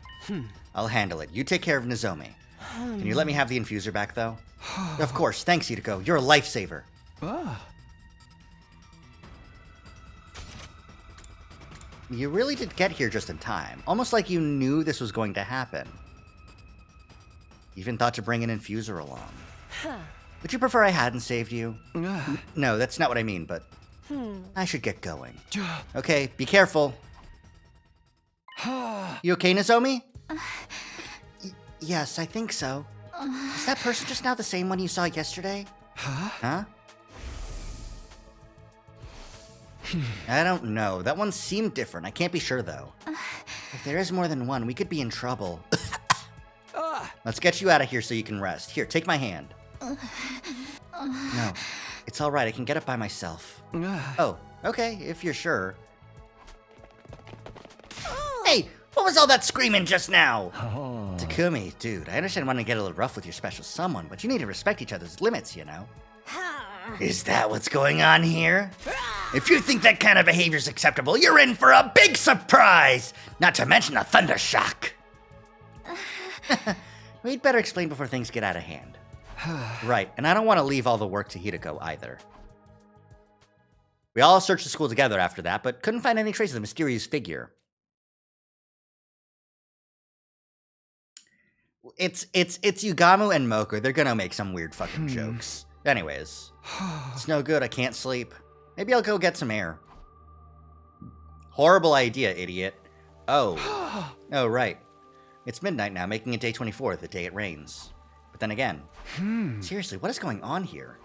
I'll handle it. You take care of Nozomi. Can you let me have the infuser back, though? Of course. Thanks, Hideko. You're a lifesaver. You really did get here just in time. Almost like you knew this was going to happen. You even thought to bring an infuser along. Would you prefer I hadn't saved you? No, that's not what I mean, but I should get going. Okay, be careful. You okay, Nozomi? Yes, I think so. Is that person just now the same one you saw yesterday? Huh? I don't know. That one seemed different. I can't be sure, though. If there is more than one, we could be in trouble. Let's get you out of here so you can rest. Here, take my hand. No, it's all right. I can get up by myself. Oh, okay, if you're sure. Hey, what was all that screaming just now? Takumi, dude, I understand wanting to get a little rough with your special someone, but you need to respect each other's limits, you know? Is that what's going on here? If you think that kind of behavior is acceptable, you're in for a big surprise! Not to mention a thunder shock. We'd better explain before things get out of hand. Right, and I don't want to leave all the work to Hideko either. We all searched the school together after that, but couldn't find any trace of the mysterious figure. It's Yugamu and Moko. They're gonna make some weird fucking jokes. Anyways, it's no good. I can't sleep. Maybe I'll go get some air. Horrible idea, idiot. Oh. Oh, right. It's midnight now, making it day 24, the day it rains. But then again, seriously, what is going on here?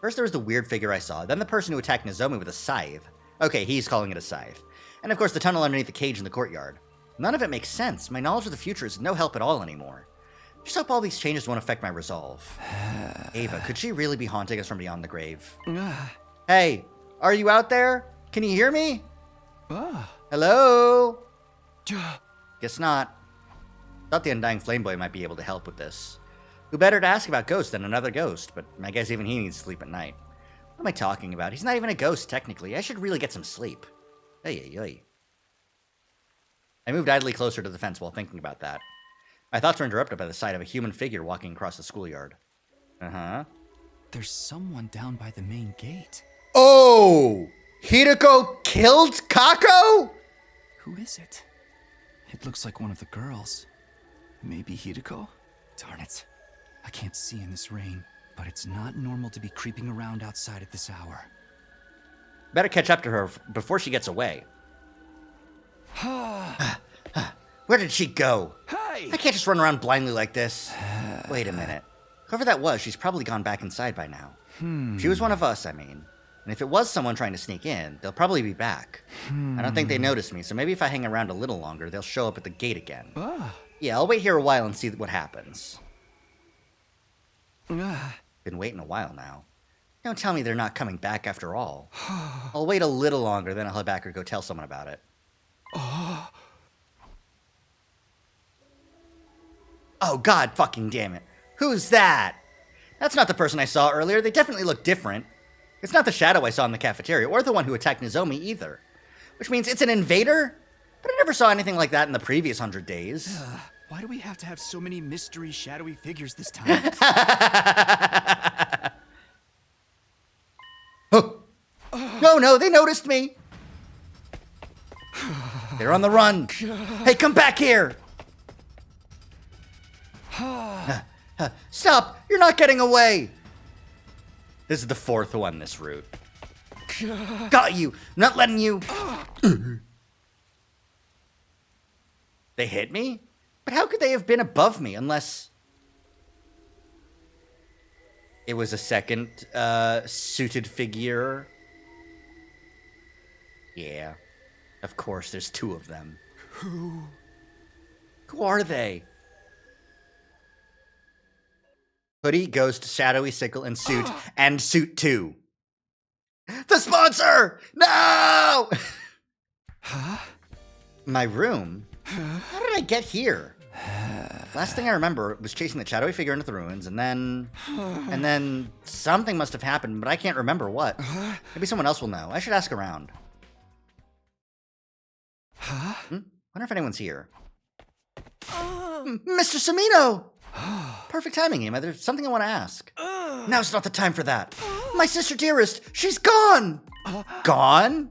First there was the weird figure I saw, then the person who attacked Nozomi with a scythe. Okay, he's calling it a scythe. And of course the tunnel underneath the cage in the courtyard. None of it makes sense. My knowledge of the future is no help at all anymore. Just hope all these changes won't affect my resolve. Ava, could she really be haunting us from beyond the grave? Hey, are you out there? Can you hear me? Hello? Guess not. Thought the Undying Flame Boy might be able to help with this. Who better to ask about ghosts than another ghost, but I guess even he needs to sleep at night. What am I talking about? He's not even a ghost, technically. I should really get some sleep. Hey. I moved idly closer to the fence while thinking about that. My thoughts were interrupted by the sight of a human figure walking across the schoolyard. There's someone down by the main gate. Oh! Hideko killed Kako? Who is it? It looks like one of the girls. Maybe Hideko? Darn it. I can't see in this rain, but it's not normal to be creeping around outside at this hour. Better catch up to her before she gets away. Where did she go? Hey! I can't just run around blindly like this. Wait a minute. Whoever that was, she's probably gone back inside by now. She was one of us, I mean. And if it was someone trying to sneak in, they'll probably be back. I don't think they noticed me, so maybe if I hang around a little longer, they'll show up at the gate again. Yeah, I'll wait here a while and see what happens. Been waiting a while now. Don't tell me they're not coming back after all. I'll wait a little longer, then I'll head back or go tell someone about it. Oh, God fucking damn it. Who's that? That's not the person I saw earlier. They definitely look different. It's not the shadow I saw in the cafeteria, or the one who attacked Nozomi either. Which means it's an invader? But I never saw anything like that in the previous 100 days. Why do we have to have so many mystery, shadowy figures this time? No, they noticed me. They're on the run. Hey, come back here. Stop, you're not getting away. This is the 4th one this route. Got you, not letting you. They hit me? But how could they have been above me unless it was a second suited figure? Yeah, of course, there's 2 of them. Who are they? Hoodie, Ghost, Shadowy, Sickle, and Suit, and Suit 2. The sponsor! No! My room? How did I get here? Last thing I remember was chasing the shadowy figure into the ruins, and then something must have happened, but I can't remember what. Maybe someone else will know. I should ask around. Wonder if anyone's here. Mr. Samino! Perfect timing, Emma. There's something I want to ask. Now's not the time for that. My sister dearest, she's gone! Gone?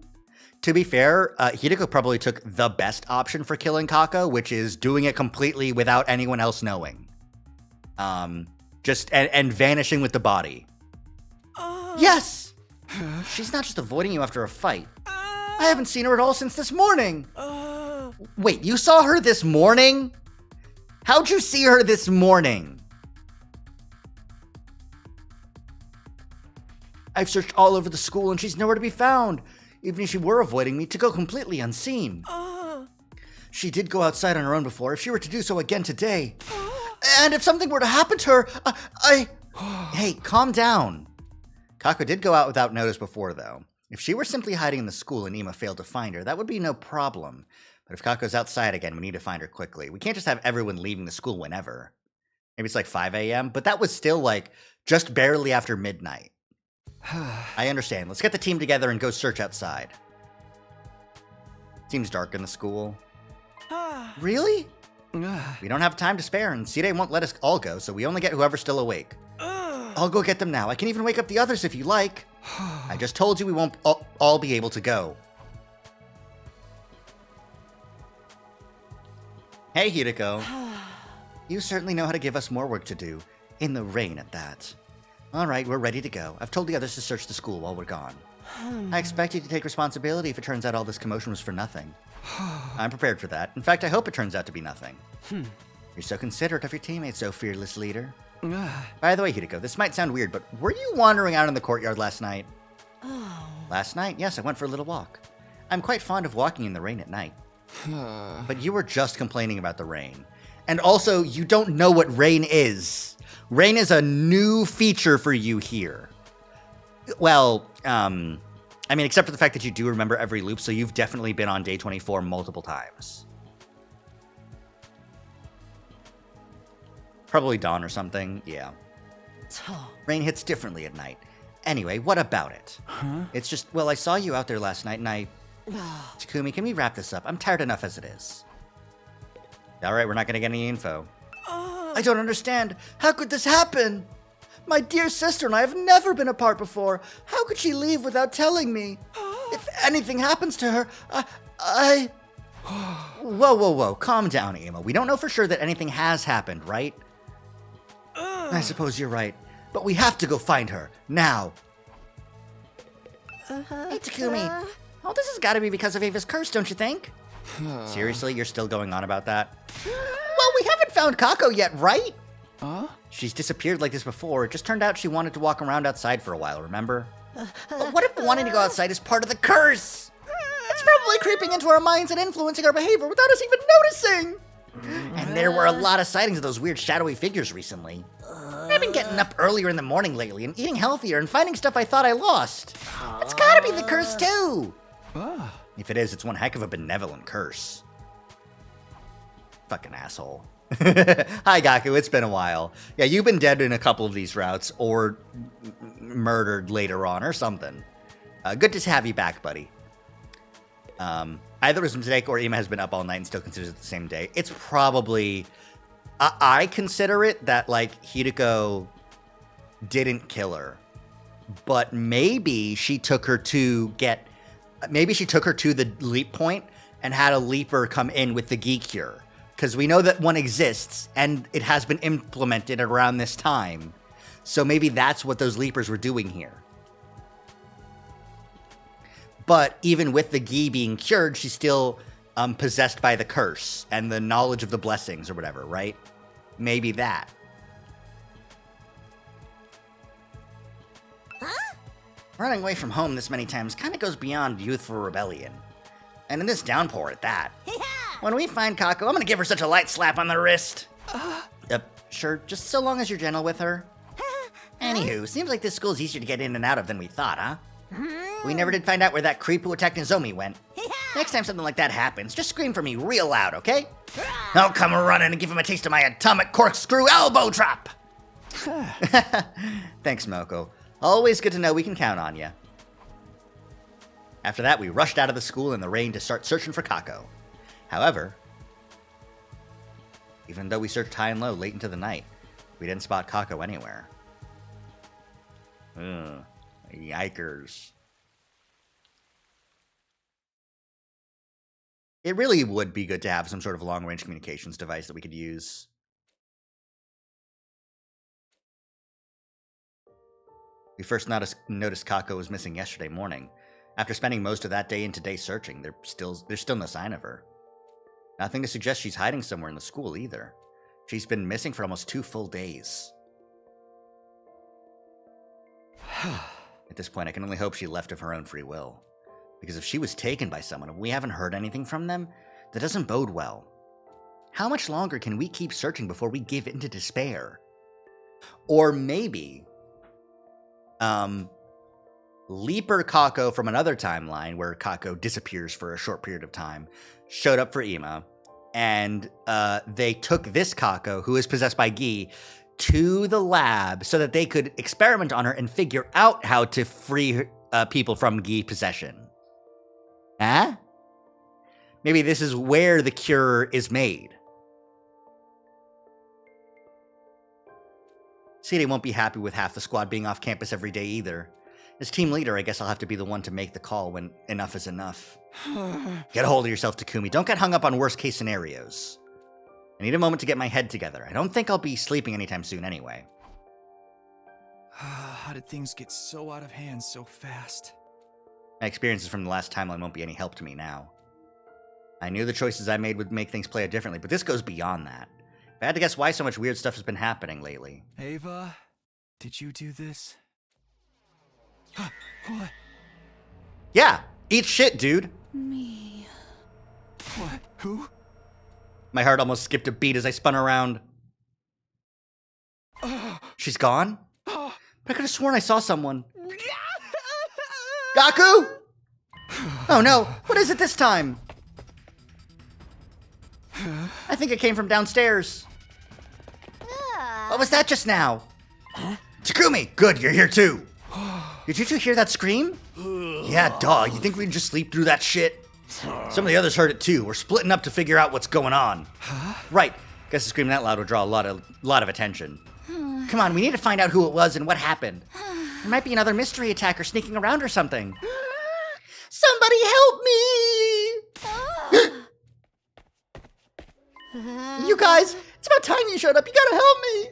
To be fair, Hideko probably took the best option for killing Kako, which is doing it completely without anyone else knowing. And vanishing with the body. Yes! She's not just avoiding you after a fight. I haven't seen her at all since this morning. Wait, you saw her this morning? How'd you see her this morning? I've searched all over the school and she's nowhere to be found. Even if she were avoiding me, to go completely unseen. She did go outside on her own before. If she were to do so again today. And if something were to happen to her, Hey, calm down. Kako did go out without notice before, though. If she were simply hiding in the school and Ima failed to find her, that would be no problem. But if Kako's outside again, we need to find her quickly. We can't just have everyone leaving the school whenever. Maybe it's like 5 a.m., but that was still like just barely after midnight. I understand. Let's get the team together and go search outside. Seems dark in the school. Really? We don't have time to spare, and Sire won't let us all go, so we only get whoever's still awake. I'll go get them now. I can even wake up the others if you like. I just told you we won't all be able to go. Hey, Hideko. You certainly know how to give us more work to do. In the rain at that. Alright, we're ready to go. I've told the others to search the school while we're gone. I expect you to take responsibility if it turns out all this commotion was for nothing. I'm prepared for that. In fact, I hope it turns out to be nothing. You're so considerate of your teammates, oh fearless leader. By the way, Hideko, this might sound weird, but were you wandering out in the courtyard last night? Last night? Yes, I went for a little walk. I'm quite fond of walking in the rain at night. But you were just complaining about the rain. And also, you don't know what rain is. Rain is a new feature for you here. Well, I mean, except for the fact that you do remember every loop, so you've definitely been on day 24 multiple times. Probably dawn or something, yeah. Rain hits differently at night. Anyway, what about it? It's just, well, I saw you out there last night, and Takumi, can we wrap this up? I'm tired enough as it is. Alright, we're not gonna get any info. I don't understand. How could this happen? My dear sister and I have never been apart before. How could she leave without telling me? If anything happens to her, Whoa. Calm down, Emma. We don't know for sure that anything has happened, right? I suppose you're right. But we have to go find her. Now. Hey, Takumi. Oh, this has got to be because of Ava's curse, don't you think? Seriously? You're still going on about that? Well, we haven't found Kako yet, right? She's disappeared like this before. It just turned out she wanted to walk around outside for a while, remember? But what if wanting to go outside is part of the curse? It's probably creeping into our minds and influencing our behavior without us even noticing. And there were a lot of sightings of those weird shadowy figures recently. I've been getting up earlier in the morning lately and eating healthier and finding stuff I thought I lost. It's gotta be the curse too. If it is, it's one heck of a benevolent curse. Fucking asshole. Hi, Gaku. It's been a while. Yeah, you've been dead in a couple of these routes, or murdered later on, or something. Good to have you back, buddy. Either it was a mistake or Ima has been up all night and still considers it the same day. It's probably... I consider it that, like, Hideko didn't kill her. But maybe she took her to maybe she took her to the leap point and had a leaper come in with the Gi cure. Because we know that one exists, and it has been implemented around this time. So maybe that's what those leapers were doing here. But even with the Gi being cured, she's still possessed by the curse and the knowledge of the blessings or whatever, right? Maybe that. Huh? Running away from home this many times kind of goes beyond youthful rebellion. And in this downpour at that. When we find Kako, I'm gonna give her such a light slap on the wrist. Sure, just so long as you're gentle with her. Anywho, seems like this school's easier to get in and out of than we thought, huh? We never did find out where that creep who attacked Nozomi went. Next time something like that happens, just scream for me real loud, okay? I'll come running and give him a taste of my atomic corkscrew elbow drop! Thanks, Moko. Always good to know we can count on you. After that, we rushed out of the school in the rain to start searching for Kako. However, even though we searched high and low late into the night, we didn't spot Kako anywhere. Yikers. It really would be good to have some sort of long-range communications device that we could use. We first noticed Kako was missing yesterday morning. After spending most of that day and today searching, there's still no sign of her. Nothing to suggest she's hiding somewhere in the school either. She's been missing for almost 2 full days. At this point, I can only hope she left of her own free will. Because if she was taken by someone and we haven't heard anything from them, that doesn't bode well. How much longer can we keep searching before we give in to despair? Or maybe, Leaper Kako from another timeline where Kako disappears for a short period of time showed up for Ima, and they took this Kako, who is possessed by Gi, to the lab so that they could experiment on her and figure out how to free people from Gi possession. Huh? Maybe this is where the cure is made. CD won't be happy with half the squad being off campus every day either. As team leader, I guess I'll have to be the one to make the call when enough is enough. Get a hold of yourself, Takumi. Don't get hung up on worst-case scenarios. I need a moment to get my head together. I don't think I'll be sleeping anytime soon anyway. How did things get so out of hand so fast? My experiences from the last timeline won't be any help to me now. I knew the choices I made would make things play out differently, but this goes beyond that. If I had to guess why so much weird stuff has been happening lately. Ava, did you do this? What? Yeah, eat shit, dude. Me. What? Who? My heart almost skipped a beat as I spun around. She's gone? But I could have sworn I saw someone. Gaku! Oh no, what is it this time? I think it came from downstairs. What was that just now? Takumi, good, you're here too. Did you two hear that scream? Yeah, duh, you think we'd just sleep through that shit? Some of the others heard it too. We're splitting up to figure out what's going on. Right, guess the scream that loud would draw a lot of attention. Come on, we need to find out who it was and what happened. There might be another mystery attacker sneaking around or something. Somebody help me! You guys, it's about time you showed up. You gotta help me.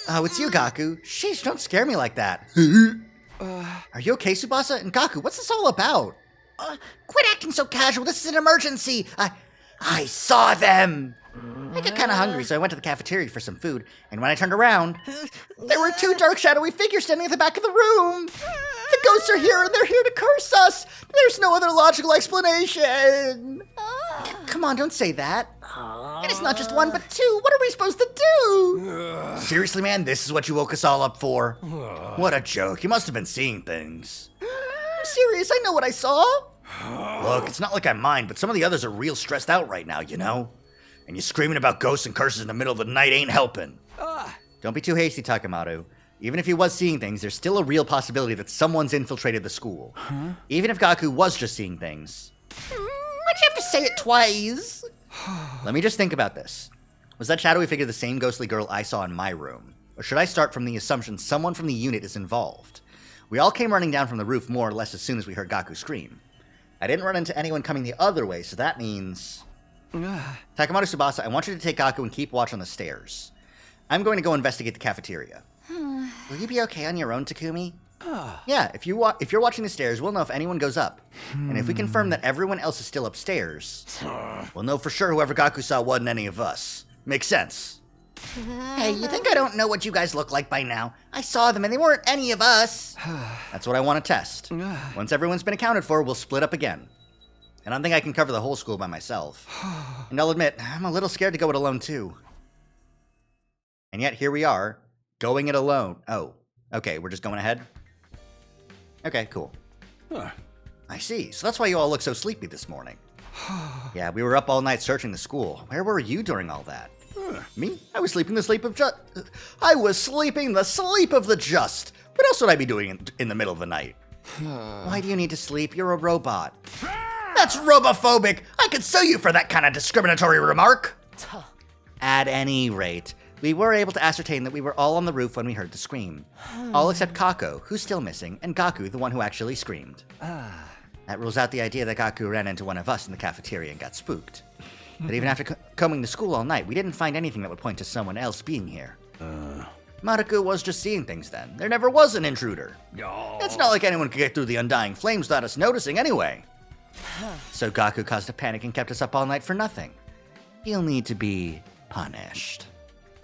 Oh, it's you, Gaku. Sheesh, don't scare me like that. Are you okay, Tsubasa? And Gaku, what's this all about? Quit acting so casual. This is an emergency. I saw them. I got kind of hungry, so I went to the cafeteria for some food. And when I turned around, there were 2 dark, shadowy figures standing at the back of the room. The ghosts are here, and they're here to curse us. There's no other logical explanation. Come on, don't say that. And it's not just 1, but 2. What are we supposed to do? Seriously, man, this is what you woke us all up for? What a joke. You must have been seeing things. I'm serious. I know what I saw. Look, it's not like I mind, but some of the others are real stressed out right now, you know? And you screaming about ghosts and curses in the middle of the night ain't helping. Don't be too hasty, Takemaru. Even if he was seeing things, there's still a real possibility that someone's infiltrated the school. Even if Gaku was just seeing things. Why'd you have to say it twice? Let me just think about this. Was that shadowy figure the same ghostly girl I saw in my room? Or should I start from the assumption someone from the unit is involved? We all came running down from the roof more or less as soon as we heard Gaku scream. I didn't run into anyone coming the other way, so that means... Takemaru Tsubasa, I want you to take Gaku and keep watch on the stairs. I'm going to go investigate the cafeteria. Will you be okay on your own, Takumi? Yeah, if you're watching the stairs, we'll know if anyone goes up. And if we confirm that everyone else is still upstairs, we'll know for sure whoever Gaku saw wasn't any of us. Makes sense. Hey, you think I don't know what you guys look like by now? I saw them and they weren't any of us. That's what I want to test. Once everyone's been accounted for, we'll split up again. I don't think I can cover the whole school by myself. And I'll admit, I'm a little scared to go it alone too. And yet here we are, going it alone. Oh, okay, we're just going ahead? Okay, cool. I see, so that's why you all look so sleepy this morning. Yeah, we were up all night searching the school. Where were you during all that? Me? I was sleeping the sleep of the just. What else would I be doing in the middle of the night? Why do you need to sleep? You're a robot. That's robophobic! I could sue you for that kind of discriminatory remark! At any rate, we were able to ascertain that we were all on the roof when we heard the scream. All except Kako, who's still missing, and Gaku, the one who actually screamed. That rules out the idea that Gaku ran into one of us in the cafeteria and got spooked. But even after coming to school all night, we didn't find anything that would point to someone else being here. Maruku was just seeing things then. There never was an intruder. It's not like anyone could get through the undying flames without us noticing anyway. So Gaku caused a panic and kept us up all night for nothing. He'll need to be punished.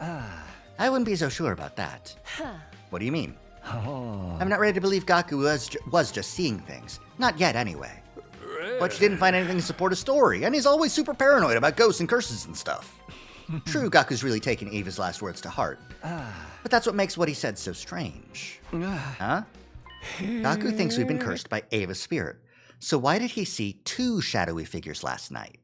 I wouldn't be so sure about that. What do you mean? I'm not ready to believe Gaku was just seeing things. Not yet, anyway. But you didn't find anything to support his story, and he's always super paranoid about ghosts and curses and stuff. True, Gaku's really taken Ava's last words to heart. But that's what makes what he said so strange. Huh? Gaku thinks we've been cursed by Ava's spirit. So why did he see 2 shadowy figures last night?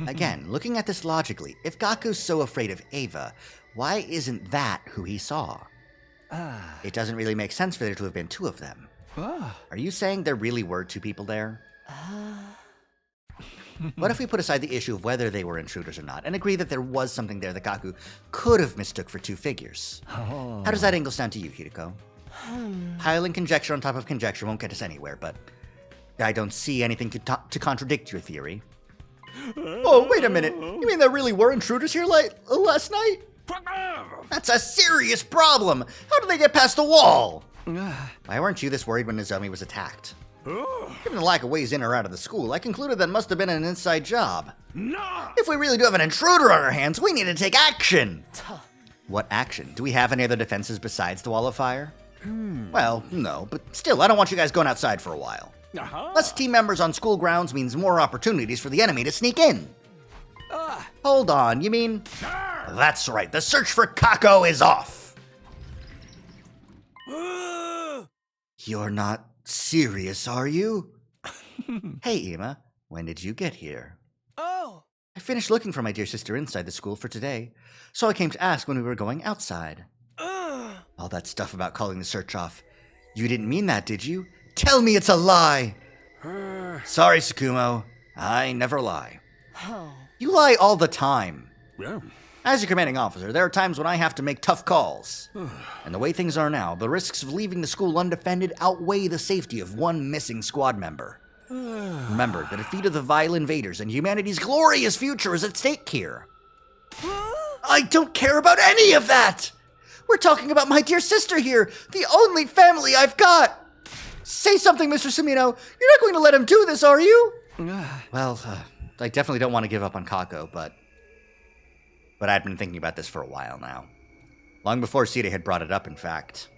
Again, looking at this logically, if Gaku's so afraid of Ava, why isn't that who he saw? It doesn't really make sense for there to have been 2 of them. Are you saying there really were 2 people there? What if we put aside the issue of whether they were intruders or not, and agree that there was something there that Gaku could have mistook for 2 figures? How does that angle sound to you, Hideko? Piling conjecture on top of conjecture won't get us anywhere, but I don't see anything to contradict your theory. Oh, wait a minute. You mean there really were intruders here last night? That's a serious problem. How did they get past the wall? Why weren't you this worried when Nozomi was attacked? Given the lack of ways in or out of the school, I concluded that must have been an inside job. If we really do have an intruder on our hands, we need to take action. What action? Do we have any other defenses besides the wall of fire? Well, no, but still, I don't want you guys going outside for a while. Less team members on school grounds means more opportunities for the enemy to sneak in. Hold on, you mean? That's right, the search for Kako is off. You're not serious, are you? Hey, Ima, when did you get here? Oh! I finished looking for my dear sister inside the school for today, so I came to ask when we were going outside. All that stuff about calling the search off. You didn't mean that, did you? Tell me it's a lie! Sorry, Tsukumo. I never lie. You lie all the time. Yeah. As your commanding officer, there are times when I have to make tough calls. And the way things are now, the risks of leaving the school undefended outweigh the safety of one missing squad member. Remember, the defeat of the vile invaders and humanity's glorious future is at stake here. I don't care about any of that! We're talking about my dear sister here, the only family I've got! Say something, Mr. Sumino. You're not going to let him do this, are you? Well, I definitely don't want to give up on Kako, but I'd been thinking about this for a while now. Long before Sita had brought it up, in fact.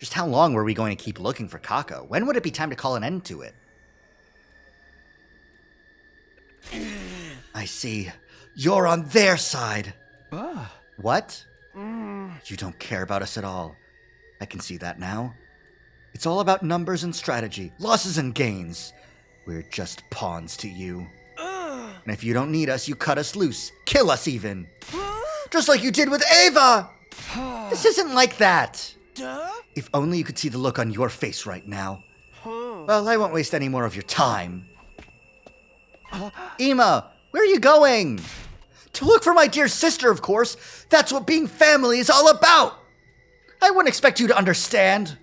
Just how long were we going to keep looking for Kako? When would it be time to call an end to it? I see. You're on their side. What? You don't care about us at all. I can see that now. It's all about numbers and strategy, losses and gains. We're just pawns to you. And if you don't need us, you cut us loose. Kill us even. Just like you did with Ava! This isn't like that. If only you could see the look on your face right now. Well, I won't waste any more of your time. Emma, where are you going? To look for my dear sister, of course. That's what being family is all about. I wouldn't expect you to understand.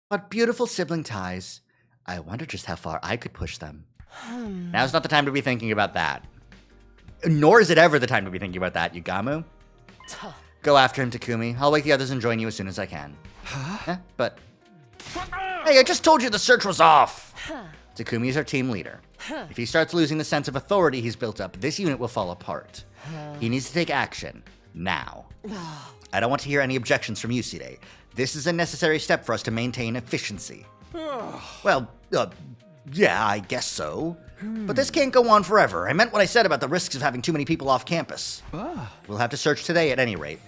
What beautiful sibling ties. I wonder just how far I could push them. Now's not the time to be thinking about that. Nor is it ever the time to be thinking about that, Yugamu. Go after him, Takumi. I'll wake the others and join you as soon as I can. But... Hey, I just told you the search was off! Takumi is our team leader. If he starts losing the sense of authority he's built up, this unit will fall apart. He needs to take action. Now. I don't want to hear any objections from Yuside. This is a necessary step for us to maintain efficiency. Well, yeah, I guess so. But this can't go on forever. I meant what I said about the risks of having too many people off campus. We'll have to search today at any rate.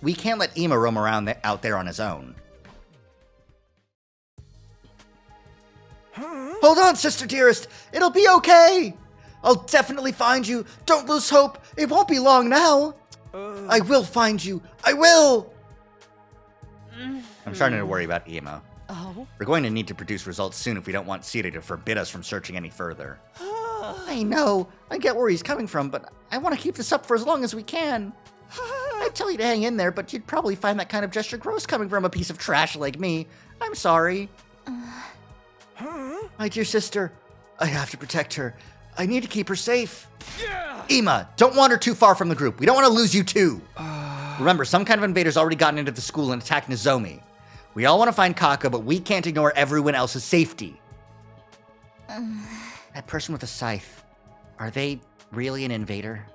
We can't let Ema roam around out there on his own. Hold on, sister dearest. It'll be okay. I'll definitely find you. Don't lose hope. It won't be long now. I will find you. I will. I'm starting to worry about Ema. We're going to need to produce results soon if we don't want Sita to forbid us from searching any further. I know. I get where he's coming from, but I want to keep this up for as long as we can. I'd tell you to hang in there, but you'd probably find that kind of gesture gross coming from a piece of trash like me. I'm sorry. My dear sister, I have to protect her. I need to keep her safe. Ema, don't wander too far from the group. We don't want to lose you too. Remember, some kind of invader's already gotten into the school and attacked Nozomi. We all want to find Kako, but we can't ignore everyone else's safety. That person with the scythe, are they really an invader?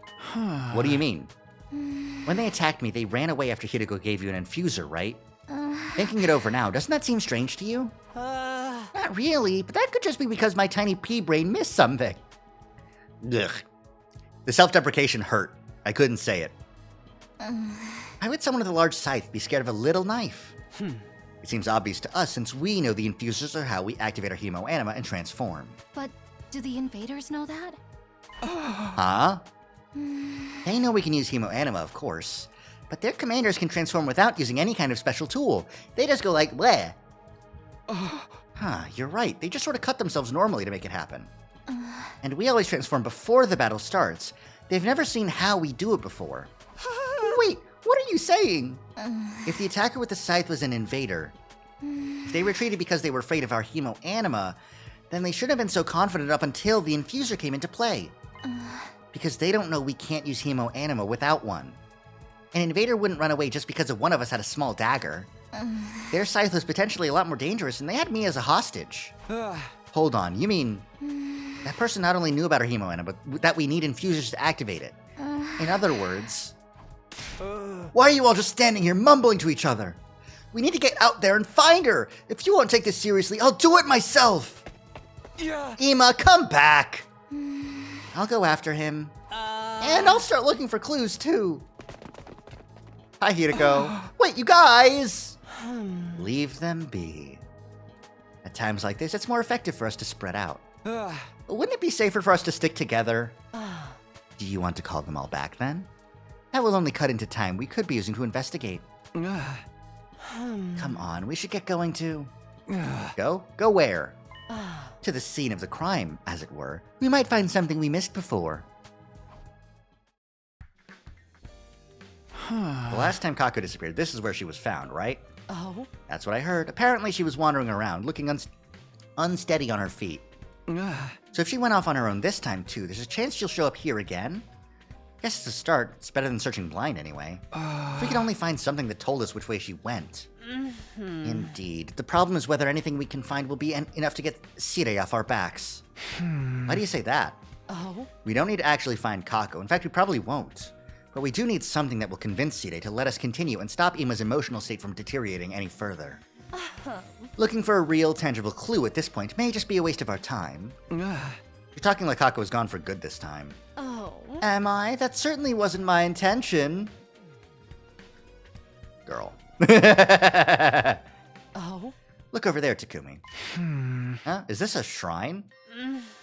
What do you mean? When they attacked me, they ran away after Hideko gave you an infuser, right? Thinking it over now, doesn't that seem strange to you? Not really, but that could just be because my tiny pea brain missed something. Ugh. The self-deprecation hurt. I couldn't say it. Why would someone with a large scythe be scared of a little knife? It seems obvious to us since we know the infusers are how we activate our hemo-anima and transform. But do the invaders know that? Huh? They know we can use hemo-anima, of course. But their commanders can transform without using any kind of special tool. They just go like, bleh. You're right. They just sort of cut themselves normally to make it happen. And we always transform before the battle starts. They've never seen how we do it before. Wait, what are you saying? If the attacker with the scythe was an invader, if they retreated because they were afraid of our hemo-anima, then they shouldn't have been so confident up until the infuser came into play. Because they don't know we can't use hemo-anima without one. An invader wouldn't run away just because one of us had a small dagger. Their scythe was potentially a lot more dangerous, and they had me as a hostage. Hold on, you mean that person not only knew about our hemo-anima, but that we need infusers to activate it? In other words, why are you all just standing here mumbling to each other? We need to get out there and find her. If you won't take this seriously, I'll do it myself. Ema, come back. I'll go after him. And I'll start looking for clues, too. Hi, Hideko. Wait, you guys! Leave them be. At times like this, it's more effective for us to spread out. Wouldn't it be safer for us to stick together? Do you want to call them all back, then? That will only cut into time we could be using to investigate. Come on, we should get going, too. Go? Go where? To the scene of the crime, as it were. We might find something we missed before. The last time Kako disappeared, this is where she was found, right? That's what I heard. Apparently she was wandering around, looking unsteady on her feet. So if she went off on her own this time, too, there's a chance she'll show up here again? Guess it's a start. It's better than searching blind, anyway. If we could only find something that told us which way she went. Indeed. The problem is whether anything we can find will be enough to get Sire off our backs. Why do you say that? We don't need to actually find Kako. In fact, we probably won't. But we do need something that will convince Sire to let us continue and stop Ema's emotional state from deteriorating any further. Looking for a real, tangible clue at this point may just be a waste of our time. You're talking like Kako is gone for good this time. Am I? That certainly wasn't my intention. Girl. Look over there, Takumi. Huh? Is this a shrine?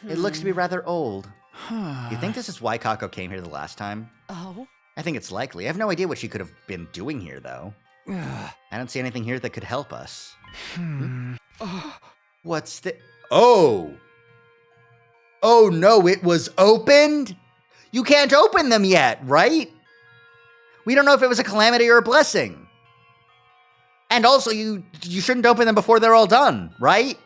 It looks to be rather old. You think this is why Kako came here the last time? Oh? I think it's likely. I have no idea what she could have been doing here, though. I don't see anything here that could help us. What's the... Oh! Oh no, it was opened? You can't open them yet, right? We don't know if it was a calamity or a blessing. And also, you shouldn't open them before they're all done, right?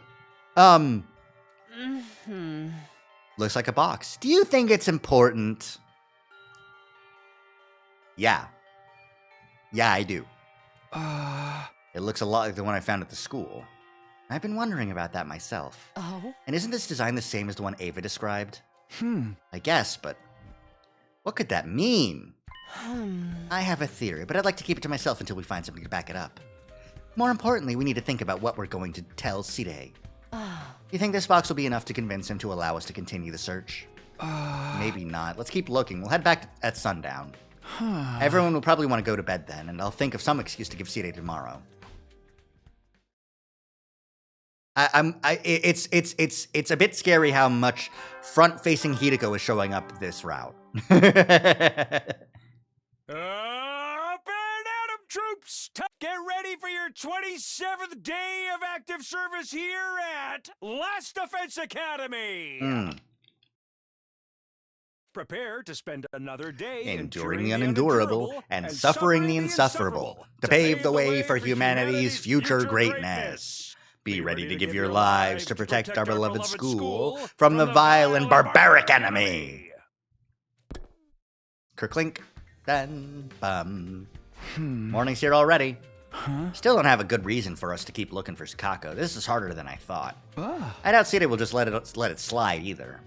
Looks like a box. Do you think it's important? Yeah. Yeah, I do. It looks a lot like the one I found at the school. I've been wondering about that myself. Oh? And isn't this design the same as the one Ava described? I guess, but what could that mean? I have a theory, but I'd like to keep it to myself until we find something to back it up. More importantly, we need to think about what we're going to tell Side. You think this box will be enough to convince him to allow us to continue the search? Maybe not. Let's keep looking. We'll head back at sundown. Everyone will probably want to go to bed then, and I'll think of some excuse to give Side tomorrow. It's a bit scary how much front-facing Hideko is showing up this route. Troops, get ready for your 27th day of active service here at Last Defense Academy. Prepare to spend another day enduring the unendurable and suffering the insufferable to pave the way for humanity's future greatness. Be ready to give your lives to protect our beloved school from the vile and barbaric enemy. Kerclink. Dun, bum. Morning's here already. Still don't have a good reason for us to keep looking for Kako. This is harder than I thought. I doubt Sida will just let it slide either.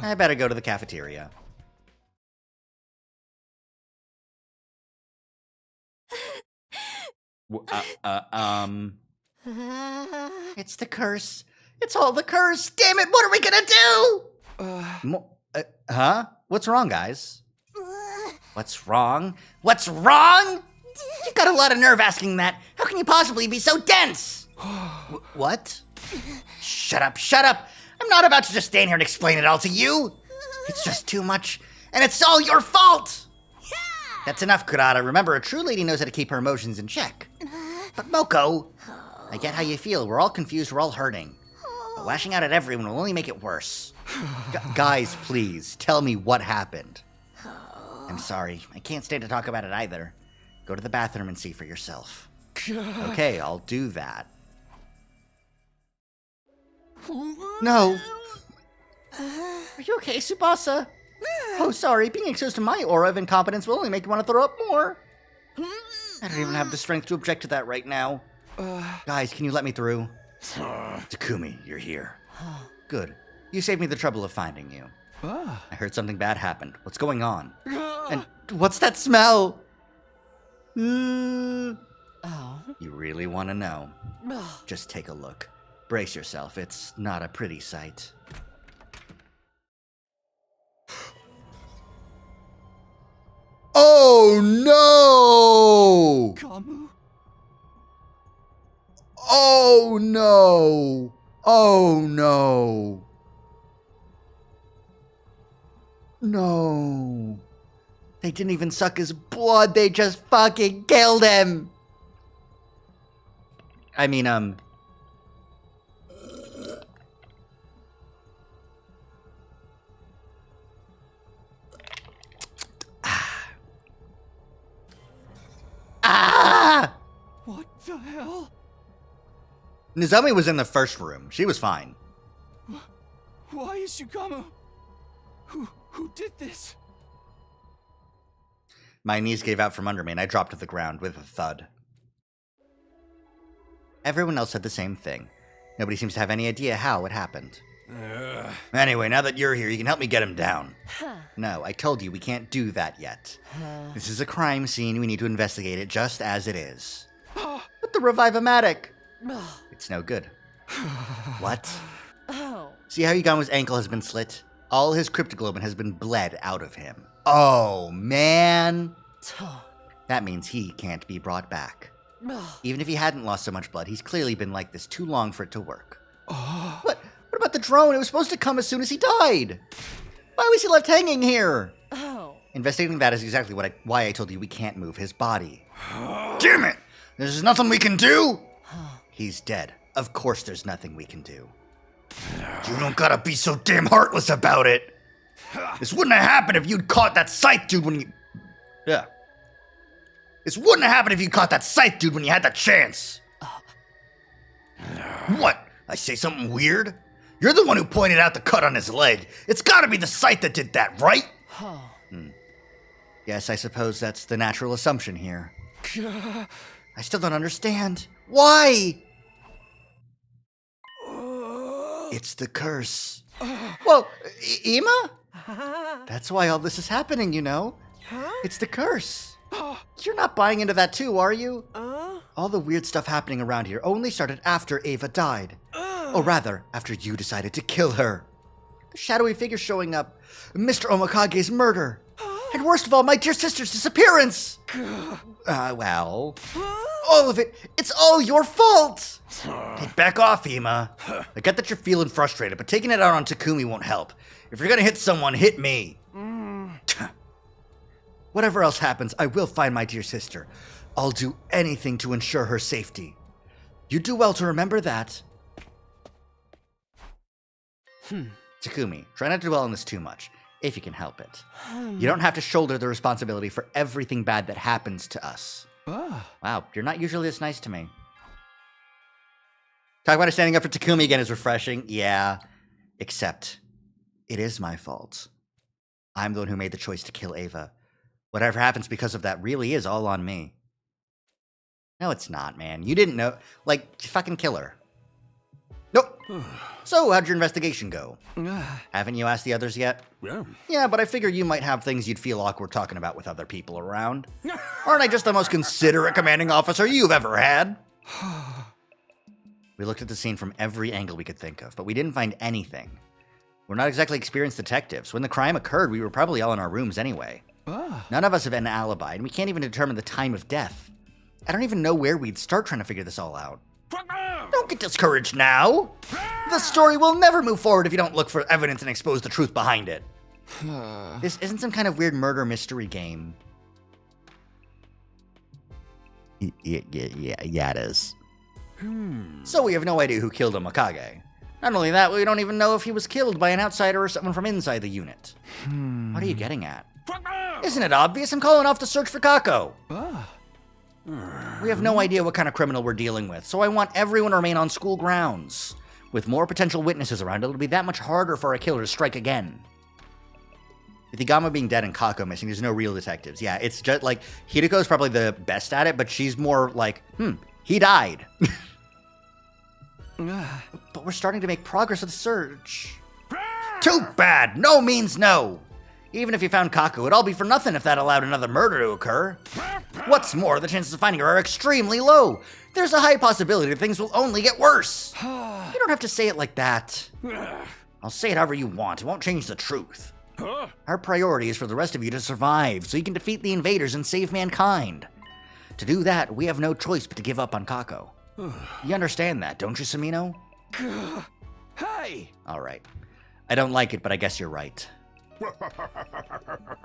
I better go to the cafeteria. It's the curse. It's all the curse. Damn it, what are we gonna do? Huh? What's wrong, guys? What's wrong? What's wrong? You've got a lot of nerve asking that. How can you possibly be so dense? What? Shut up, shut up. I'm not about to just stand here and explain it all to you. It's just too much, and it's all your fault. That's enough, Kurata. Remember, a true lady knows how to keep her emotions in check. But Moko, I get how you feel. We're all confused, we're all hurting. But lashing out at everyone will only make it worse. Guys, please, tell me what happened. I'm sorry. I can't stand to talk about it either. Go to the bathroom and see for yourself. Okay, I'll do that. No. Are you okay, Tsubasa? Oh, sorry. Being exposed to my aura of incompetence will only make you want to throw up more. I don't even have the strength to object to that right now. Guys, can you let me through? Takumi, you're here. Good. You saved me the trouble of finding you. I heard something bad happened. What's going on? And what's that smell? You really want to know? Just take a look. Brace yourself. It's not a pretty sight. Oh no! Kamu? Oh no! Oh no! No. They didn't even suck his blood, they just fucking killed him! I mean, What the hell? Nozomi was in the first room. She was fine. Why is Shukamu? Who did this? My knees gave out from under me and I dropped to the ground with a thud. Everyone else said the same thing. Nobody seems to have any idea how it happened. Anyway, now that you're here, you can help me get him down. No, I told you we can't do that yet. This is a crime scene. We need to investigate it just as it is. But the Revive-O-Matic! It's no good. What? See how Yugamo's ankle has been slit? All his cryptoglobin has been bled out of him. Oh, man! That means he can't be brought back. Even if he hadn't lost so much blood, he's clearly been like this too long for it to work. But the drone, it was supposed to come as soon as he died. Why was he left hanging here? Oh. Investigating that is exactly why I told you we can't move his body. Damn it! There's nothing we can do? He's dead. Of course there's nothing we can do. You don't gotta be so damn heartless about it. This wouldn't have happened if you'd caught that scythe dude when you... Yeah. This wouldn't have happened if you caught that scythe dude when you had the chance. What? I say something weird? You're the one who pointed out the cut on his leg. It's gotta be the scythe that did that, right? Yes, I suppose that's the natural assumption here. I still don't understand. Why? It's the curse. Well, Ima? That's why all this is happening, you know? It's the curse. You're not buying into that too, are you? All the weird stuff happening around here only started after Ava died. Or rather, after you decided to kill her. The shadowy figure showing up, Mr. Omikage's murder, and worst of all, my dear sister's disappearance! Well, all of it, it's all your fault! Hey, back off, Ima. I get that you're feeling frustrated, but taking it out on Takumi won't help. If you're gonna hit someone, hit me. Whatever else happens, I will find my dear sister. I'll do anything to ensure her safety. You do well to remember that. Takumi, try not to dwell on this too much, if you can help it. You don't have to shoulder the responsibility for everything bad that happens to us. Wow, you're not usually this nice to me. Talk about her standing up for Takumi again is refreshing. Yeah, except it is my fault. I'm the one who made the choice to kill Ava. Whatever happens because of that really is all on me. No, it's not, man. You didn't know. Like, fucking kill her. Nope. So, how'd your investigation go? Haven't you asked the others yet? Yeah. Yeah, but I figure you might have things you'd feel awkward talking about with other people around. Aren't I just the most considerate commanding officer you've ever had? We looked at the scene from every angle we could think of, but we didn't find anything. We're not exactly experienced detectives. When the crime occurred, we were probably all in our rooms anyway. None of us have an alibi, and we can't even determine the time of death. I don't even know where we'd start trying to figure this all out. Don't get discouraged now. The story will never move forward if you don't look for evidence and expose the truth behind it. This isn't some kind of weird murder mystery game. Yeah, it is. So we have no idea who killed Omikage. Not only that, we don't even know if he was killed by an outsider or someone from inside the unit. What are you getting at? Isn't it obvious? I'm calling off the search for Kako. We have no idea what kind of criminal we're dealing with, so I want everyone to remain on school grounds. With more potential witnesses around, it'll be that much harder for a killer to strike again. With Igama being dead and Kako missing, there's no real detectives. Yeah, it's just like, Hideko's probably the best at it, but she's more like, he died. But we're starting to make progress with the search. Too bad! No means no! Even if you found Kako, it'd all be for nothing if that allowed another murder to occur. What's more, the chances of finding her are extremely low. There's a high possibility that things will only get worse. You don't have to say it like that. I'll say it however you want. It won't change the truth. Our priority is for the rest of you to survive, so you can defeat the invaders and save mankind. To do that, we have no choice but to give up on Kako. You understand that, don't you, Samino? Hey! Alright. I don't like it, but I guess you're right.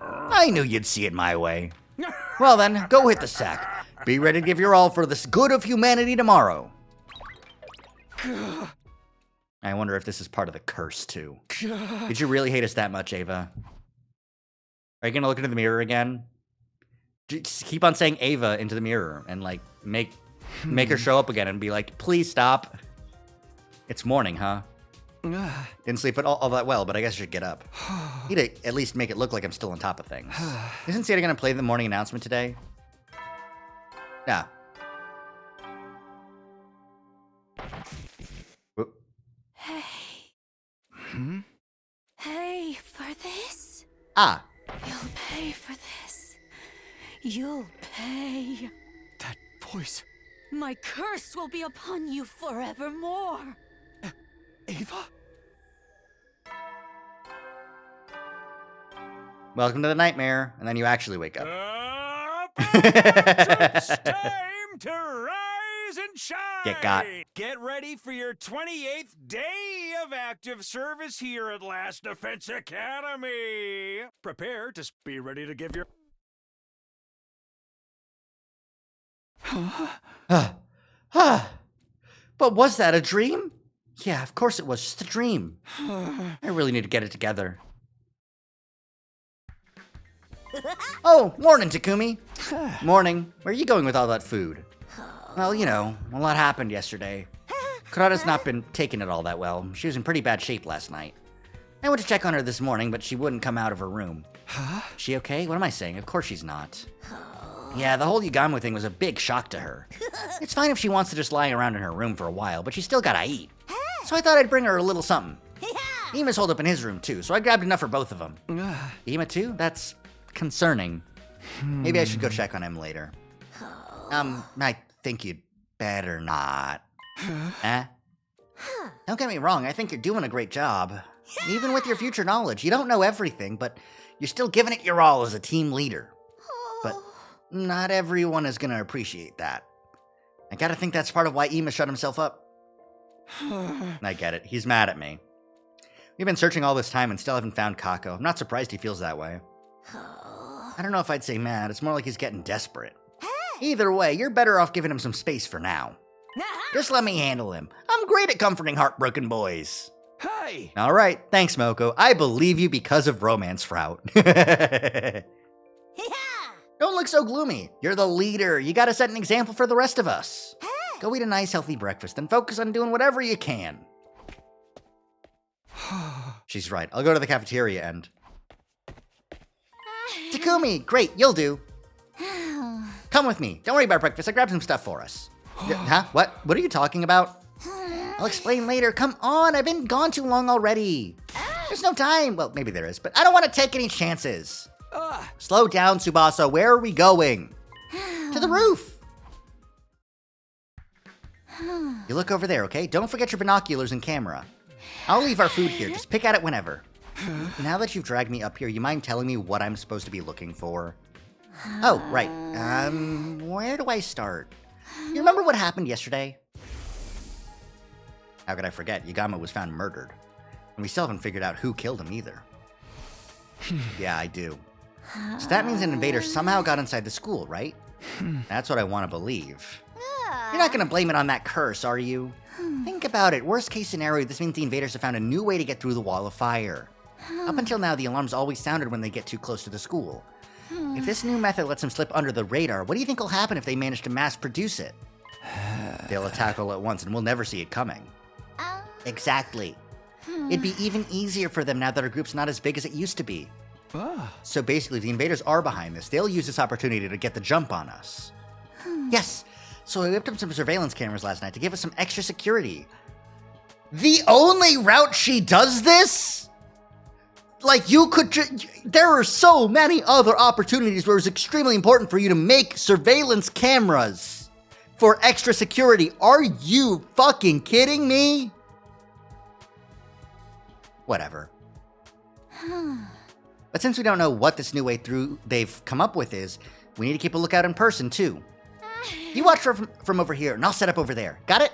I knew you'd see it my way. Well then, go hit the sack. Be ready to give your all for the good of humanity tomorrow. I wonder if this is part of the curse, too. Did you really hate us that much, Ava? Are you gonna look into the mirror again? Just keep on saying Ava into the mirror and, like, make her show up again and be like, please stop. It's morning, huh? Didn't sleep all that well, but I guess I should get up. Need to at least make it look like I'm still on top of things. Isn't Santa gonna play the morning announcement today? Yeah. Hey. Hey, for this? Ah. You'll pay for this. You'll pay. That voice. My curse will be upon you forevermore. Ava? Welcome to the nightmare, and then you actually wake up. It's time to rise rise and shine! Get got. Get ready for your 28th day of active service here at Last Defense Academy! Prepare to be ready to give your... But was that a dream? Yeah, of course it was just a dream. I really need to get it together. Oh, morning, Takumi. Morning. Where are you going with all that food? Well, you know, a lot happened yesterday. Kurata's not been taking it all that well. She was in pretty bad shape last night. I went to check on her this morning, but she wouldn't come out of her room. She okay? What am I saying? Of course she's not. Yeah, the whole Yugamo thing was a big shock to her. It's fine if she wants to just lie around in her room for a while, but she's still gotta eat. So I thought I'd bring her a little something. Ima's holed up in his room too, so I grabbed enough for both of them. Ima too? That's concerning. Maybe I should go check on him later. I think you'd better not. Don't get me wrong, I think you're doing a great job. Even with your future knowledge, you don't know everything, but you're still giving it your all as a team leader. But not everyone is gonna appreciate that. I gotta think that's part of why Ima shut himself up. I get it. He's mad at me. We've been searching all this time and still haven't found Kako. I'm not surprised he feels that way. I don't know if I'd say mad. It's more like he's getting desperate. Either way, you're better off giving him some space for now. Just let me handle him. I'm great at comforting heartbroken boys. Hey! All right. Thanks, Moko. I believe you because of Romance Sprout. Don't look so gloomy. You're the leader. You gotta set an example for the rest of us. Go eat a nice, healthy breakfast and focus on doing whatever you can. She's right. I'll go to the cafeteria and... Takumi, great, you'll do. Come with me. Don't worry about breakfast. I grabbed some stuff for us. Huh? What? What are you talking about? I'll explain later. Come on, I've been gone too long already. There's no time. Well, maybe there is, but I don't want to take any chances. Slow down, Tsubasa. Where are we going? To the roof. You look over there, okay? Don't forget your binoculars and camera. I'll leave our food here. Just pick at it whenever. Now that you've dragged me up here, you mind telling me what I'm supposed to be looking for? Oh, right. Where do I start? You remember what happened yesterday? How could I forget? Yugamo was found murdered. And we still haven't figured out who killed him either. Yeah, I do. So that means an invader somehow got inside the school, right? That's what I want to believe. You're not going to blame it on that curse, are you? Think about it. Worst case scenario, this means the invaders have found a new way to get through the wall of fire. Up until now, the alarms always sounded when they get too close to the school. If this new method lets them slip under the radar, what do you think will happen if they manage to mass produce it? They'll attack all at once and we'll never see it coming. Exactly. It'd be even easier for them now that our group's not as big as it used to be. So basically, the invaders are behind this. They'll use this opportunity to get the jump on us. Yes. So I whipped up some surveillance cameras last night to give us some extra security. The only route she does this? Like, you could... There are so many other opportunities where it's extremely important for you to make surveillance cameras for extra security. Are you fucking kidding me? Whatever. But since we don't know what this new way through they've come up with is, we need to keep a lookout in person, too. You watch from over here, and I'll set up over there. Got it?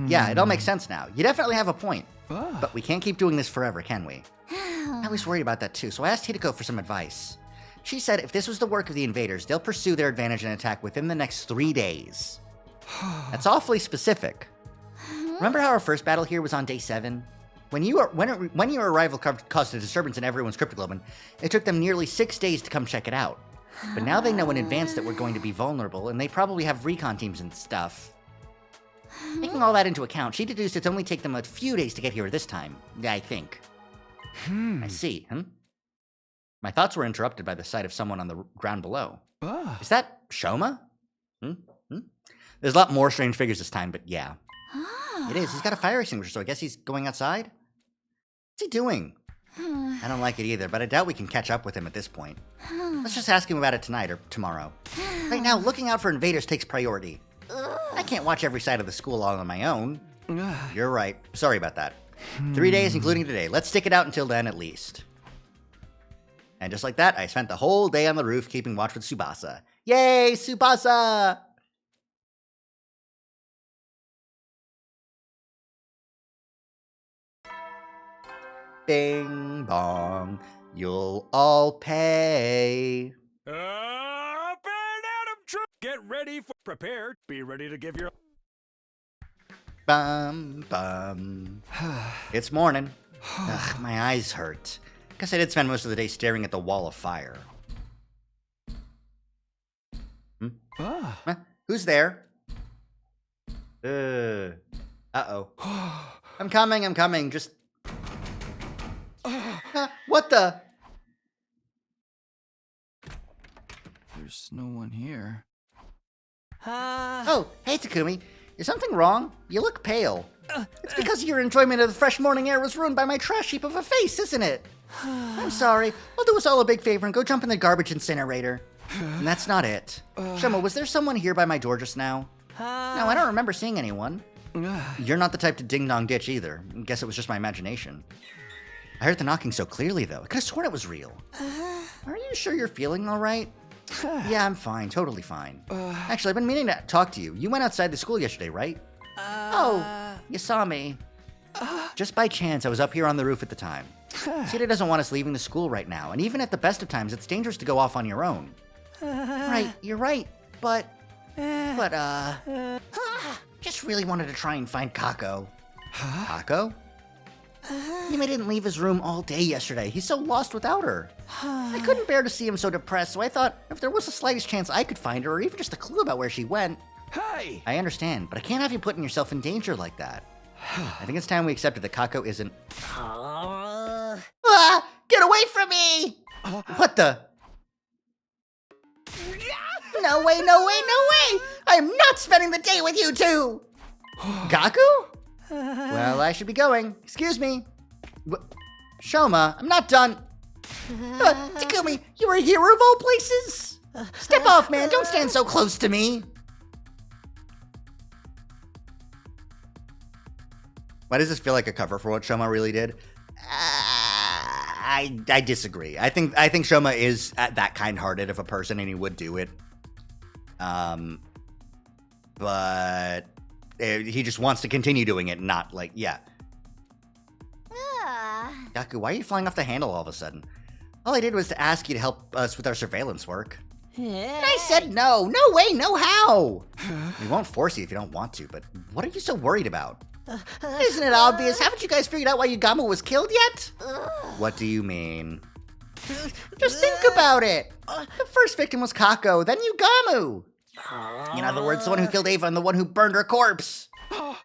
Yeah, it all makes sense now. You definitely have a point. But we can't keep doing this forever, can we? I was worried about that, too, so I asked Hideko for some advice. She said if this was the work of the invaders, they'll pursue their advantage and attack within the next 3 days. That's awfully specific. Remember how our first battle here was on day 7? When your arrival caused a disturbance in everyone's cryptoglobin, it took them nearly 6 days to come check it out. But now they know in advance that we're going to be vulnerable, and they probably have recon teams and stuff. Taking all that into account, she deduced it's only take them a few days to get here this time, I think. I see. My thoughts were interrupted by the sight of someone on the ground below. Is that Shoma? There's a lot more strange figures this time, but yeah. It is. He's got a fire extinguisher, so I guess he's going outside? What's he doing? I don't like it either, but I doubt we can catch up with him at this point. Let's just ask him about it tonight or tomorrow. Right now, looking out for invaders takes priority. I can't watch every side of the school all on my own. You're right. Sorry about that. 3 days, including today. Let's stick it out until then, at least. And just like that, I spent the whole day on the roof keeping watch with Tsubasa. Yay, Tsubasa! Bing bong, you'll all pay. Up and Adam Trump! Get ready for prepare. Be ready to give your. Bum bum. It's morning. Ugh, my eyes hurt. Guess I did spend most of the day staring at the wall of fire. Huh? Who's there? Uh-oh. I'm coming. Just... what the? There's no one here. Oh, hey Takumi. Is something wrong? You look pale. It's because your enjoyment of the fresh morning air was ruined by my trash heap of a face, isn't it? I'm sorry. I'll do us all a big favor and go jump in the garbage incinerator. And that's not it. Shoma, was there someone here by my door just now? No, I don't remember seeing anyone. You're not the type to ding-dong ditch either. Guess it was just my imagination. I heard the knocking so clearly, though. I could have sworn it was real. Are you sure you're feeling all right? Yeah, I'm fine. Totally fine. Actually, I've been meaning to talk to you. You went outside the school yesterday, right? Oh, you saw me. Just by chance, I was up here on the roof at the time. Sita doesn't want us leaving the school right now, and even at the best of times, it's dangerous to go off on your own. Right, you're right, but, just really wanted to try and find Kako. Kako? Yumi didn't leave his room all day yesterday. He's so lost without her. I couldn't bear to see him so depressed, so I thought if there was the slightest chance I could find her, or even just a clue about where she went. Hey! I understand, but I can't have you putting yourself in danger like that. I think it's time we accepted that Kako isn't... Get away from me! What the... No way! I am not spending the day with you two! Gaku? Well, I should be going. Excuse me. Shoma, I'm not done. Takumi, you're a hero of all places? Step off, man. Don't stand so close to me. Why does this feel like a cover for what Shoma really did? I disagree. I think Shoma is that kind-hearted of a person, and he would do it. But he just wants to continue doing it, not like, yeah. Gaku, why are you flying off the handle all of a sudden? All I did was to ask you to help us with our surveillance work. And I said no. No way, no how. We won't force you if you don't want to, but what are you so worried about? Isn't it obvious? Haven't you guys figured out why Yugamu was killed yet? What do you mean? Just think about it. The first victim was Kako, then Yugamu. In other words, the one who killed Ava and the one who burned her corpse. I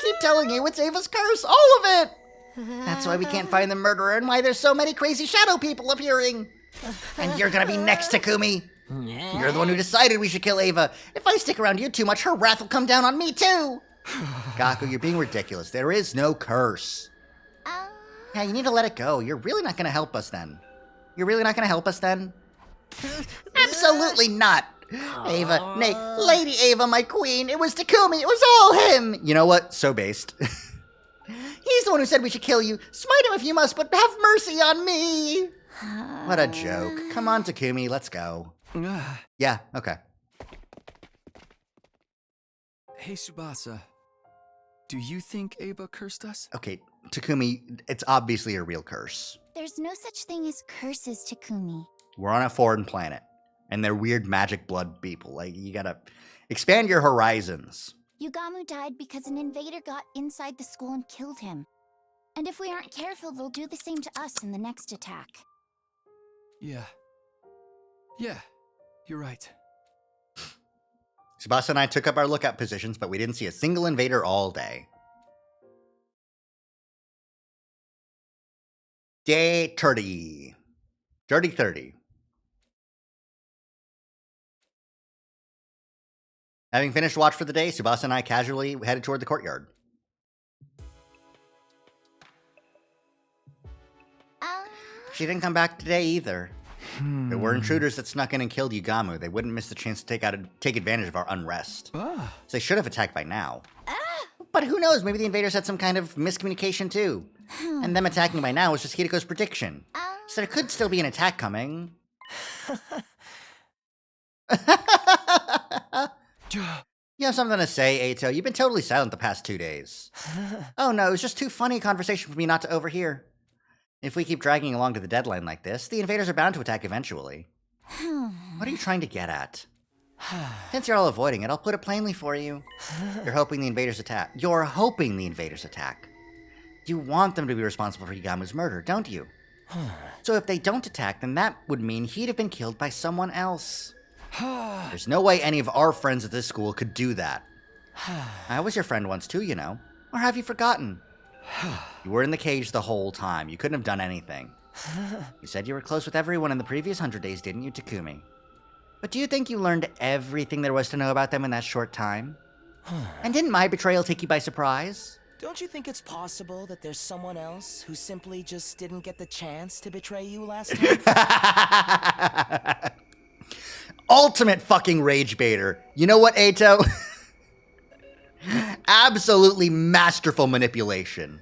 keep telling you, it's Ava's curse, all of it. That's why we can't find the murderer and why there's so many crazy shadow people appearing. And you're gonna be next, Takumi. You're the one who decided we should kill Ava. If I stick around you too much, her wrath will come down on me too. Gaku, you're being ridiculous. There is no curse. Yeah, you need to let it go. You're really not gonna help us then. Absolutely not. Ava, nay, Lady Ava, my queen. It was Takumi. It was all him. You know what? So based. He's the one who said we should kill you. Smite him if you must, but have mercy on me. What a joke. Come on, Takumi, let's go. Yeah, okay. Hey, Tsubasa. Do you think Ava cursed us? Okay, Takumi, it's obviously a real curse. There's no such thing as curses, Takumi. We're on a foreign planet, and they're weird magic blood people. Like, you gotta expand your horizons. Yugamu died because an invader got inside the school and killed him. And if we aren't careful, they'll do the same to us in the next attack. Yeah, you're right. Tsubasa and I took up our lookout positions, but we didn't see a single invader all day. Day 30. Dirty 30. Having finished watch for the day, Tsubasa and I casually headed toward the courtyard. She didn't come back today either. There were intruders that snuck in and killed Yugamu. They wouldn't miss the chance to take advantage of our unrest. So they should have attacked by now. But who knows? Maybe the invaders had some kind of miscommunication too. And them attacking by now was just Hideko's prediction. So there could still be an attack coming. You have something to say, Ato? You've been totally silent the past 2 days. Oh no, it was just too funny a conversation for me not to overhear. If we keep dragging along to the deadline like this, the invaders are bound to attack eventually. What are you trying to get at? Since you're all avoiding it, I'll put it plainly for you. You're hoping the invaders attack. You're hoping the invaders attack. You want them to be responsible for Higamu's murder, don't you? So if they don't attack, then that would mean he'd have been killed by someone else. There's no way any of our friends at this school could do that. I was your friend once too, you know. Or have you forgotten? You were in the cage the whole time. You couldn't have done anything. You said you were close with everyone in the previous 100 days, didn't you, Takumi? But do you think you learned everything there was to know about them in that short time? And didn't my betrayal take you by surprise? Don't you think it's possible that there's someone else who simply just didn't get the chance to betray you last time? Ultimate fucking rage baiter. You know what, Ato? Absolutely masterful manipulation.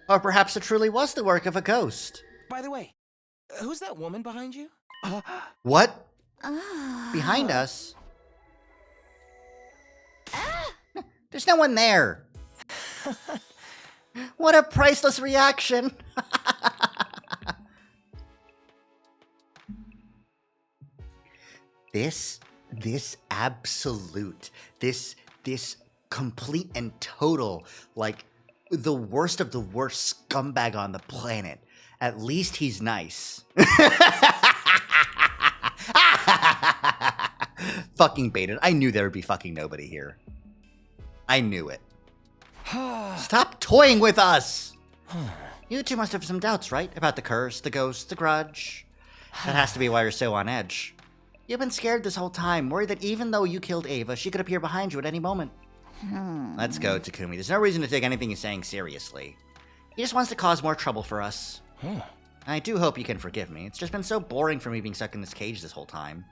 Or perhaps it truly was the work of a ghost. By the way, who's that woman behind you? What? Behind us? There's no one there. What a priceless reaction. This complete and total, like, the worst of the worst scumbag on the planet. At least he's nice. Fucking baited. I knew there would be fucking nobody here. I knew it. Stop toying with us! You two must have some doubts, right? About the curse, the ghost, the grudge. That has to be why you're so on edge. You've been scared this whole time, worried that even though you killed Ava, she could appear behind you at any moment. Let's go, Takumi. There's no reason to take anything he's saying seriously. He just wants to cause more trouble for us. I do hope you can forgive me. It's just been so boring for me being stuck in this cage this whole time.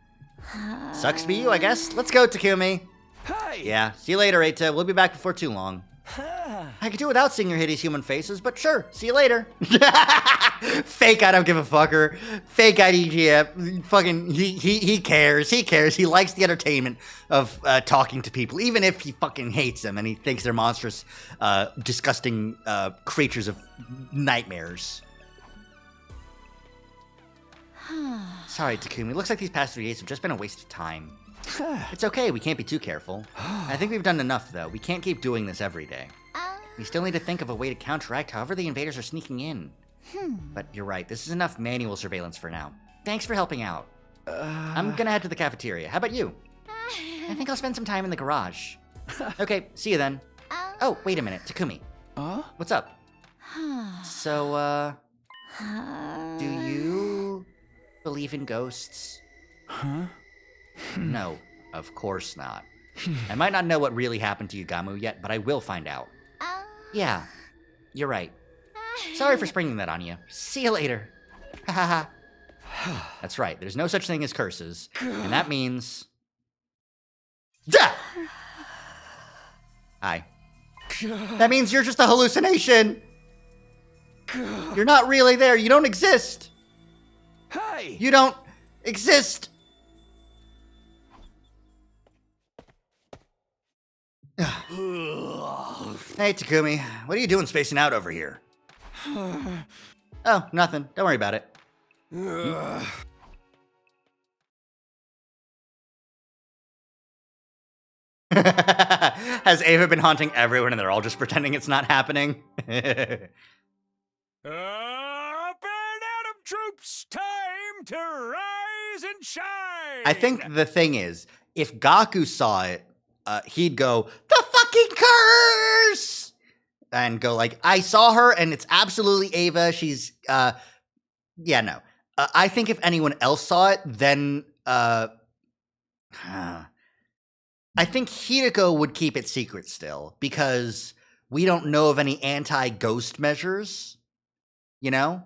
Sucks to be you, I guess. Let's go, Takumi. Hey! Yeah, see you later, Eita. We'll be back before too long. I could do without seeing your hideous human faces, but sure, see you later. Fake I don't give a fucker. Fake IDGF. Fucking, he cares. He cares. He likes the entertainment of talking to people, even if he fucking hates them and he thinks they're monstrous, disgusting creatures of nightmares. Sorry, Takumi. Looks like these past 3 days have just been a waste of time. It's okay, we can't be too careful. I think we've done enough, though. We can't keep doing this every day. We still need to think of a way to counteract however the invaders are sneaking in. But you're right, this is enough manual surveillance for now. Thanks for helping out. I'm gonna head to the cafeteria. How about you? I think I'll spend some time in the garage. Okay, see you then. Oh, wait a minute, Takumi. What's up? So, do you believe in ghosts? No, of course not. I might not know what really happened to Higamu yet, but I will find out. Yeah, you're right. Sorry for springing that on you. See you later. That's right, there's no such thing as curses, and that means... Death! Hi. That means you're just a hallucination! You're not really there, you don't exist! Hey! You don't exist! Hey, Takumi. What are you doing spacing out over here? Oh, nothing. Don't worry about it. Has Ava been haunting everyone and they're all just pretending it's not happening? Up and Atom troops, time to rise and shine! I think the thing is, if Gaku saw it, he'd go, the fucking curse! And go like, I saw her and it's absolutely Ava. She's, yeah, no. I think if anyone else saw it, then, I think Hideko would keep it secret still, because we don't know of any anti-ghost measures, you know?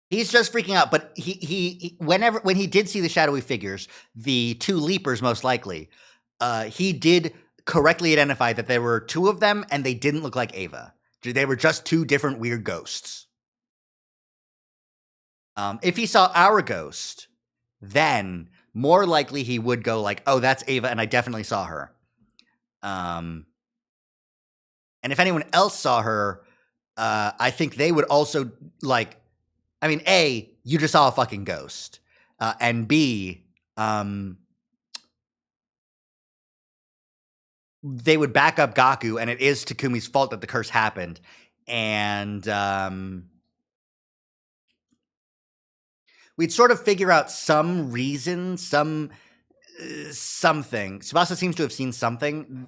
He's just freaking out, but when he did see the shadowy figures, the two leapers most likely, he did correctly identify that there were two of them and they didn't look like Ava. They were just two different weird ghosts. If he saw our ghost, then more likely he would go like, oh, that's Ava, and I definitely saw her. And if anyone else saw her, I think they would also, like, I mean, A, you just saw a fucking ghost. And B, they would back up Gaku, and it is Takumi's fault that the curse happened. And we'd sort of figure out some reason, something. Tsubasa seems to have seen something.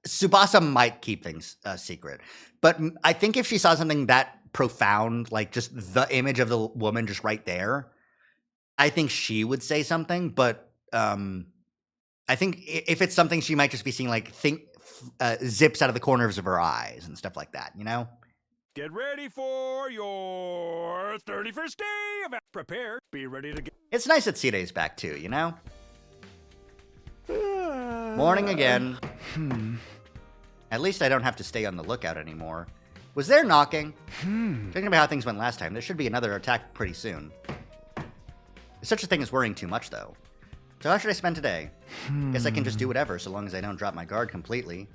Tsubasa might keep things secret. But I think if she saw something that profound, like just the image of the woman just right there, I think she would say something. But I think if it's something she might just be seeing, like, zips out of the corners of her eyes and stuff like that, you know? Get ready for your 31st day of prepare. Be ready to get. It's nice that Sire's back too, you know? Morning again. At least I don't have to stay on the lookout anymore. Was there knocking? Thinking about how things went last time, there should be another attack pretty soon. There's such a thing as worrying too much, though. So how should I spend today? Guess I can just do whatever, so long as I don't drop my guard completely.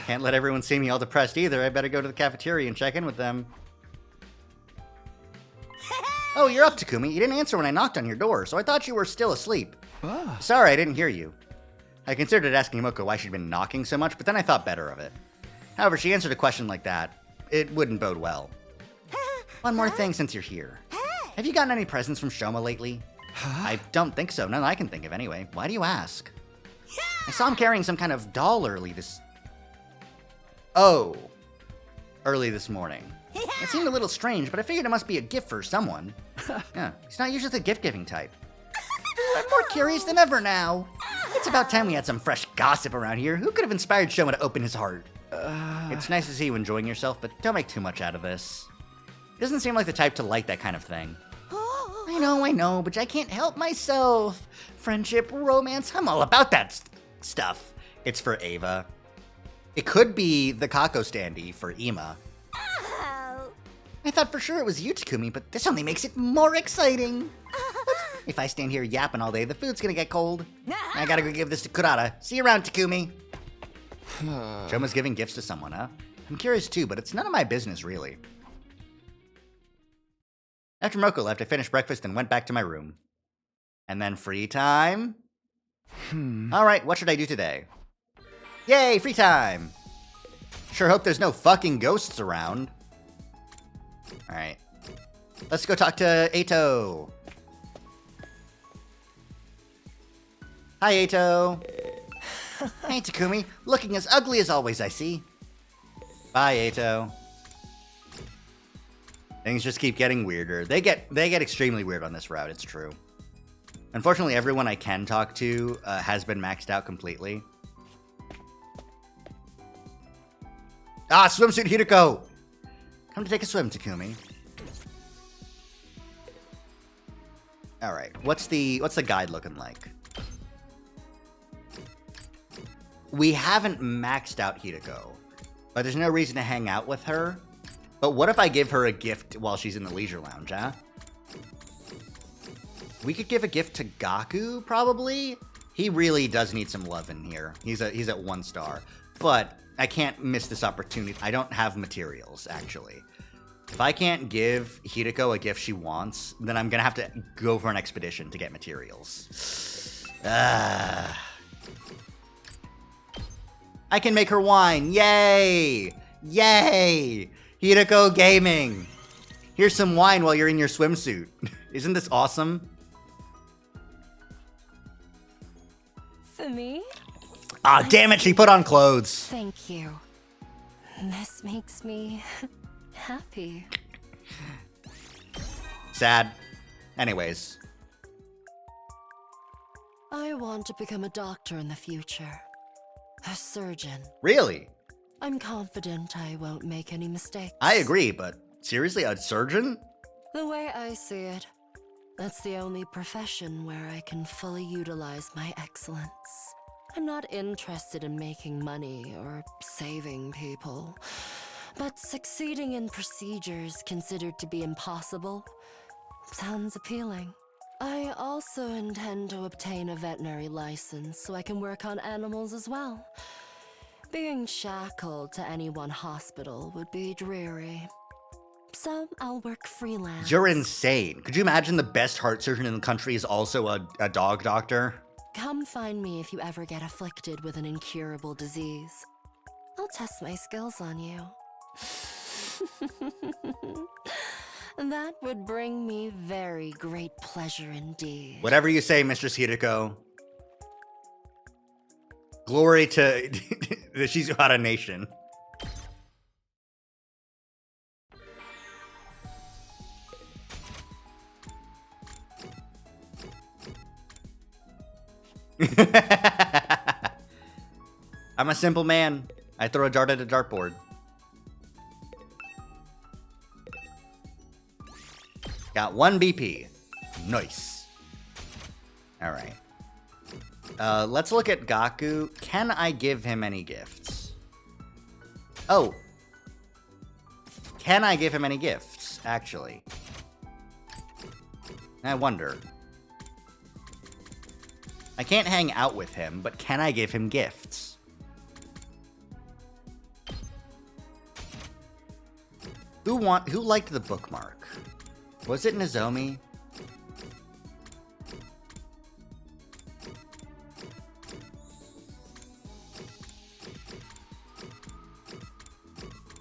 Can't let everyone see me all depressed either. I better go to the cafeteria and check in with them. Oh, you're up, Takumi. You didn't answer when I knocked on your door, so I thought you were still asleep. Sorry, I didn't hear you. I considered asking Moko why she'd been knocking so much, but then I thought better of it. However, she answered a question like that. It wouldn't bode well. One more thing since you're here. Have you gotten any presents from Shoma lately? I don't think so. None I can think of anyway. Why do you ask? I saw him carrying some kind of doll early this morning. It seemed a little strange, but I figured it must be a gift for someone. Yeah, he's not usually the gift-giving type. I'm more curious than ever now. It's about time we had some fresh gossip around here. Who could have inspired Shoma to open his heart? It's nice to see you enjoying yourself, but don't make too much out of this. He doesn't seem like the type to like that kind of thing. I know, but I can't help myself. Friendship, romance, I'm all about that stuff. It's for Ava. It could be the Kako standee for Ima. I thought for sure it was you, Takumi, but this only makes it more exciting. If I stand here yapping all day, the food's gonna get cold. I gotta go give this to Kurata. See you around, Takumi. Shoma's giving gifts to someone, huh? I'm curious too, but it's none of my business, really. After Moko left, I finished breakfast and went back to my room. And then free time? Alright, what should I do today? Yay, free time! Sure hope there's no fucking ghosts around. Alright. Let's go talk to Eito. Hi, Eito. Hey, Takumi. Looking as ugly as always, I see. Bye, Eito. Things just keep getting weirder. They get extremely weird on this route, it's true. Unfortunately, everyone I can talk to has been maxed out completely. Ah, swimsuit Hideko! Come to take a swim, Takumi. Alright, what's the guide looking like? We haven't maxed out Hideko, but there's no reason to hang out with her. But what if I give her a gift while she's in the leisure lounge, huh? We could give a gift to Gaku, probably. He really does need some love in here. He's at 1 star. But I can't miss this opportunity. I don't have materials, actually. If I can't give Hideko a gift she wants, then I'm gonna have to go for an expedition to get materials. I can make her wine. Yay! Yay! Hideko Gaming! Here's some wine while you're in your swimsuit. Isn't this awesome? For me? Ah, damn it, she put on clothes. Thank you. This makes me happy. Sad. Anyways. I want to become a doctor in the future. A surgeon. Really? I'm confident I won't make any mistakes. I agree, but seriously, a surgeon? The way I see it, that's the only profession where I can fully utilize my excellence. I'm not interested in making money or saving people, But succeeding in procedures considered to be impossible sounds appealing. I also intend to obtain a veterinary license so I can work on animals as well. Being shackled to any one hospital would be dreary. So I'll work freelance. You're insane. Could you imagine the best heart surgeon in the country is also a dog doctor? Come find me if you ever get afflicted with an incurable disease. I'll test my skills on you. That would bring me very great pleasure indeed. Whatever you say, Mistress Hideko. Glory to the Shizuhara Nation. I'm a simple man. I throw a dart at a dartboard. Got 1 BP. Nice. Alright. Let's look at Gaku. Can I give him any gifts? Oh. Can I give him any gifts, actually? I wonder. I can't hang out with him, but can I give him gifts? Who liked the bookmark? Was it Nozomi?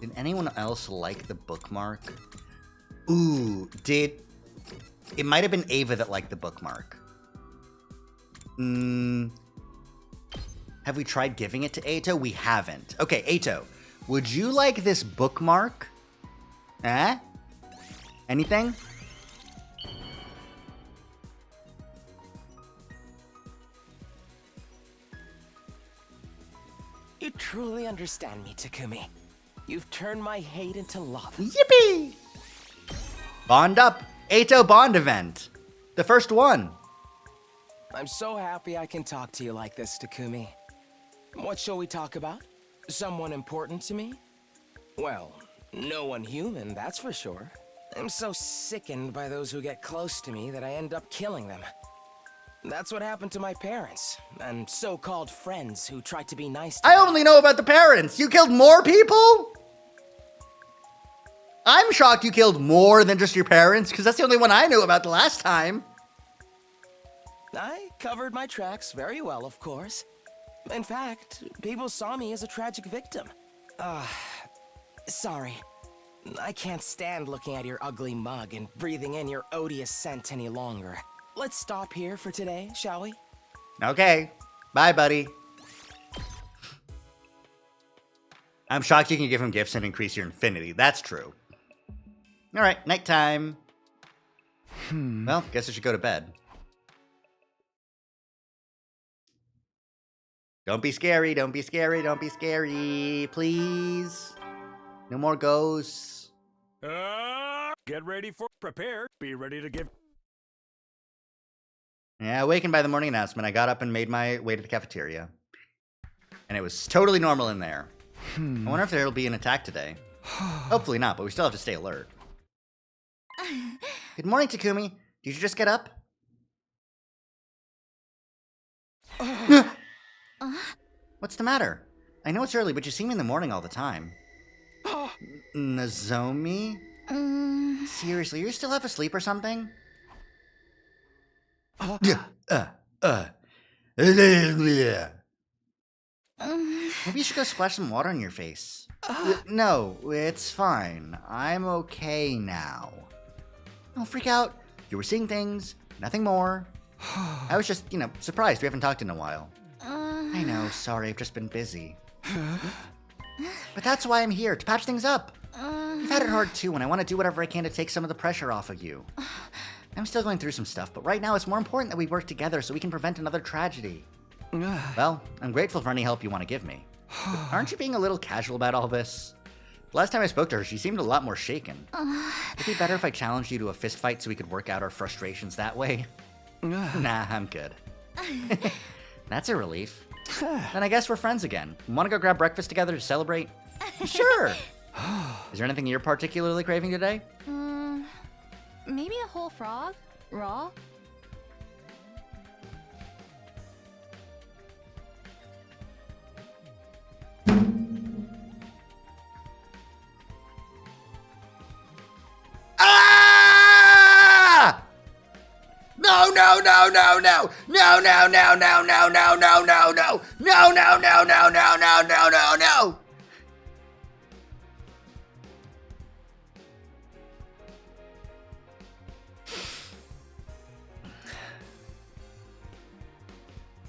Did anyone else like the bookmark? Ooh, it might have been Ava that liked the bookmark. Have we tried giving it to Eito? We haven't. Okay, Eito, would you like this bookmark? Eh? Anything? You truly understand me, Takumi. You've turned my hate into love. Yippee! Bond up! Eito Bond event! The first one! I'm so happy I can talk to you like this, Takumi. What shall we talk about? Someone important to me? Well, no one human, that's for sure. I'm so sickened by those who get close to me that I end up killing them. That's what happened to my parents, and so-called friends who tried to be nice to me. I only know about the parents! You killed more people?! I'm shocked you killed more than just your parents, because that's the only one I knew about the last time. I covered my tracks very well, of course. In fact, people saw me as a tragic victim. Sorry. I can't stand looking at your ugly mug and breathing in your odious scent any longer. Let's stop here for today, shall we? Okay. Bye, buddy. I'm shocked you can give him gifts and increase your infinity. That's true. Alright, nighttime. Well, guess I should go to bed. Don't be scary, don't be scary, don't be scary. Please. No more ghosts. Get ready for prepare. Be ready to give. Yeah, awakened by the morning announcement, I got up and made my way to the cafeteria. And it was totally normal in there. I wonder if there'll be an attack today. Hopefully not, but we still have to stay alert. Good morning, Takumi. Did you just get up? What's the matter? I know it's early, but you see me in the morning all the time. Nozomi? Seriously, you still half asleep or something? Maybe you should go splash some water on your face. No, it's fine. I'm okay now. Don't freak out. You were seeing things, nothing more. I was just, surprised we haven't talked in a while. I know, sorry, I've just been busy. But that's why I'm here, to patch things up. You've had it hard too, and I want to do whatever I can to take some of the pressure off of you. I'm still going through some stuff, but right now it's more important that we work together so we can prevent another tragedy. Well, I'm grateful for any help you want to give me. But aren't you being a little casual about all this? The last time I spoke to her, she seemed a lot more shaken. It'd be better if I challenged you to a fist fight so we could work out our frustrations that way. Nah, I'm good. That's a relief. Then I guess we're friends again. Want to go grab breakfast together to celebrate? Sure. Is there anything you're particularly craving today? Maybe a whole frog? Raw? Ah! No, no, no, no, no. No, no, no, no, no, no, no, no, no. No, no, no, no, no, no, no, no, no.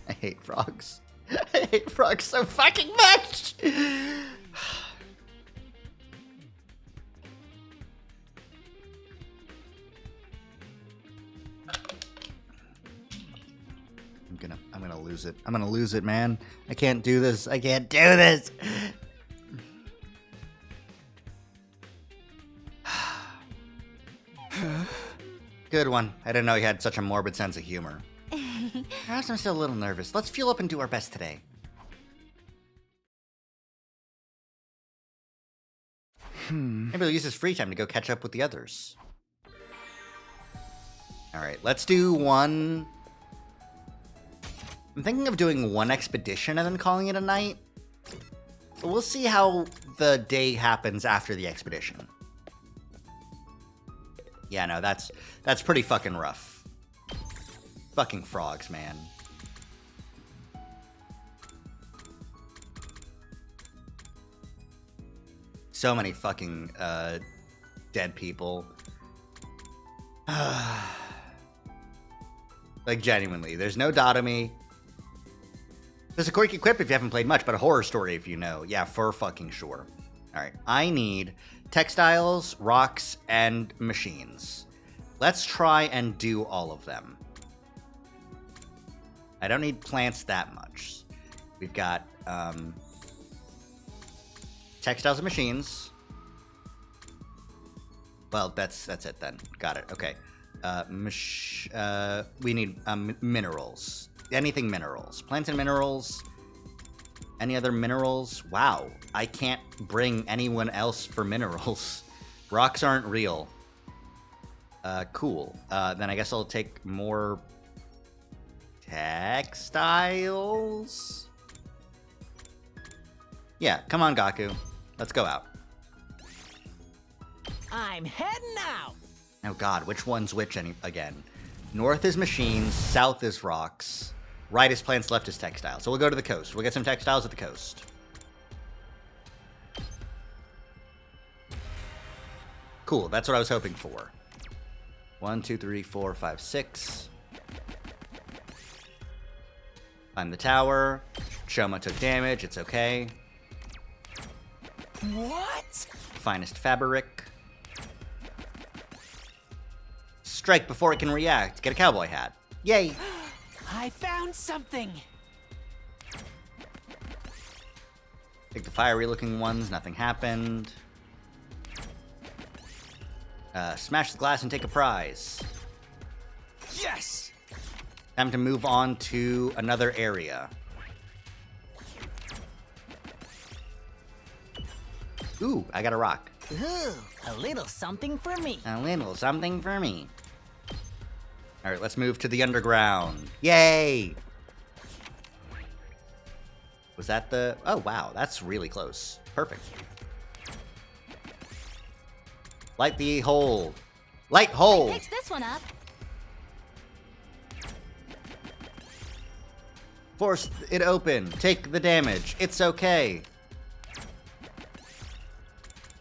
I hate frogs. I hate frogs so fucking much. I'm gonna lose it. I'm gonna lose it, man. I can't do this. I can't do this. Good one. I didn't know he had such a morbid sense of humor. Perhaps I'm still a little nervous. Let's fuel up and do our best today. Maybe he'll use his free time to go catch up with the others. Alright, let's do one... I'm thinking of doing one expedition and then calling it a night. But we'll see how the day happens after the expedition. Yeah, no, that's pretty fucking rough. Fucking frogs, man. So many fucking dead people. Like, genuinely, there's no Dotomy. There's a quirky quip if you haven't played much, but a horror story if you know. Yeah, for fucking sure. Alright, I need textiles, rocks, and machines. Let's try and do all of them. I don't need plants that much. We've got textiles and machines. Well, that's it then. Got it. Okay. We need minerals. Anything minerals. Plants and minerals. Any other minerals? Wow. I can't bring anyone else for minerals. Rocks aren't real. Cool. Then I guess I'll take more textiles? Yeah, come on, Gaku. Let's go out. I'm heading out! Oh god, which one's which again? North is machines, south is rocks, right is plants, left is textiles. So we'll go to the coast. We'll get some textiles at the coast. Cool, that's what I was hoping for. 1, 2, 3, 4, 5, 6. Climb the tower. Shoma took damage, it's okay. What? Finest fabric. Strike before it can react. Get a cowboy hat. Yay! I found something! Take the fiery looking ones, nothing happened. Smash the glass and take a prize. Yes! Time to move on to another area. Ooh, I got a rock. Ooh, a little something for me. A little something for me. Alright, let's move to the underground. Yay! Was that the... Oh, wow, that's really close. Perfect. Light the hole. Light hole! Picked this one up. Force it open. Take the damage. It's okay.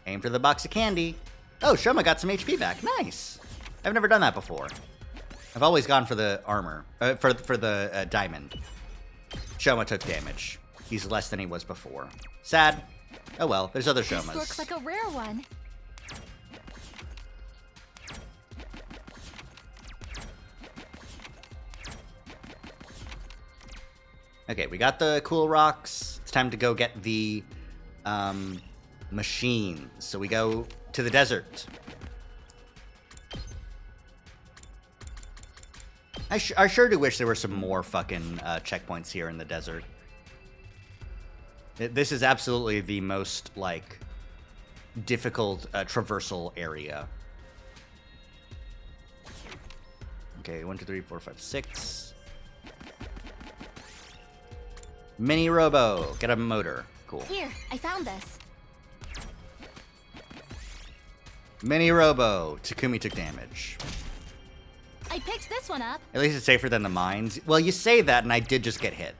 Aim for the box of candy. Oh, Shoma got some HP back. Nice. I've never done that before. I've always gone for the armor. For the diamond. Shoma took damage. He's less than he was before. Sad. Oh well, there's other Shomas. This looks like a rare one. Okay, we got the cool rocks. It's time to go get the machines. So we go to the desert. I sure do wish there were some more fucking checkpoints here in the desert. This is absolutely the most, like, difficult traversal area. Okay, 1, 2, 3, 4, 5, 6. Mini Robo. Get a motor. Cool. Here, I found this. Mini Robo. Takumi took damage. I picked this one up. At least it's safer than the mines. Well, you say that, and I did just get hit.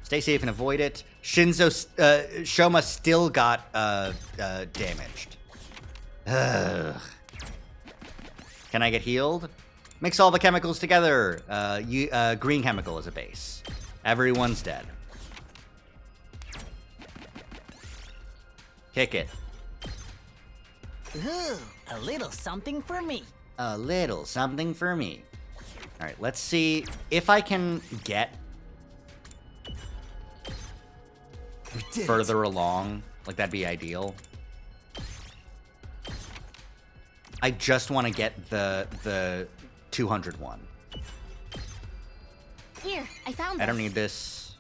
Stay safe and avoid it. Shoma still got damaged. Ugh. Can I get healed? Mix all the chemicals together. Green chemical is a base. Everyone's dead. Kick it. Ooh, a little something for me. A little something for me. All right, let's see if I can get further along. Like, that'd be ideal. I just want to get the 200 one. Here, I found this. I don't need this.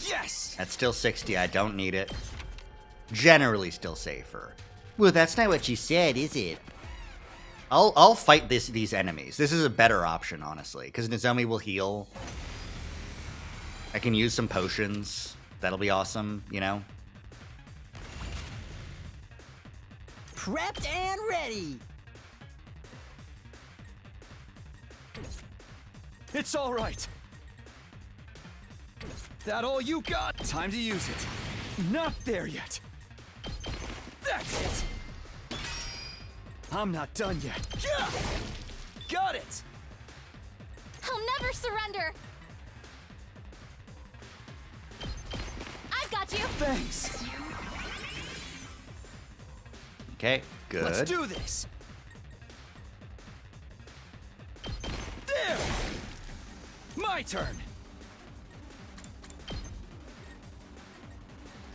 Yes! That's still 60. I don't need it. Generally still safer. Well, that's not what you said, is it? I'll fight these enemies. This is a better option, honestly, because Nozomi will heal. I can use some potions. That'll be awesome, you know? Prepped and ready. It's all right. That all you got? Time to use it. Not there yet. That's it. I'm not done yet. Yeah! Got it. I'll never surrender. I've got you. Thanks. Okay, good. Let's do this. There. My turn.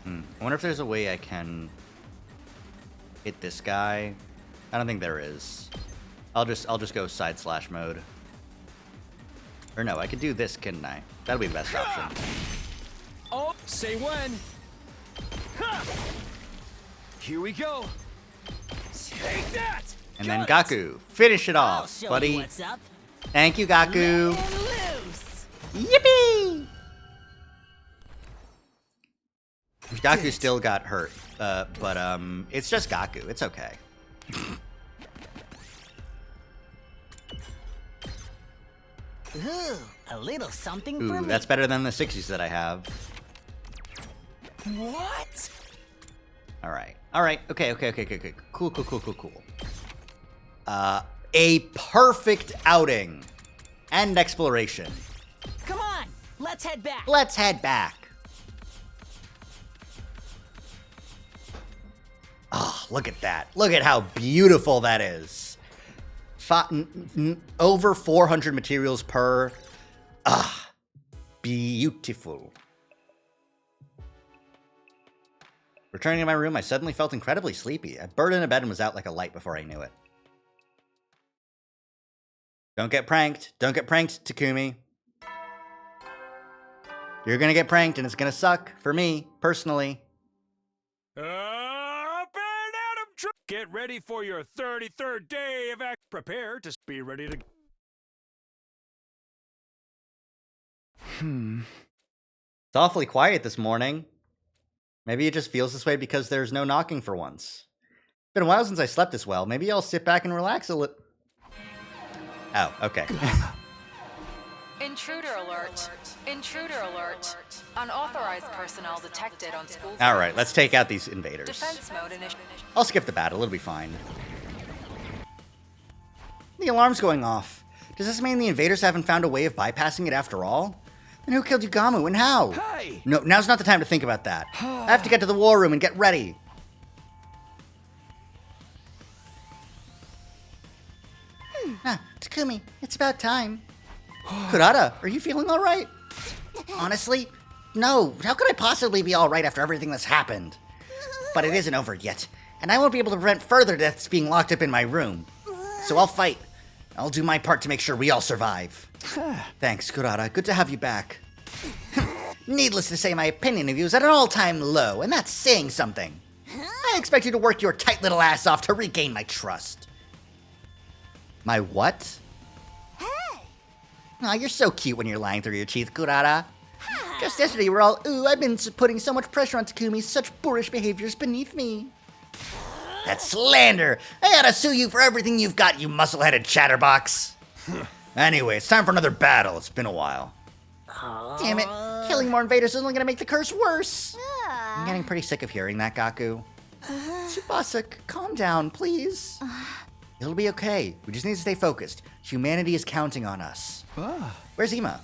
I wonder if there's a way I can hit this guy. I don't think there is. I'll just go side slash mode. Or no, I could do this, couldn't I? That'll be the best option. Oh, say when. Ha! Here we go. Take that. And then Gaku, finish it I'll off, show buddy. you what's up. Thank you, Gaku. Let him loose. Yippee! Gaku still got hurt, but it's just Gaku. It's okay. Ooh, a little something for Ooh, me. that's better than the 60s that I have. What? All right. Okay. Cool. A perfect outing and exploration. Come on, let's head back. Let's head back. Oh, look at that. Look at how beautiful that is. Over 400 materials per. Ah, beautiful. Returning to my room, I suddenly felt incredibly sleepy. I burrowed into bed and was out like a light before I knew it. Don't get pranked. Don't get pranked, Takumi. You're gonna get pranked and it's gonna suck for me, personally. Up and Adam, get ready for your 33rd day of act. Prepare to be ready to. It's awfully quiet this morning. Maybe it just feels this way because there's no knocking for once. It's been a while since I slept this well. Maybe I'll sit back and relax a little. Oh, okay. Intruder alert. Intruder alert. Unauthorized personnel detected on school. All right, let's take out these invaders. Defense mode initiated. I'll skip the battle. It'll be fine. The alarm's going off. Does this mean the invaders haven't found a way of bypassing it after all? And who killed Yugamu and how? Hey! No, now's not the time to think about that. I have to get to the war room and get ready. Takumi, it's about time. Kurata, are you feeling all right? Honestly, no. How could I possibly be all right after everything that's happened? But it isn't over yet, and I won't be able to prevent further deaths being locked up in my room. So I'll fight. I'll do my part to make sure we all survive. Thanks, Kurata. Good to have you back. Needless to say, my opinion of you is at an all-time low, and that's saying something. I expect you to work your tight little ass off to regain my trust. My what? Hey! Aw, you're so cute when you're lying through your teeth, Kurata. Just yesterday you were all, ooh, I've been putting so much pressure on Takumi, such boorish behaviors beneath me. That's slander! I oughta sue you for everything you've got, you muscle-headed chatterbox. Anyway, it's time for another battle. It's been a while. Damn it, killing more invaders is only gonna make the curse worse. I'm getting pretty sick of hearing that, Gaku. Tsubasa, calm down, please. It'll be okay. We just need to stay focused. Humanity is counting on us. Where's Ima?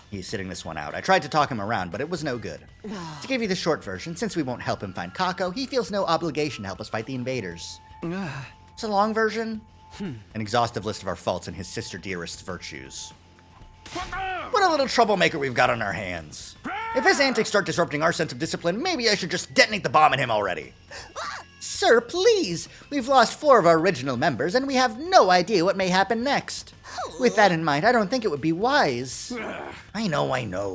He's sitting this one out. I tried to talk him around, but it was no good. To give you the short version, since we won't help him find Kako, he feels no obligation to help us fight the invaders. It's a long version. An exhaustive list of our faults and his sister dearest's virtues. What a little troublemaker we've got on our hands. If his antics start disrupting our sense of discipline, maybe I should just detonate the bomb at him already. Sir, please! We've lost 4 of our original members, and we have no idea what may happen next. With that in mind, I don't think it would be wise. I know.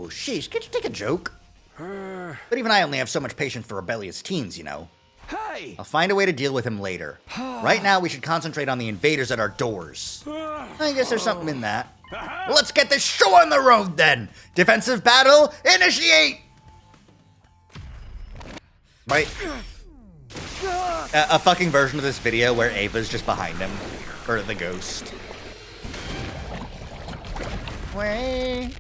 Sheesh, can't you take a joke? But even I only have so much patience for rebellious teens, you know. Hey! I'll find a way to deal with him later. Right now, we should concentrate on the invaders at our doors. I guess there's something in that. Well, let's get this show on the road, then! Defensive battle, initiate! Right. A fucking version of this video where Ava's just behind him. Or the ghost. Way.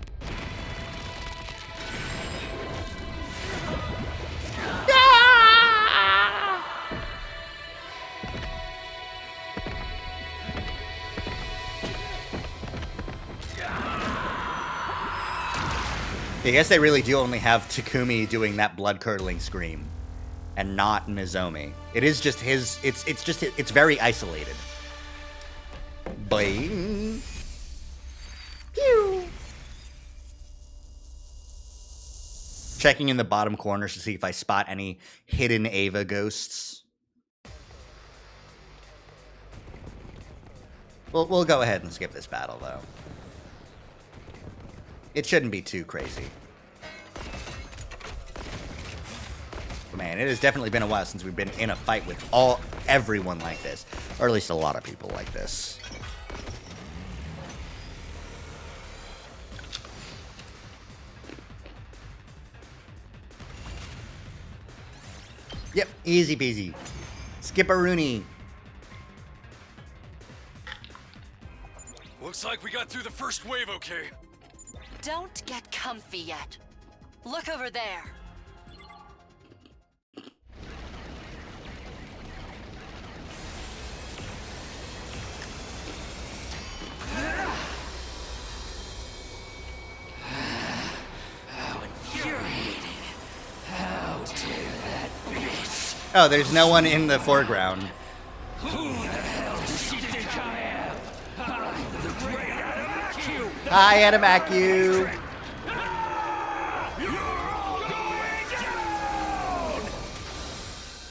I guess they really do only have Takumi doing that blood-curdling scream, and not Nozomi. It is just his. It's very isolated. Bling. Pew. Checking in the bottom corners to see if I spot any hidden Ava ghosts. We'll go ahead and skip this battle, though. It shouldn't be too crazy. Man, it has definitely been a while since we've been in a fight with everyone like this. Or at least a lot of people like this. Yep, easy peasy. Skip-a-rooney. Looks like we got through the first wave, okay? Don't get comfy yet. Look over there. How infuriating. How dare that bitch? Oh, there's no one in the foreground. Who the hell does she think I am? I'm the great Adamaku! Hi, Adamaku.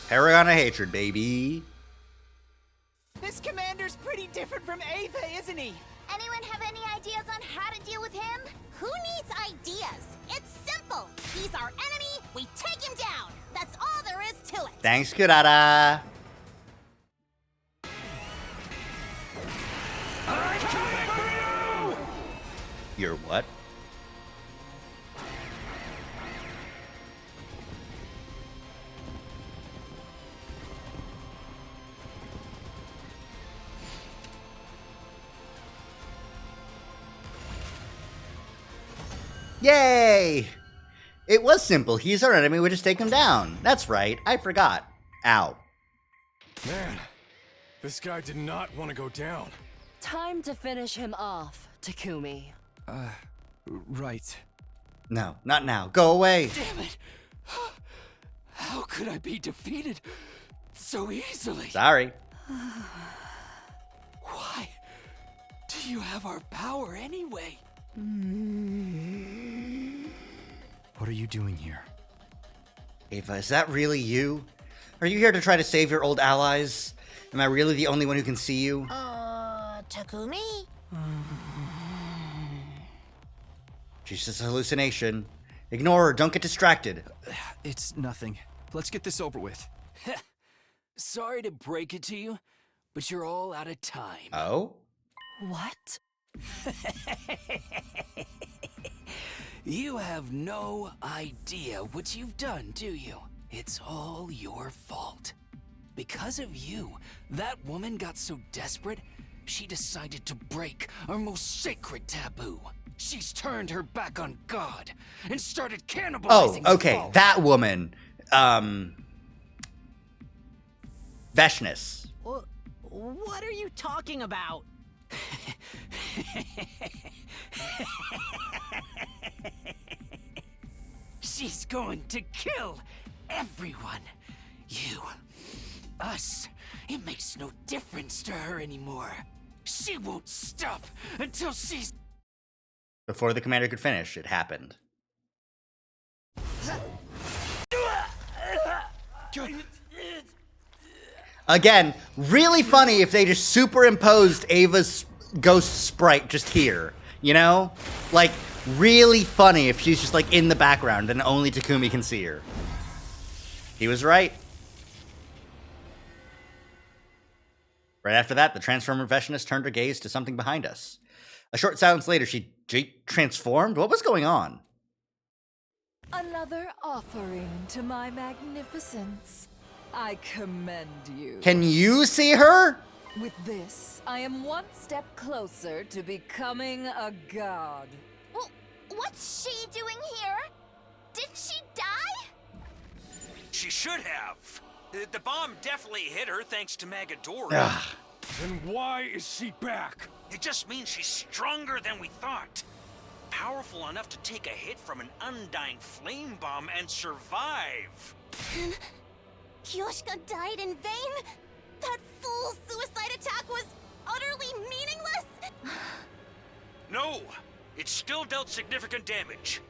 Paragon of hatred, baby. This commander's pretty different from Ava, isn't he? Anyone have any ideas on how to deal with him? Who needs ideas? It's simple. He's our enemy. We take him down. That's all there is to it. Thanks, Kurata. I'm coming for you! You're what? Yay! It was simple. He's our enemy. We just take him down. That's right. I forgot. Ow. Man, this guy did not want to go down. Time to finish him off, Takumi. Right. No, not now. Go away. Damn it! How could I be defeated so easily? Sorry. Why do you have our power anyway? What are you doing here? Ava, is that really you? Are you here to try to save your old allies? Am I really the only one who can see you? Takumi? She's just a hallucination. Ignore her. Don't get distracted. It's nothing. Let's get this over with. Sorry to break it to you, but you're all out of time. Oh? What? You have no idea what you've done, do you? It's all your fault. Because of you, that woman got so desperate, she decided to break our most sacred taboo. She's turned her back on God and started cannibalizing Oh, okay. the fallen. That woman. Veshness. What are you talking about? She's going to kill everyone. You, us. It makes no difference to her anymore. She won't stop until she's... Before the commander could finish, it happened. Again, really funny if they just superimposed Ava's ghost sprite just here. You know? Like, really funny if she's just, like, in the background and only Takumi can see her. He was right. Right after that, the Transformer Veshness turned her gaze to something behind us. A short silence later, she transformed? What was going on? Another offering to my magnificence. I commend you. Can you see her? With this, I am one step closer to becoming a god. Well, what's she doing here? Did she die? She should have. The bomb definitely hit her thanks to Magadori. Ugh. Then why is she back? It just means she's stronger than we thought. Powerful enough to take a hit from an undying flame bomb and survive. Kyoshika died in vain? That fool suicide attack was utterly meaningless? No, it still dealt significant damage.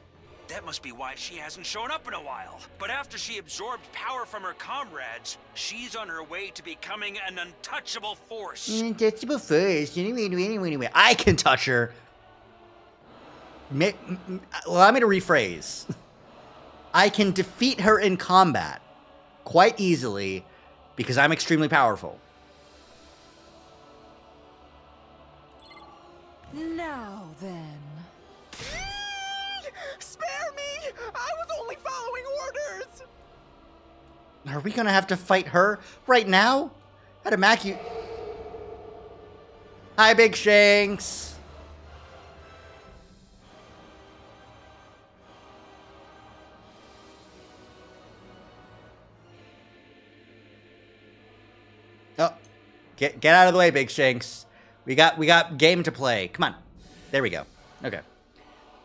That must be why she hasn't shown up in a while. But after she absorbed power from her comrades, she's on her way to becoming an untouchable force. Untouchable force. I can touch her. Allow me to rephrase. I can defeat her in combat quite easily because I'm extremely powerful. Now then. Spare me! I was only following orders! Are we gonna have to fight her right now? Adamaki. Hi, Big Shanks. Oh, get out of the way, Big Shanks. We got game to play. Come on. There we go. Okay.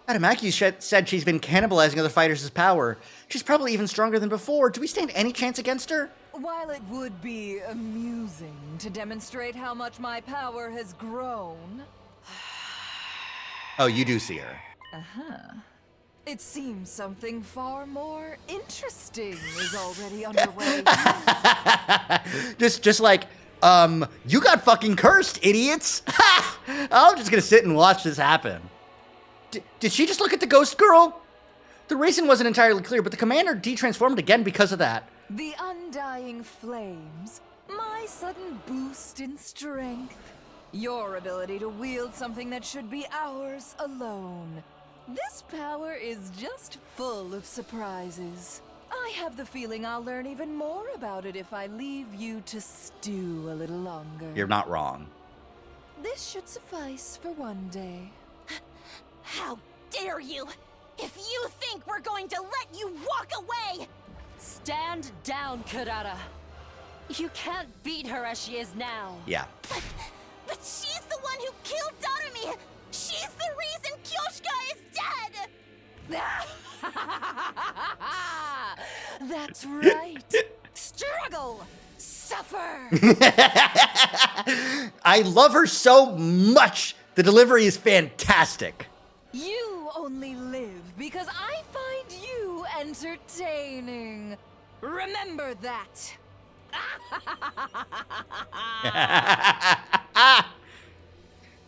Adamaki said she's been cannibalizing other fighters' power. She's probably even stronger than before. Do we stand any chance against her? While it would be amusing to demonstrate how much my power has grown... Oh, you do see her. Uh-huh. It seems something far more interesting is already underway. just like, you got fucking cursed, idiots! I'm just gonna sit and watch this happen. Did she just look at the ghost girl? The reason wasn't entirely clear, but the commander de-transformed again because of that. The undying flames, my sudden boost in strength, your ability to wield something that should be ours alone. This power is just full of surprises. I have the feeling I'll learn even more about it if I leave you to stew a little longer. You're not wrong. This should suffice for one day. How dare you! If you think we're going to let you walk away! Stand down, Karada. You can't beat her as she is now. Yeah. But she's the one who killed Darumi! She's the reason Kyoshika is dead! That's right. Struggle! Suffer! I love her so much! The delivery is fantastic. You only live because I find you entertaining. Remember that.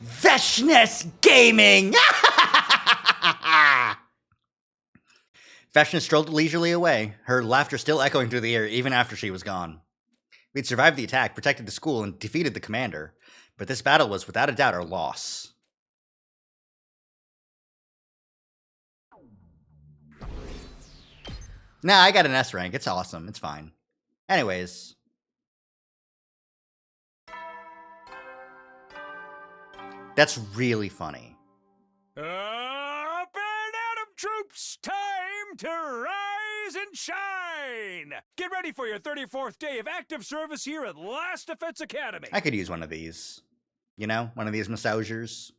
Veshness Gaming! Veshna strolled leisurely away, her laughter still echoing through the air even after she was gone. We'd survived the attack, protected the school, and defeated the commander, but this battle was without a doubt our loss. Nah, I got an S rank. It's awesome. It's fine. Anyways. That's really funny. Up and Atom troops, time to rise and shine! Get ready for your 34th day of active service here at Last Defense Academy. I could use one of these. You know, one of these massagers.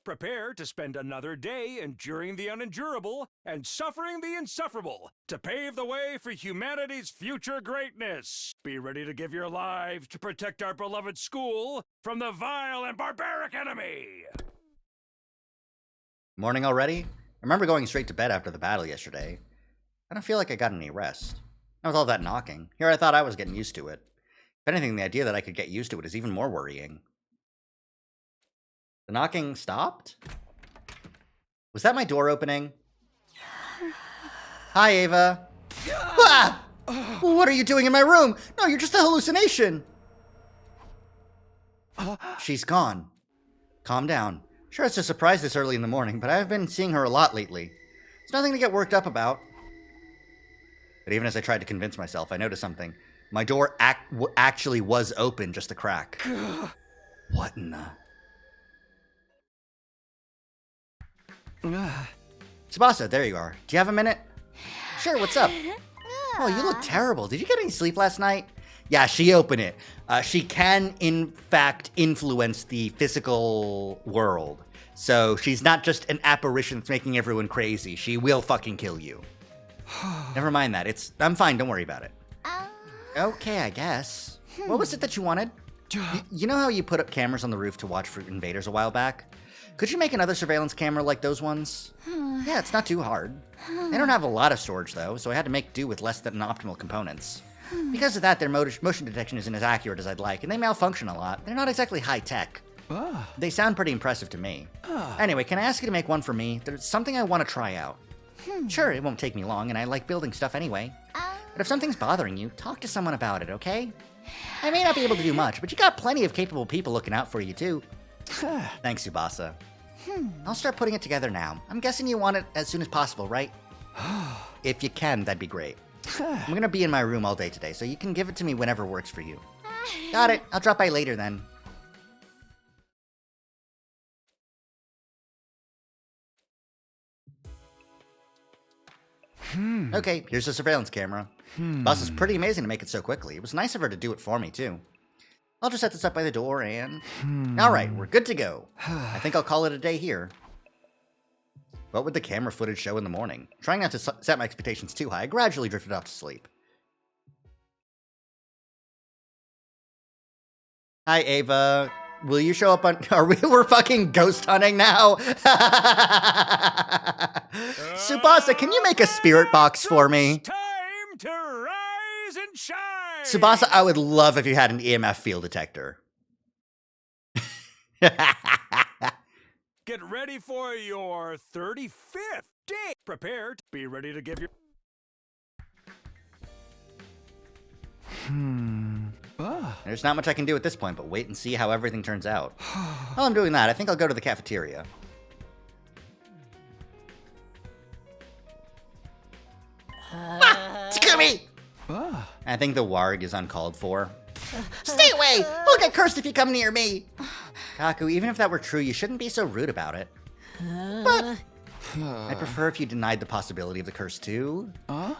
Prepare to spend another day enduring the unendurable and suffering the insufferable to pave the way for humanity's future greatness. Be ready to give your lives to protect our beloved school from the vile and barbaric enemy. Morning already? I remember going straight to bed after the battle yesterday. I don't feel like I got any rest. Not with all that knocking. Here I thought I was getting used to it. If anything, the idea that I could get used to it is even more worrying. The knocking stopped? Was that my door opening? Hi, Ava. Ah! What are you doing in my room? No, you're just a hallucination. She's gone. Calm down. Sure, it's a surprise this early in the morning, but I've been seeing her a lot lately. It's nothing to get worked up about. But even as I tried to convince myself, I noticed something. My door actually was open, just a crack. What in the... Tsubasa, there you are. Do you have a minute? Sure, what's up? Oh, you look terrible. Did you get any sleep last night? Yeah, she opened it. She can, in fact, influence the physical world. So she's not just an apparition that's making everyone crazy. She will fucking kill you. Never mind that. I'm fine. Don't worry about it. Okay, I guess. What was it that you wanted? You know how you put up cameras on the roof to watch for invaders a while back? Could you make another surveillance camera like those ones? Yeah, it's not too hard. They don't have a lot of storage, though, so I had to make do with less than optimal components. Because of that, their motion detection isn't as accurate as I'd like, and they malfunction a lot. They're not exactly high-tech. They sound pretty impressive to me. Anyway, can I ask you to make one for me? There's something I want to try out. Sure, it won't take me long, and I like building stuff anyway. But if something's bothering you, talk to someone about it, okay? I may not be able to do much, but you got plenty of capable people looking out for you, too. Thanks, Tsubasa. I'll start putting it together now. I'm guessing you want it as soon as possible, right? If you can, that'd be great. I'm gonna be in my room all day today, so you can give it to me whenever works for you. Got it. I'll drop by later then. Okay, here's the surveillance camera. Boss is pretty amazing to make it so quickly. It was nice of her to do it for me, too. I'll just set this up by the door and... Alright, we're good to go. I think I'll call it a day here. What would the camera footage show in the morning? Trying not to set my expectations too high, I gradually drifted off to sleep. Hi, Ava. Will you show up on... We're fucking ghost hunting now? Tsubasa, can you make a spirit box for me? Time to rise and shine! Tsubasa, I would love if you had an EMF field detector. Get ready for your 35th day. Prepare to be ready to give your... There's not much I can do at this point, but wait and see how everything turns out. While I'm doing that, I think I'll go to the cafeteria. Takumi! I think the warg is uncalled for. Stay away! I'll get cursed if you come near me! Kaku, even if that were true, you shouldn't be so rude about it. But I'd prefer if you denied the possibility of the curse too.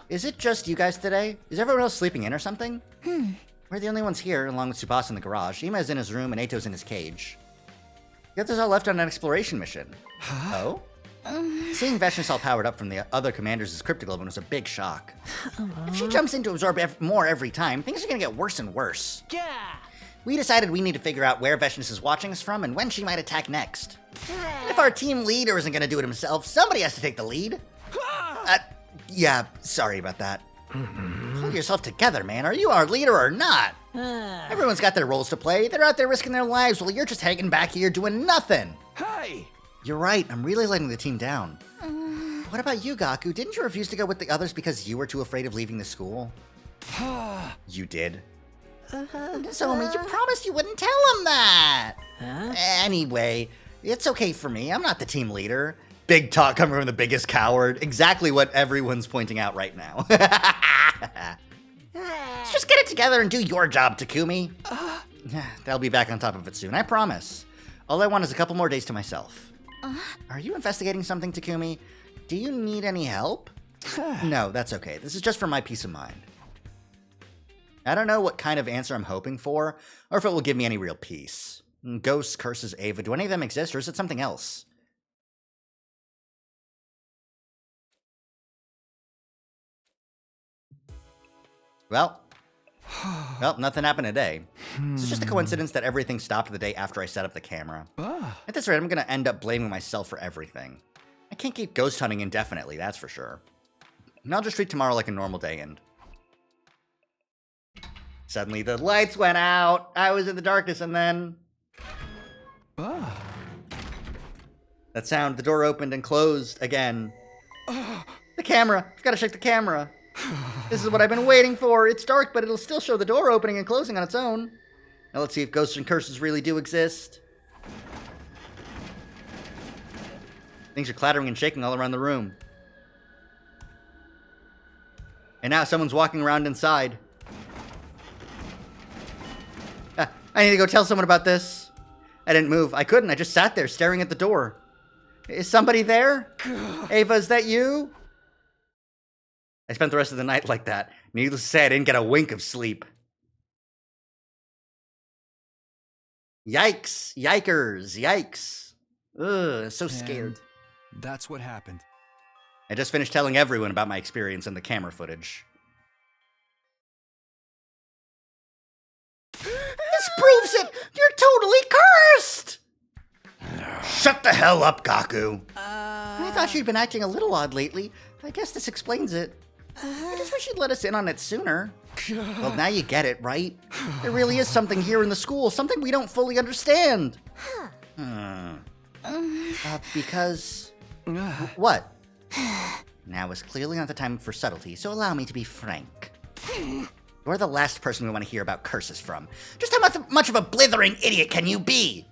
Is it just you guys today? Is everyone else sleeping in or something? We're the only ones here, along with Tsubasa in the garage. Ima's in his room and Eito's in his cage. The others are left on an exploration mission. Oh? Seeing Veshness all powered up from the other commanders' cryptoglobin was a big shock. If she jumps in to absorb more every time, things are gonna get worse and worse. Yeah. We decided we need to figure out where Veshness is watching us from and when she might attack next. If our team leader isn't gonna do it himself, somebody has to take the lead. Yeah, sorry about that. Pull yourself together, man. Are you our leader or not? Everyone's got their roles to play. They're out there risking their lives while you're just hanging back here doing nothing. Hey! You're right. I'm really letting the team down. What about you, Gaku? Didn't you refuse to go with the others because you were too afraid of leaving the school? You did. Nozomi, you promised you wouldn't tell him that. Anyway, it's okay for me. I'm not the team leader. Big talk coming from the biggest coward. Exactly what everyone's pointing out right now. Just get it together and do your job, Takumi. They'll be back on top of it soon, I promise. All I want is a couple more days to myself. Are you investigating something, Takumi? Do you need any help? No, that's okay. This is just for my peace of mind. I don't know what kind of answer I'm hoping for, or if it will give me any real peace. Ghosts, curses, Ava, do any of them exist, or is it something else? Well, nothing happened today. It's just a coincidence that everything stopped the day after I set up the camera. At this rate, I'm going to end up blaming myself for everything. I can't keep ghost hunting indefinitely, that's for sure. And I'll just treat tomorrow like a normal day and... Suddenly the lights went out. I was in the darkness and then... That sound, the door opened and closed again. The camera. I've got to check the camera. This is what I've been waiting for. It's dark, but it'll still show the door opening and closing on its own. Now let's see if ghosts and curses really do exist. Things are clattering and shaking all around the room. And now someone's walking around inside. I need to go tell someone about this. I didn't move. I couldn't. I just sat there staring at the door. Is somebody there? Ava, is that you? I spent the rest of the night like that. Needless to say, I didn't get a wink of sleep. Yikes. Yikers. Yikes. Ugh, so scared. And that's what happened. I just finished telling everyone about my experience and the camera footage. This proves it! You're totally cursed! Shut the hell up, Gaku. I thought you'd been acting a little odd lately. I guess this explains it. I just wish you'd let us in on it sooner. Well, now you get it, right? There really is something here in the school, something we don't fully understand. Because... What? Now is clearly not the time for subtlety, so allow me to be frank. You're the last person we want to hear about curses from. Just how much of a blithering idiot can you be?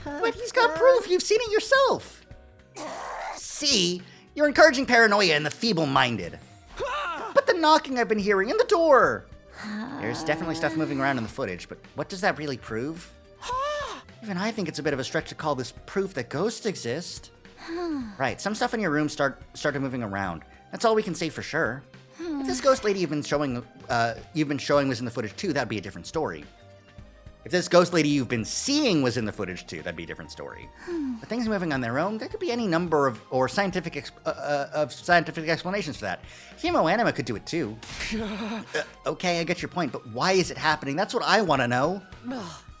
But he's got proof. You've seen it yourself. See? You're encouraging paranoia in the feeble-minded. But the knocking I've been hearing in the door. There's definitely stuff moving around in the footage, but what does that really prove? Even I think it's a bit of a stretch to call this proof that ghosts exist. Right, some stuff in your room started moving around. That's all we can say for sure. If this ghost lady you've been showing was in the footage too, that'd be a different story. If this ghost lady you've been seeing was in the footage too, that'd be a different story. But things moving on their own, there could be any number of scientific explanations for that. Hemoanima could do it too. Okay, I get your point, but why is it happening? That's what I want to know.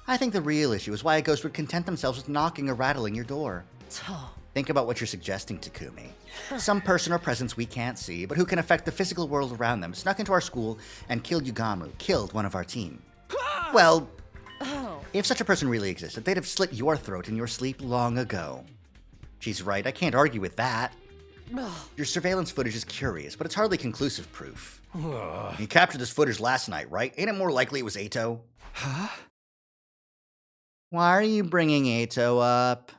I think the real issue is why a ghost would content themselves with knocking or rattling your door. Think about what you're suggesting, Takumi. Some person or presence we can't see, but who can affect the physical world around them, snuck into our school and killed Yugamu, killed one of our team. Well, if such a person really existed, they'd have slit your throat in your sleep long ago. She's right, I can't argue with that. Your surveillance footage is curious, but it's hardly conclusive proof. You captured this footage last night, right? Ain't it more likely it was Eito? Huh? Why are you bringing Eito up?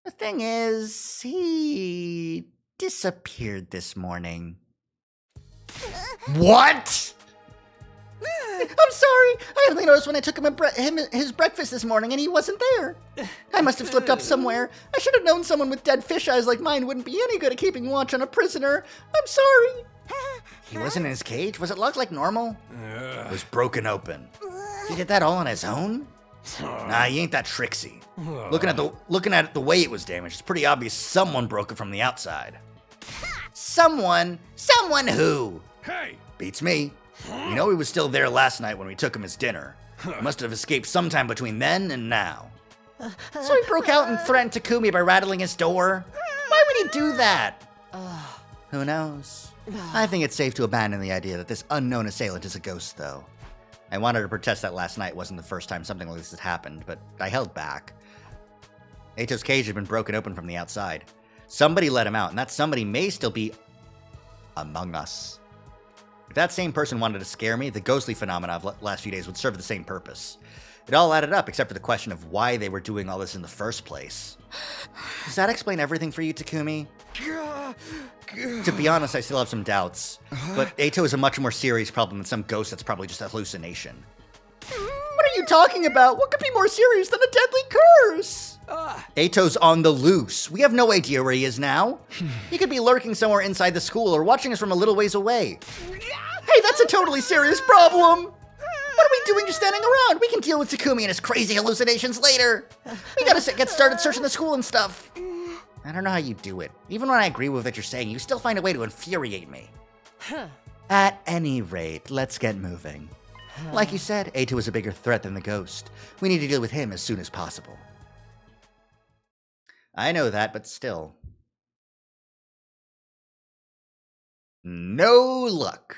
The thing is, he disappeared this morning. What? I'm sorry. I only noticed when I took him his breakfast this morning and he wasn't there. I must have slipped up somewhere. I should have known someone with dead fish eyes like mine wouldn't be any good at keeping watch on a prisoner. I'm sorry. He wasn't in his cage? Was it locked like normal? It was broken open. He did that all on his own? Nah, he ain't that tricksy. Looking at the way it was damaged, it's pretty obvious someone broke it from the outside. Someone? Someone who? Hey! Beats me. You know he was still there last night when we took him his dinner. He must have escaped sometime between then and now. So he broke out and threatened Takumi by rattling his door? Why would he do that? Who knows? I think it's safe to abandon the idea that this unknown assailant is a ghost, though. I wanted to protest that last night wasn't the first time something like this had happened, but I held back. Ato's cage had been broken open from the outside. Somebody let him out, and that somebody may still be among us. If that same person wanted to scare me, the ghostly phenomena of the last few days would serve the same purpose. It all added up, except for the question of why they were doing all this in the first place. Does that explain everything for you, Takumi? To be honest, I still have some doubts. But Ato is a much more serious problem than some ghost that's probably just a hallucination. What are you talking about? What could be more serious than a deadly curse? Ato's on the loose. We have no idea where he is now. He could be lurking somewhere inside the school or watching us from a little ways away. Hey, that's a totally serious problem. What are we doing just standing around? We can deal with Takumi and his crazy hallucinations later. We gotta get started searching the school and stuff. I don't know how you do it. Even when I agree with what you're saying, you still find a way to infuriate me. At any rate, let's get moving. Like you said, Ato is a bigger threat than the ghost. We need to deal with him as soon as possible. I know that, but still. No luck.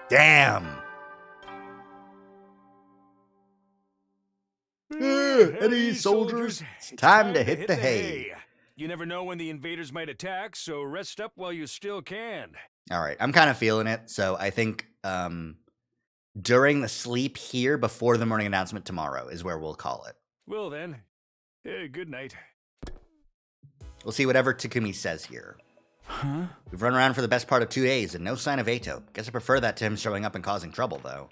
Damn. Eddie, soldiers, it's time to hit the hay. You never know when the invaders might attack, so rest up while you still can. All right, I'm kind of feeling it, so I think during the sleep here before the morning announcement tomorrow is where we'll call it. Well then, good night. We'll see whatever Takumi says here. Huh? We've run around for the best part of 2 days and no sign of Ato. Guess I prefer that to him showing up and causing trouble, though.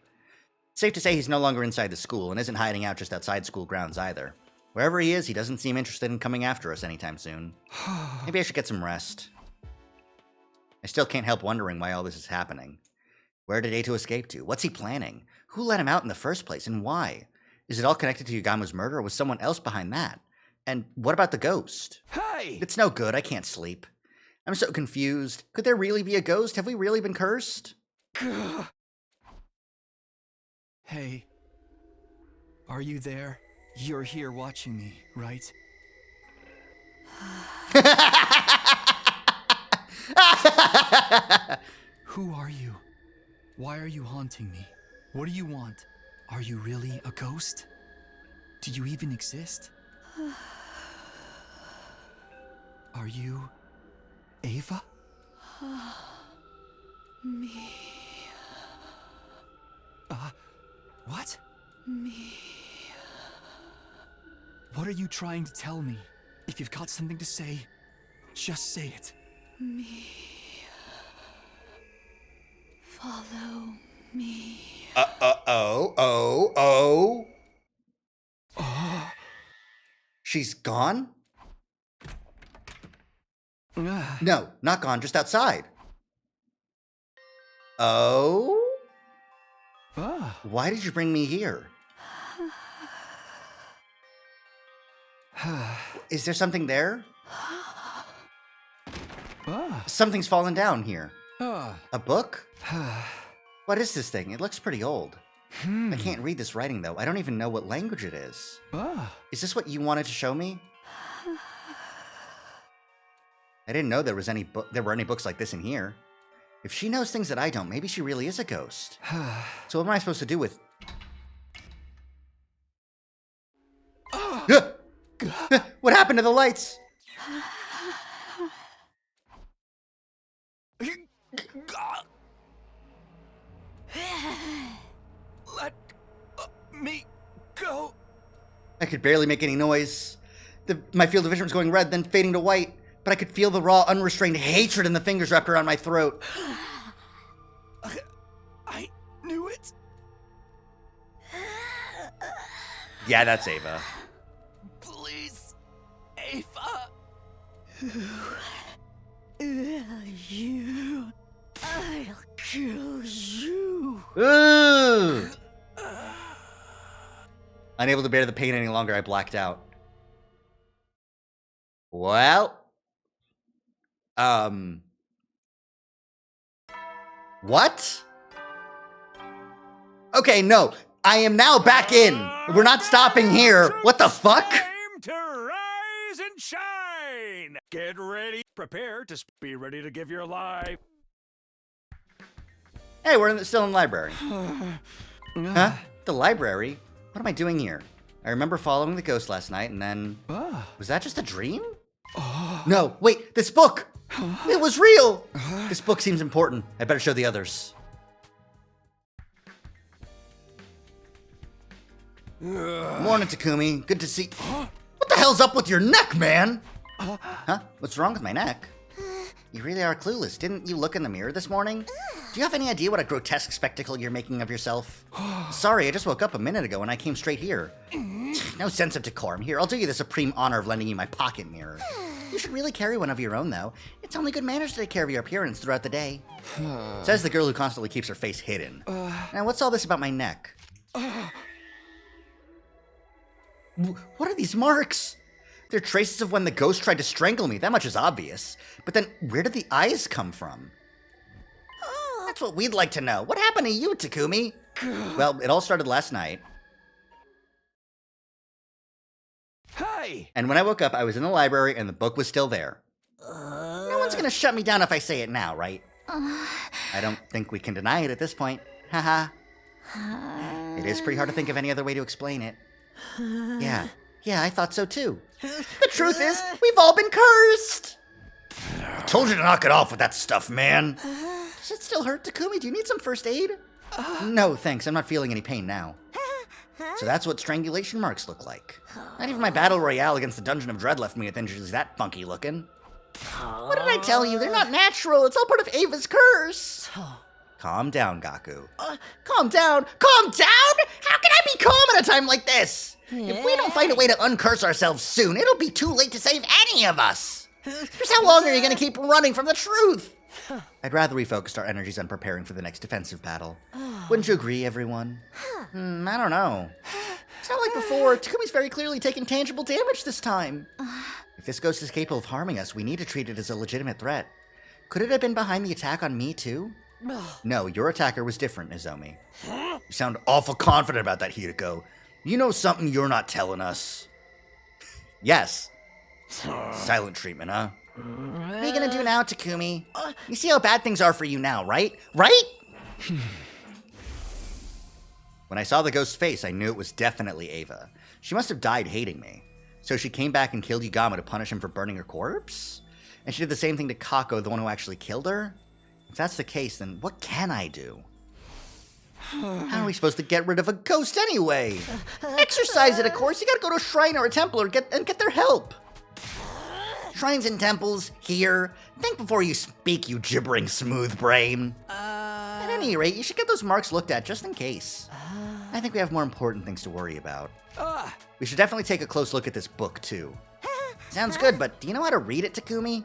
It's safe to say he's no longer inside the school and isn't hiding out just outside school grounds either. Wherever he is, he doesn't seem interested in coming after us anytime soon. Maybe I should get some rest. I still can't help wondering why all this is happening. Where did Ato escape to? What's he planning? Who let him out in the first place, and why? Is it all connected to Yagama's murder, or was someone else behind that? And what about the ghost? Hey! It's no good, I can't sleep. I'm so confused. Could there really be a ghost? Have we really been cursed? Hey. Are you there? You're here watching me, right? Who are you? Why are you haunting me? What do you want? Are you really a ghost? Do you even exist? Are you Ava? Me. What? Me. What are you trying to tell me? If you've got something to say, just say it. Me. Follow me. Oh. She's gone? No, not gone, just outside. Oh? Why did you bring me here? Is there something there? Something's fallen down here. A book? What is this thing? It looks pretty old. I can't read this writing, though. I don't even know what language it is. Is this what you wanted to show me? I didn't know there were any books like this in here. If she knows things that I don't, maybe she really is a ghost. So what am I supposed to do with... What happened to the lights? Let me go. I could barely make any noise. My field of vision was going red, then fading to white. But I could feel the raw, unrestrained hatred in the fingers wrapped around my throat. I knew it. Yeah, that's Ava. Please, Ava. You. I'll kill you. Ugh. Unable to bear the pain any longer, I blacked out. Well. What? Okay, no. I am now back in. We're not stopping here. What the fuck? Time to rise and shine. Get ready. Prepare to be ready to give your life. Hey, still in the library. Huh? The library? What am I doing here? I remember following the ghost last night and then... Was that just a dream? No, wait, this book! It was real! This book seems important. I better show the others. Morning, Takumi. Good to see... What the hell's up with your neck, man? Huh? What's wrong with my neck? You really are clueless. Didn't you look in the mirror this morning? Do you have any idea what a grotesque spectacle you're making of yourself? Sorry, I just woke up a minute ago and I came straight here. No sense of decorum. Here, I'll do you the supreme honor of lending you my pocket mirror. You should really carry one of your own, though. It's only good manners to take care of your appearance throughout the day. Says the girl who constantly keeps her face hidden. Now, what's all this about my neck? What are these marks? They're traces of when the ghost tried to strangle me. That much is obvious. But then, where did the eyes come from? That's what we'd like to know. What happened to you, Takumi? Well, it all started last night. Hey! And when I woke up, I was in the library and the book was still there. No one's gonna shut me down if I say it now, right? I don't think we can deny it at this point. Haha. It is pretty hard to think of any other way to explain it. Yeah, I thought so too. The truth is, we've all been cursed! I told you to knock it off with that stuff, man. Does it still hurt, Takumi? Do you need some first aid? No, thanks. I'm not feeling any pain now. So that's what strangulation marks look like. Not even my battle royale against the Dungeon of Dread left me with injuries that funky looking. What did I tell you? They're not natural. It's all part of Ava's curse. Calm down, Gaku. Calm down? Calm down? How can I be calm at a time like this? If we don't find a way to uncurse ourselves soon, it'll be too late to save any of us. Just how long are you going to keep running from the truth? I'd rather we focused our energies on preparing for the next defensive battle. Wouldn't you agree, everyone? I don't know. It's not like before. Takumi's very clearly taking tangible damage this time. If this ghost is capable of harming us, we need to treat it as a legitimate threat. Could it have been behind the attack on me, too? No, your attacker was different, Nozomi. You sound awful confident about that, Hideko. You know something you're not telling us. Yes. Silent treatment, huh? What are you gonna do now, Takumi? You see how bad things are for you now, right? Right? When I saw the ghost's face, I knew it was definitely Ava. She must have died hating me. So she came back and killed Yugama to punish him for burning her corpse? And she did the same thing to Kako, the one who actually killed her? If that's the case, then what can I do? How are we supposed to get rid of a ghost anyway? Exorcise it, of course. You gotta go to a shrine or a temple or get their help. Shrines and temples, here. Think before you speak, you gibbering smooth brain. At any rate, you should get those marks looked at just in case. I think we have more important things to worry about. We should definitely take a close look at this book, too. Sounds good, but do you know how to read it, Takumi?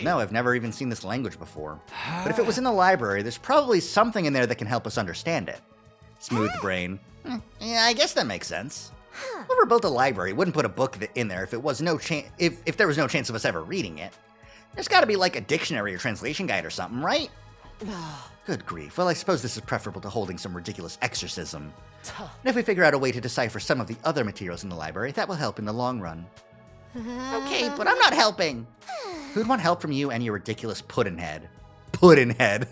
No, I've never even seen this language before. But if it was in the library, there's probably something in there that can help us understand it. Smooth brain. Yeah, I guess that makes sense. Whoever built a library wouldn't put a book in there if there was no chance of us ever reading it. There's gotta be like a dictionary or translation guide or something, right? Good grief. Well, I suppose this is preferable to holding some ridiculous exorcism. And if we figure out a way to decipher some of the other materials in the library, that will help in the long run. Okay, but I'm not helping. Who'd want help from you and your ridiculous puddin-head? Puddin-head.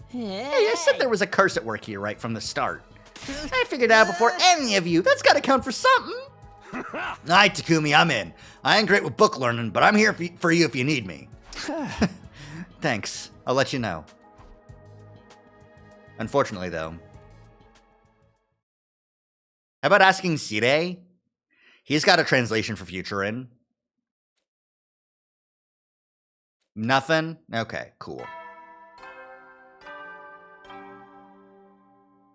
Hey, I said there was a curse at work here right from the start. I figured it out before any of you. That's gotta count for something. Alright, Takumi, I'm in. I ain't great with book learning, but I'm here for you if you need me. Thanks. I'll let you know. Unfortunately, though. How about asking Sire? He's got a translation for Futurin. Nothing? Okay, cool.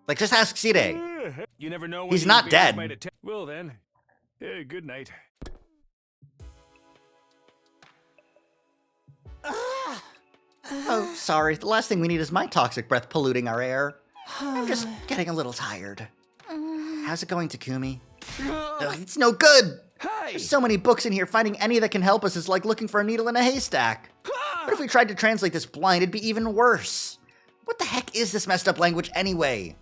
Like, just ask Sire. You never know when He's not dead. Well then, good night. Oh, sorry. The last thing we need is my toxic breath polluting our air. I'm just getting a little tired. How's it going, Takumi? Ugh, it's no good. There's so many books in here. Finding any that can help us is like looking for a needle in a haystack. What if we tried to translate this blind? It'd be even worse. What the heck is this messed up language anyway?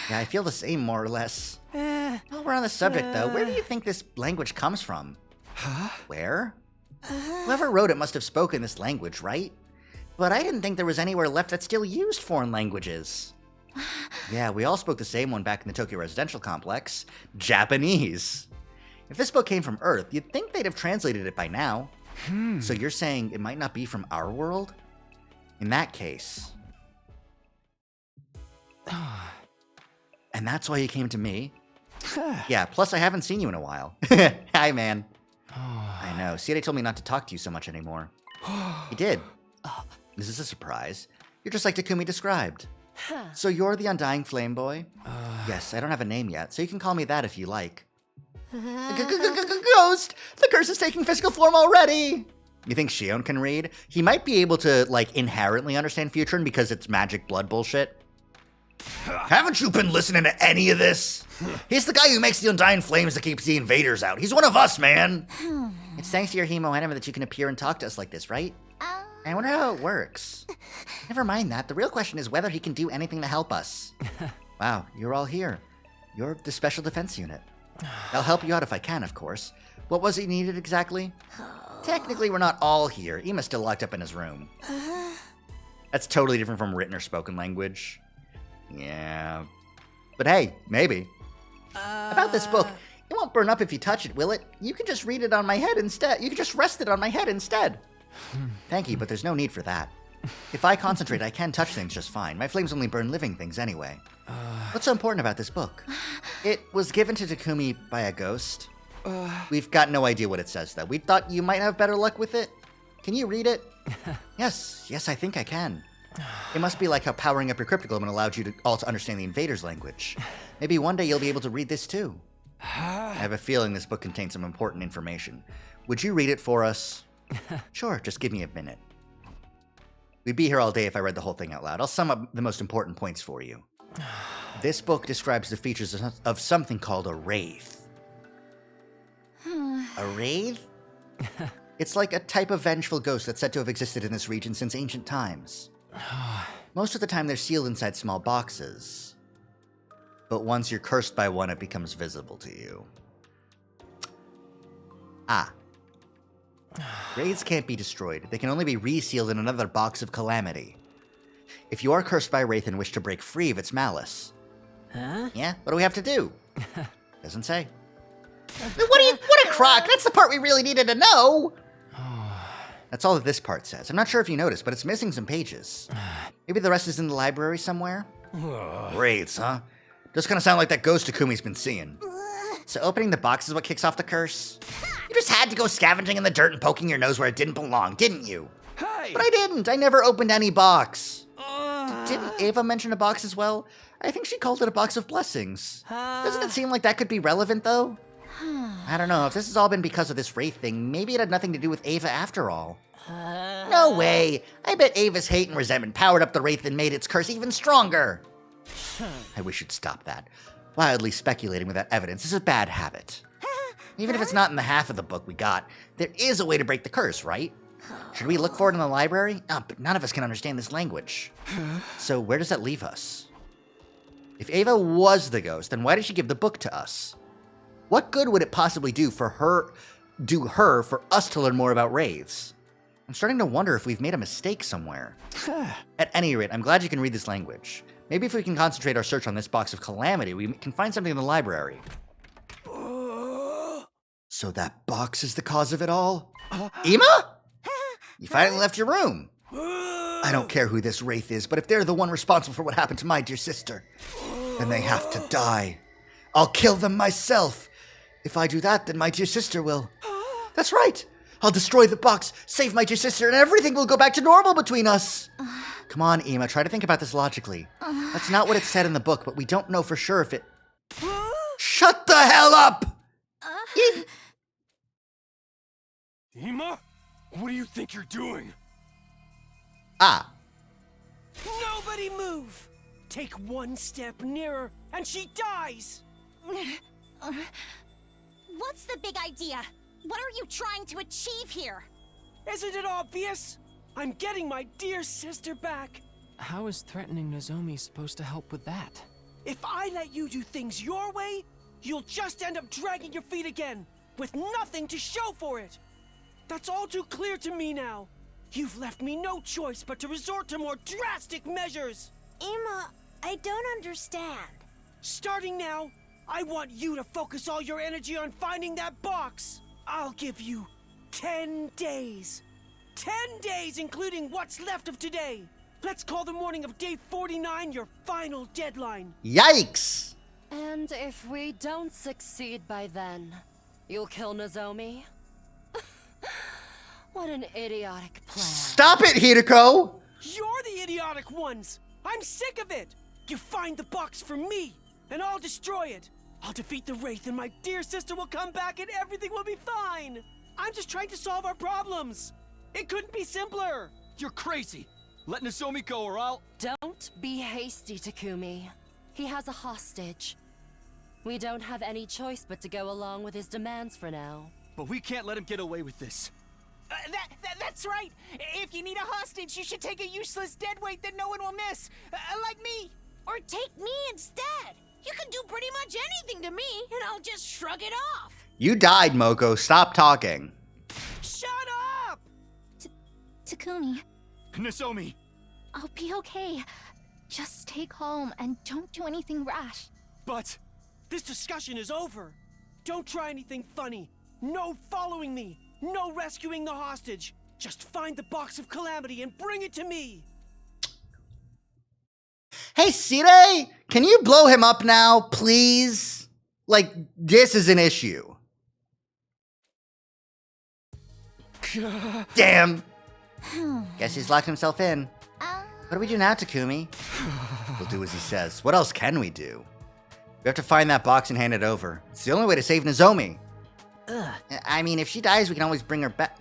Yeah, I feel the same, more or less. While we're on the subject, though, where do you think this language comes from? Huh? Where? Whoever wrote it must have spoken this language, right? But I didn't think there was anywhere left that still used foreign languages. Yeah, we all spoke the same one back in the Tokyo residential complex. Japanese. If this book came from Earth, you'd think they'd have translated it by now. So you're saying it might not be from our world? In that case... And that's why you came to me? Yeah, plus I haven't seen you in a while. Hi, man. I know. Siete told me not to talk to you so much anymore. He did. This is a surprise. You're just like Takumi described. So you're the Undying Flame Boy? Yes, I don't have a name yet, so you can call me that if you like. Ghost! The curse is taking physical form already! You think Shion can read? He might be able to, like, inherently understand Futurin because it's magic blood bullshit. Haven't you been listening to any of this? He's the guy who makes the Undying Flames that keeps the invaders out. He's one of us, man! It's thanks to your hemo anima that you can appear and talk to us like this, right? I wonder how it works. Never mind that. The real question is whether he can do anything to help us. Wow, you're all here. You're the Special Defense Unit. I'll help you out if I can, of course. What was it you needed exactly? Technically, we're not all here. Ima's still locked up in his room. That's totally different from written or spoken language. Yeah. But hey, maybe. About this book, it won't burn up if you touch it, will it? You can just read it on my head instead. You can just rest it on my head instead. Thank you, but there's no need for that. If I concentrate, I can touch things just fine. My flames only burn living things anyway. What's so important about this book? It was given to Takumi by a ghost. We've got no idea what it says, though. We thought you might have better luck with it. Can you read it? Yes, I think I can. It must be like how powering up your cryptoglobe allowed you all to understand the invader's language. Maybe one day you'll be able to read this too. I have a feeling this book contains some important information. Would you read it for us? Sure, just give me a minute. We'd be here all day if I read the whole thing out loud. I'll sum up the most important points for you. This book describes the features of something called a wraith. A wraith? It's like a type of vengeful ghost that's said to have existed in this region since ancient times. Most of the time they're sealed inside small boxes. But once you're cursed by one, it becomes visible to you. Wraiths can't be destroyed. They can only be resealed in another box of calamity. If you are cursed by a wraith and wish to break free of its malice... Huh? Yeah, what do we have to do? Doesn't say. What a crock! That's the part we really needed to know! That's all that this part says. I'm not sure if you noticed, but it's missing some pages. Maybe the rest is in the library somewhere? Wraiths, huh? Just kind of sound like that ghost Takumi's been seeing. So opening the box is what kicks off the curse? You just had to go scavenging in the dirt and poking your nose where it didn't belong, didn't you? Hey! But I didn't. I never opened any box. Didn't Ava mention a box as well? I think she called it a box of blessings. Doesn't it seem like that could be relevant, though? I don't know. If this has all been because of this wraith thing, maybe it had nothing to do with Ava after all. No way. I bet Ava's hate and resentment powered up the wraith and made its curse even stronger. I wish you'd stop that. Wildly speculating without evidence is a bad habit. Even if it's not in the half of the book we got, there is a way to break the curse, right? Should we look for it in the library? But none of us can understand this language. So where does that leave us? If Ava was the ghost, then why did she give the book to us? What good would it possibly do for us to learn more about wraiths? I'm starting to wonder if we've made a mistake somewhere. At any rate, I'm glad you can read this language. Maybe if we can concentrate our search on this box of calamity, we can find something in the library. So that box is the cause of it all? Ima? You finally left your room. I don't care who this wraith is, but if they're the one responsible for what happened to my dear sister, then they have to die. I'll kill them myself. If I do that, then my dear sister will. That's right. I'll destroy the box, save my dear sister, and everything will go back to normal between us. Come on, Ima, try to think about this logically. That's not what it said in the book, but we don't know for sure if it... Shut the hell up! Ima? What do you think you're doing? Nobody move! Take one step nearer, and she dies! What's the big idea? What are you trying to achieve here? Isn't it obvious? I'm getting my dear sister back. How is threatening Nozomi supposed to help with that? If I let you do things your way, you'll just end up dragging your feet again, with nothing to show for it. That's all too clear to me now. You've left me no choice but to resort to more drastic measures. Emma, I don't understand. Starting now, I want you to focus all your energy on finding that box. I'll give you 10 days. 10 days, including what's left of today. Let's call the morning of day 49 your final deadline. Yikes! And if we don't succeed by then, you'll kill Nozomi? What an idiotic plan. Stop it, Hideko! You're the idiotic ones! I'm sick of it! You find the box for me, and I'll destroy it. I'll defeat the Wraith, and my dear sister will come back, and everything will be fine. I'm just trying to solve our problems. It couldn't be simpler. You're crazy. Let Nozomi go or I'll... Don't be hasty, Takumi. He has a hostage. We don't have any choice but to go along with his demands for now. But we can't let him get away with this. That's right! If you need a hostage, you should take a useless deadweight that no one will miss, like me! Or take me instead! You can do pretty much anything to me, and I'll just shrug it off! You died, Moko. Stop talking. Shut up! Takumi, Nozomi! I'll be okay. Just stay calm and don't do anything rash. But... This discussion is over. Don't try anything funny. No following me. No rescuing the hostage. Just find the box of calamity and bring it to me. Hey, Sire! Can you blow him up now, please? Like, this is an issue. Damn. Guess he's locked himself in. What do we do now, Takumi? We'll do as he says. What else can we do? We have to find that box and hand it over. It's the only way to save Nozomi. Ugh. I mean, if she dies, we can always bring her back.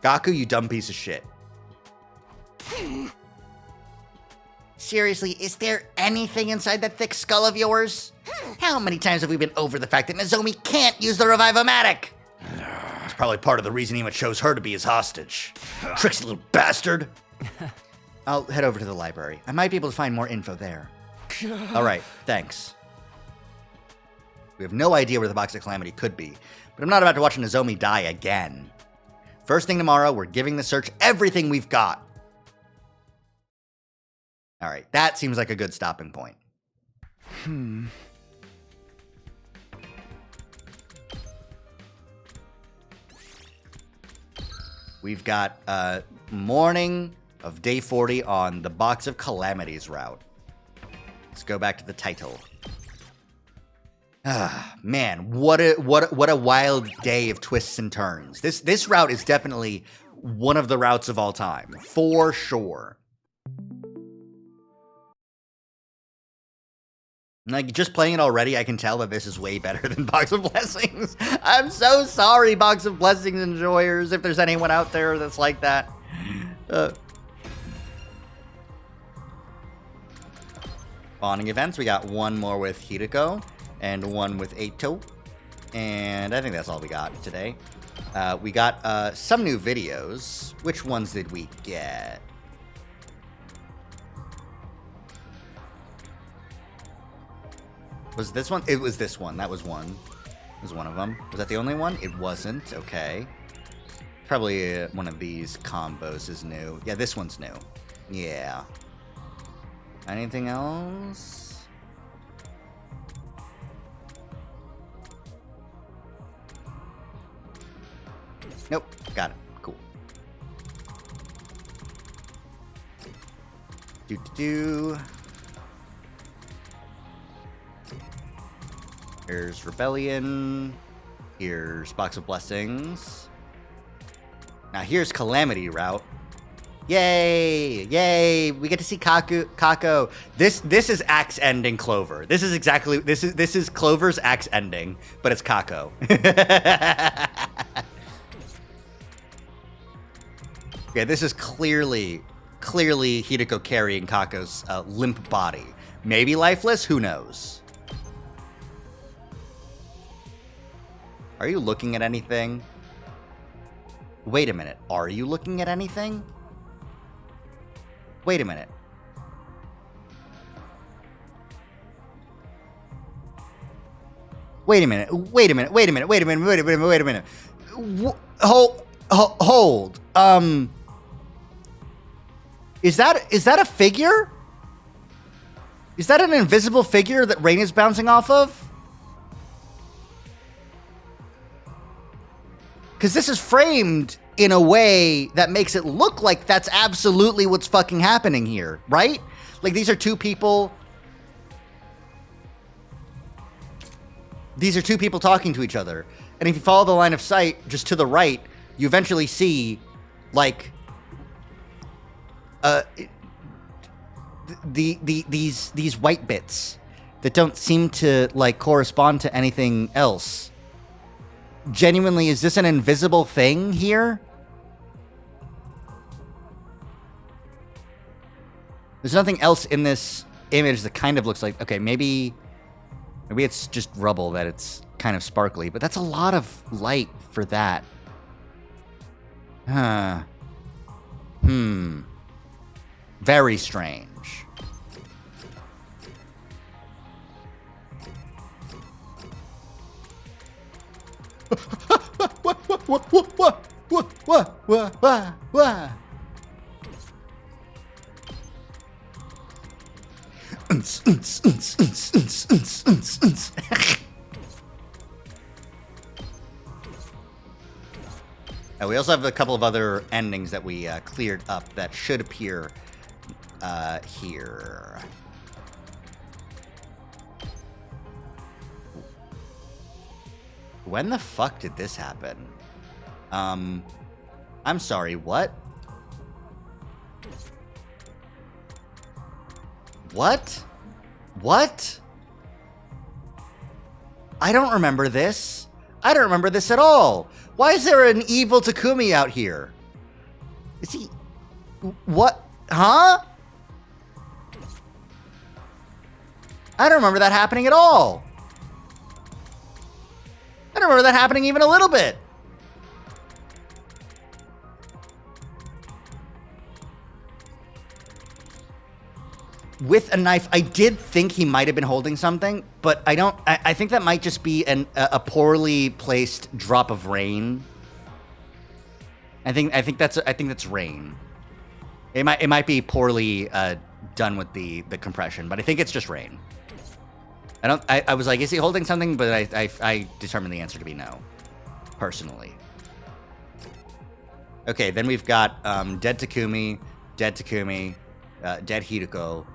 Gaku, you dumb piece of shit. Seriously, is there anything inside that thick skull of yours? How many times have we been over the fact that Nozomi can't use the Revive-O-Matic? It's probably part of the reason Ima chose her to be his hostage. Tricksy little bastard. I'll head over to the library. I might be able to find more info there. All right, thanks. We have no idea where the Box of Calamity could be, but I'm not about to watch Nozomi die again. First thing tomorrow, we're giving the search everything we've got. All right, that seems like a good stopping point. We've got morning of day 40 on the Box of Calamities route. Let's go back to the title. Ah, man, what a wild day of twists and turns. This route is definitely one of the routes of all time, for sure. Like, just playing it already, I can tell that this is way better than Box of Blessings. I'm so sorry, Box of Blessings enjoyers, if there's anyone out there that's like that. Bonding events, we got one more with Hideko, and one with Eito. And I think that's all we got today. We got some new videos. Which ones did we get? Was this one? It was this one. That was one. It was one of them. Was that the only one? It wasn't. Okay. Probably one of these combos is new. Yeah, this one's new. Yeah. Anything else? Nope. Got it. Cool. Do. Here's Rebellion. Here's Box of Blessings. Now here's Calamity route. Yay! Yay! We get to see Kako. This is axe ending Clover. This is Clover's axe ending, but it's Kako. Okay, this is clearly Hideko carrying Kako's limp body. Maybe lifeless. Who knows? Are you looking at anything? Wait a minute. Are you looking at anything? Wait a minute. Wait a minute. Wait a minute. Wait a minute. Wait a minute. Wait a minute. Wait a minute. Hold. Is that a figure? Is that an invisible figure that Rain is bouncing off of? Because this is framed in a way that makes it look like that's absolutely what's fucking happening here, right? Like, these are two people. These are two people talking to each other. And if you follow the line of sight just to the right, you eventually see, like, these white bits that don't seem to, like, correspond to anything else. Genuinely, is this an invisible thing here? There's nothing else in this image that kind of looks like... Okay, maybe it's just rubble that it's kind of sparkly, but that's a lot of light for that. Huh. Very strange. What? We also have a couple of other endings that we cleared up that should appear here. When the fuck did this happen? I'm sorry, what? What? I don't remember this. I don't remember this at all. Why is there an evil Takumi out here? Is he... What? Huh? I don't remember that happening at all. I don't remember that happening even a little bit. With a knife, I did think he might have been holding something, but I don't. I think that might just be a poorly placed drop of rain. I think that's rain. It might be poorly done with the compression, but I think it's just rain. I was like, is he holding something? But I determined the answer to be no, personally. Okay, then we've got dead Takumi, dead Hideko,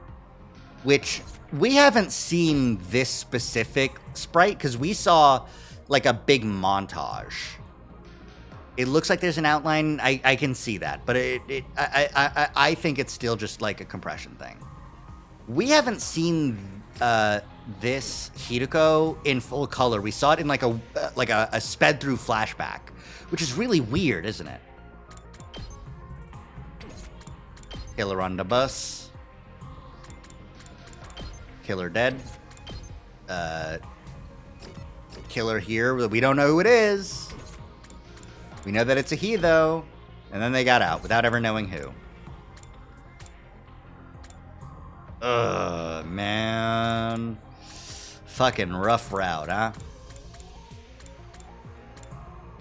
which we haven't seen this specific sprite because we saw like a big montage. It looks like there's an outline. I can see that, but I think it's still just like a compression thing. We haven't seen this Hideko in full color. We saw it in like a sped through flashback, which is really weird, isn't it? Killer on the bus. Killer dead. Killer here. We don't know who it is. We know that it's a he, though. And then they got out without ever knowing who. Ugh, man. Fucking rough route, huh?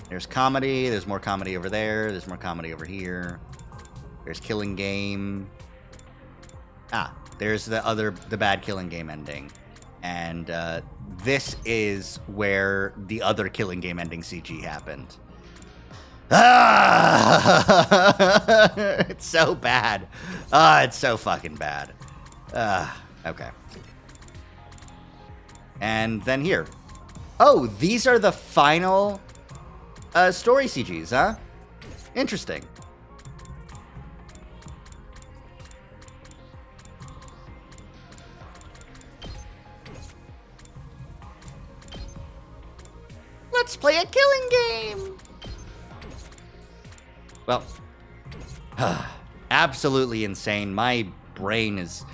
There's comedy. There's more comedy over there. There's more comedy over here. There's Killing Game. There's the bad Killing Game ending. And this is where the other Killing Game ending CG happened. It's so bad. It's so fucking bad. Okay. And then here. Oh, these are the final story CGs, huh? Interesting. Let's play a killing game. Well, absolutely insane. My brain is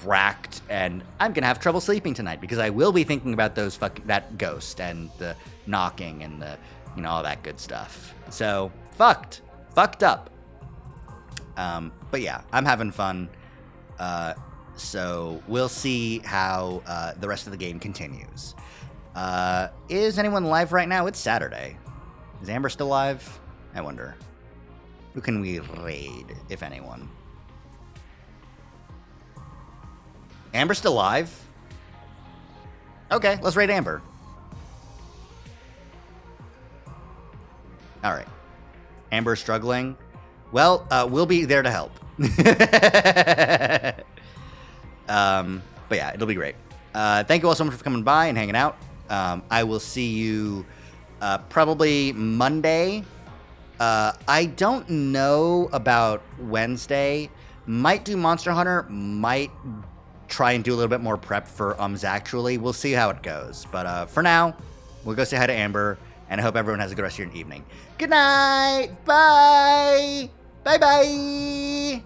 racked, and I'm gonna have trouble sleeping tonight because I will be thinking about that ghost and the knocking and the all that good stuff. So fucked up. But yeah, I'm having fun. So we'll see how the rest of the game continues. Is anyone live right now? It's Saturday. Is Amber still live? I wonder. Who can we raid, if anyone? Amber still live? Okay, let's raid Amber. All right. Amber's struggling. Well, we'll be there to help. But yeah, it'll be great. Thank you all so much for coming by and hanging out. I will see you probably Monday. I don't know about Wednesday. Might do Monster Hunter. Might try and do a little bit more prep for Actually. We'll see how it goes. But for now, we'll go say hi to Amber. And I hope everyone has a good rest of your evening. Good night. Bye. Bye-bye.